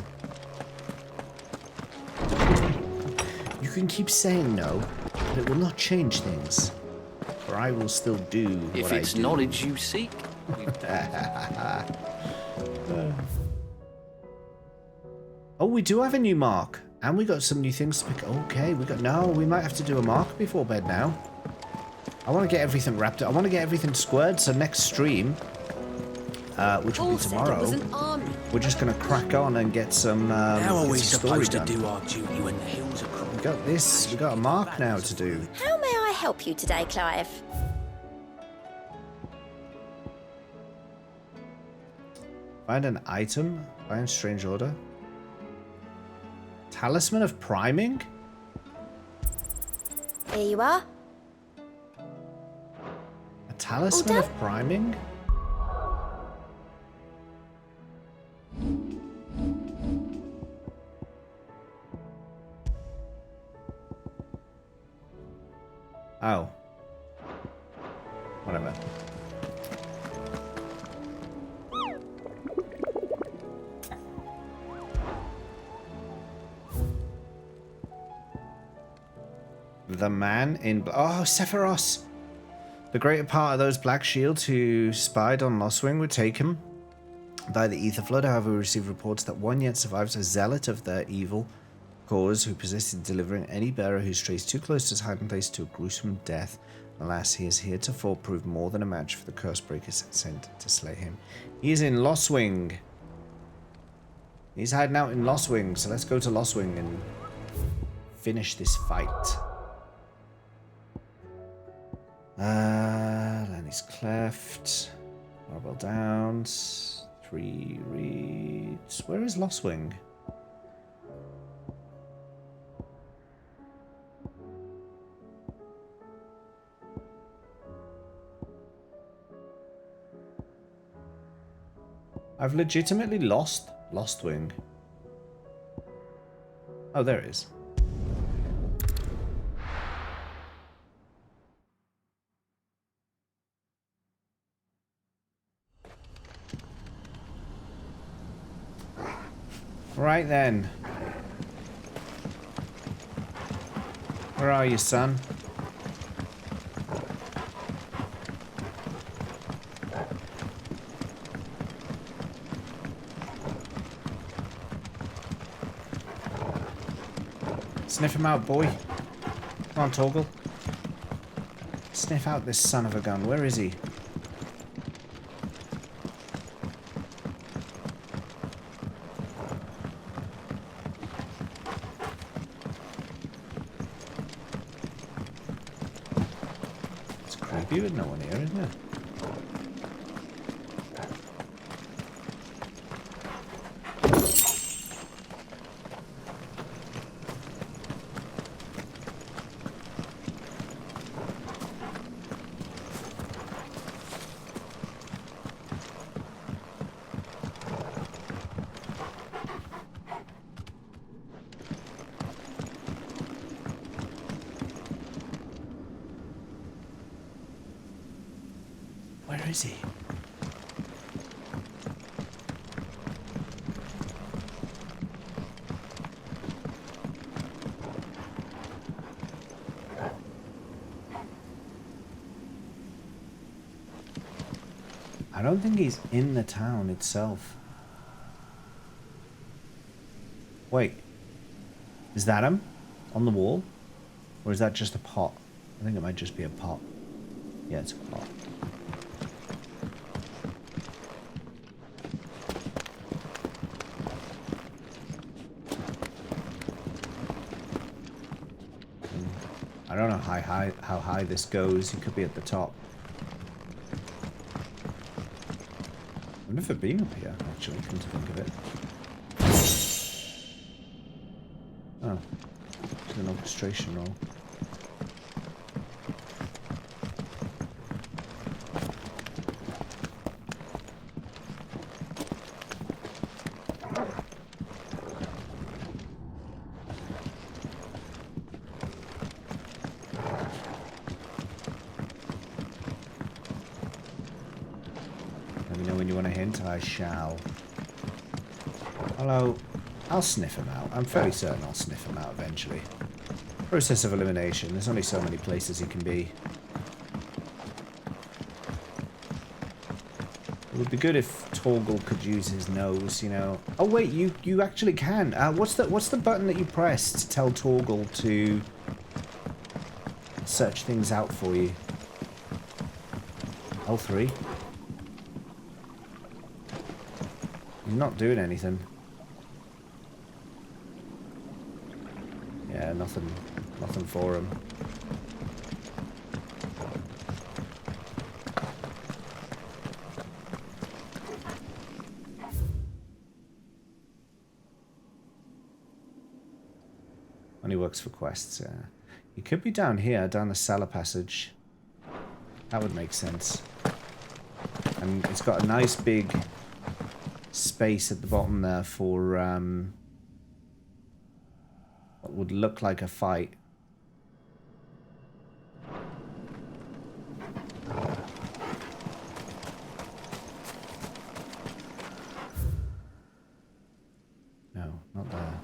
You can keep saying no, but it will not change things. For I will still do what I do.
If it's knowledge you seek.
Oh, we do have a new mark. And we got some new things to pick. Okay, we might have to do a mark before bed now. I want to get everything wrapped up. I want to get everything squared. So next stream, which will be tomorrow, we're just going to crack on and get some.
How are we
some
supposed to
done.
do our duty when the hills are crumbling?
We got this. We got a mark now to do.
How may I help you today, Clive?
Find an item. Find strange order. Talisman of priming?
Here you are.
A talisman of priming? Oh. Whatever. The man in... Oh, Sephiroth! The greater part of those black shields who spied on Lostwing were taken by the Ether Flood. However, we received reports that one yet survives, a zealot of their evil cause who persisted in delivering any bearer who strays too close to his hiding place to a gruesome death. Alas, he has heretofore proved more than a match for the Cursebreakers sent to slay him. He is in Lostwing. He's hiding out in Lostwing, so let's go to Lostwing and finish this fight. Lanny's Cleft, Marble Downs, 3 reads. Where is Lostwing? I've legitimately lost Lostwing. Oh, there it is. Right then. Where are you, son? Sniff him out, boy. Come on, Torgal. Sniff out this son of a gun. Where is he? It's creepy with no one here, isn't it? Where is he? I don't think he's in the town itself. Wait. Is that him? On the wall? Or is that just a pot? I think it might just be a pot. Yeah, it's a pot. I don't know how high this goes. He could be at the top. I've never been up here, actually, come to think of it. Oh. It's an orchestration roll. I shall. Hello. I'll sniff him out. I'm fairly certain I'll sniff him out eventually. Process of elimination. There's only so many places he can be. It would be good if Torgal could use his nose, you know. Oh wait, you actually can. What's the button that you press to tell Torgal to search things out for you? L3. He's not doing anything. Yeah, nothing for him. Only works for quests, yeah. He could be down here, down the cellar passage. That would make sense. And it's got a nice big space at the bottom there for what would look like a fight. No, not there.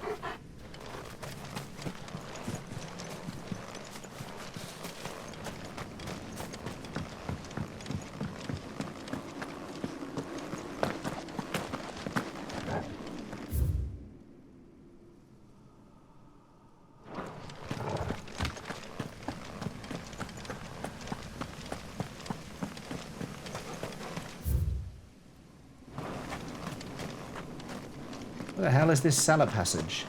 What the hell is this cellar passage?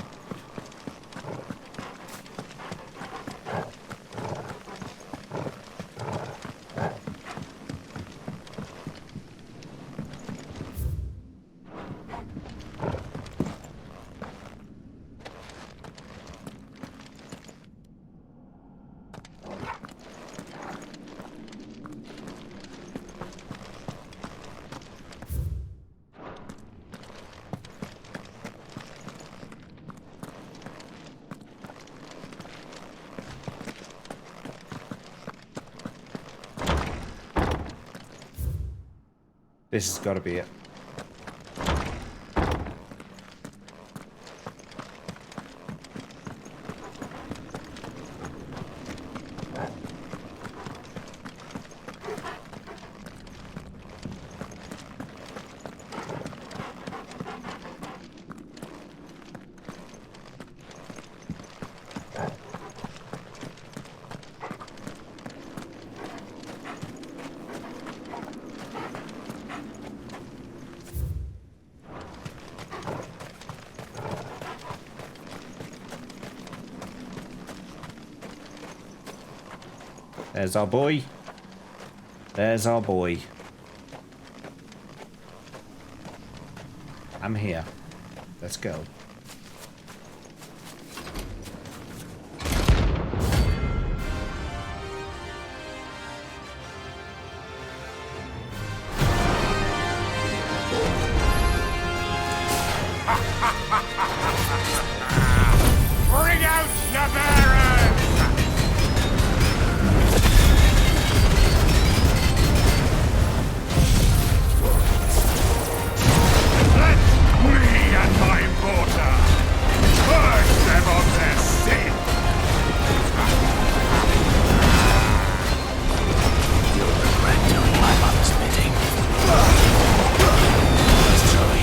This has got to be it. There's our boy. There's our boy. I'm here. Let's go.
Bring out your bearers! Let me and my mortar purge them of their sin!
You'll regret doing my mother's bidding. Let's try.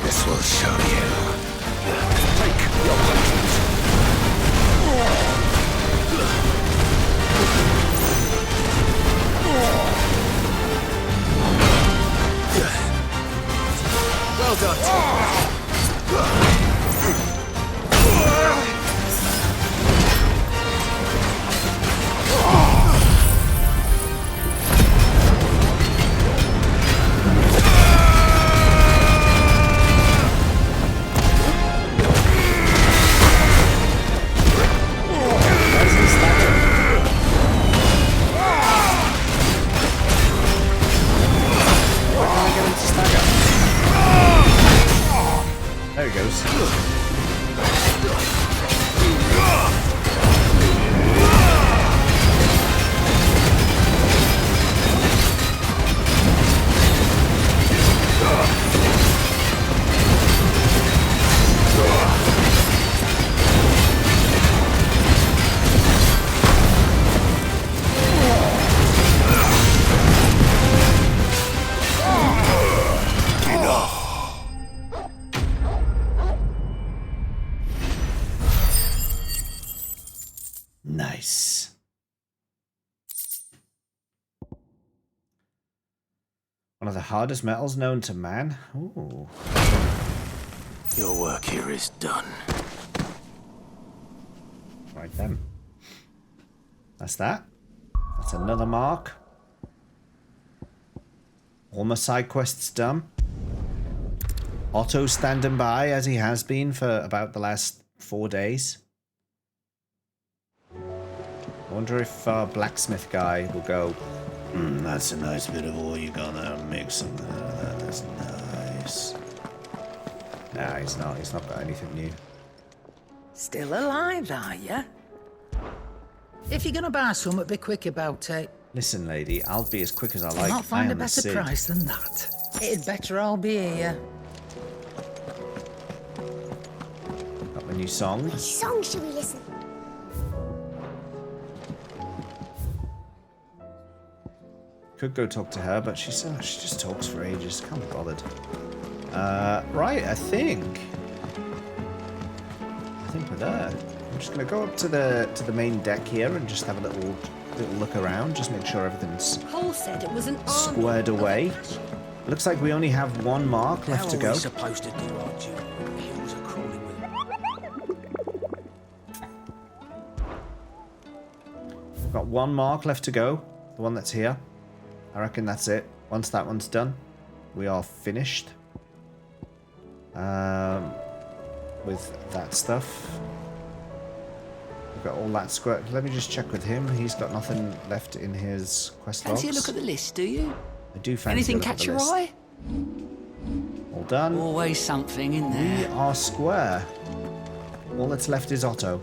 This will show you. Take your weapons. Well done.
There he goes. Nice. One of the hardest metals known to man. Ooh.
Your work here is done.
Right then. That's that. That's another mark. All my side quests done. Otto standing by as he has been for about the last 4 days. I wonder if our blacksmith guy will go, that's a nice bit of ore you got there, make something out of that, that's nice. Nah, he's not got anything new.
Still alive, are ya? If you're gonna buy something, be quick about it.
Listen, lady, I'll be as quick as I
You'll
like.
not
I
find a
am the
better
Cid.
price than that. It'd better all be here.
Got my new song.
Which song should we listen?
Could go talk to her, but she just talks for ages. Can't be bothered. Right, I think we're there. I'm just gonna go up to the main deck here and just have a little look around. Just make sure everything's
Paul said it was an
squared away. Looks like we only have one mark left to go.
How are we supposed to do our duty when the hills are crawling with...
We've got one mark left to go. The one that's here. I reckon that's it. Once that one's done, we are finished. With that stuff. We've got all that square. Let me just check with him. He's got nothing left in his quest logs.
Fancy a look at the list, do you?
I do fancy
Anything
a look at
catch
the
your
list.
eye?
All done.
Always something in there.
We are square. All that's left is Otto.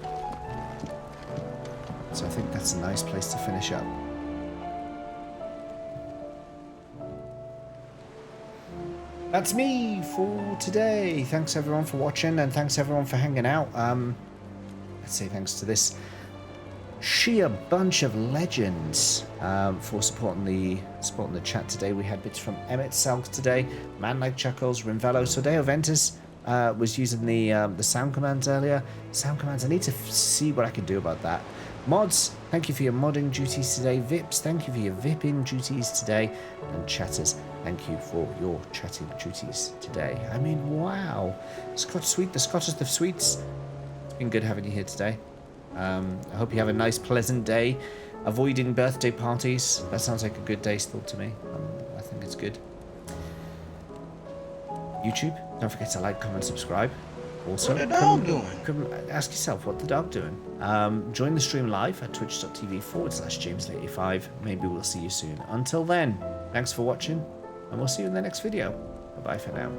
So I think that's a nice place to finish up. That's me for today. Thanks everyone for watching, and thanks everyone for hanging out. Let's say thanks to this sheer bunch of legends for supporting the chat today. We had bits from Emmett Selk today, Man Like Chuckles, Rinvello, Sodeo Ventus was using the sound commands earlier. Sound commands, I need to see what I can do about that. Mods, thank you for your modding duties today. Vips, thank you for your vipping duties today. And chatters, thank you for your chatting duties today. I mean, wow. Scotch Sweet, the Scottest of Sweets. It's been good having you here today. I hope you have a nice, pleasant day. Avoiding birthday parties. That sounds like a good day still to me. I think it's good. YouTube, don't forget to like, comment, subscribe. Also,
What the dog doing?
Come ask yourself, what the dog doing? Join the stream live at twitch.tv/JamesLay85. Maybe we'll see you soon. Until then, thanks for watching, and we'll see you in the next video. Bye-bye for now.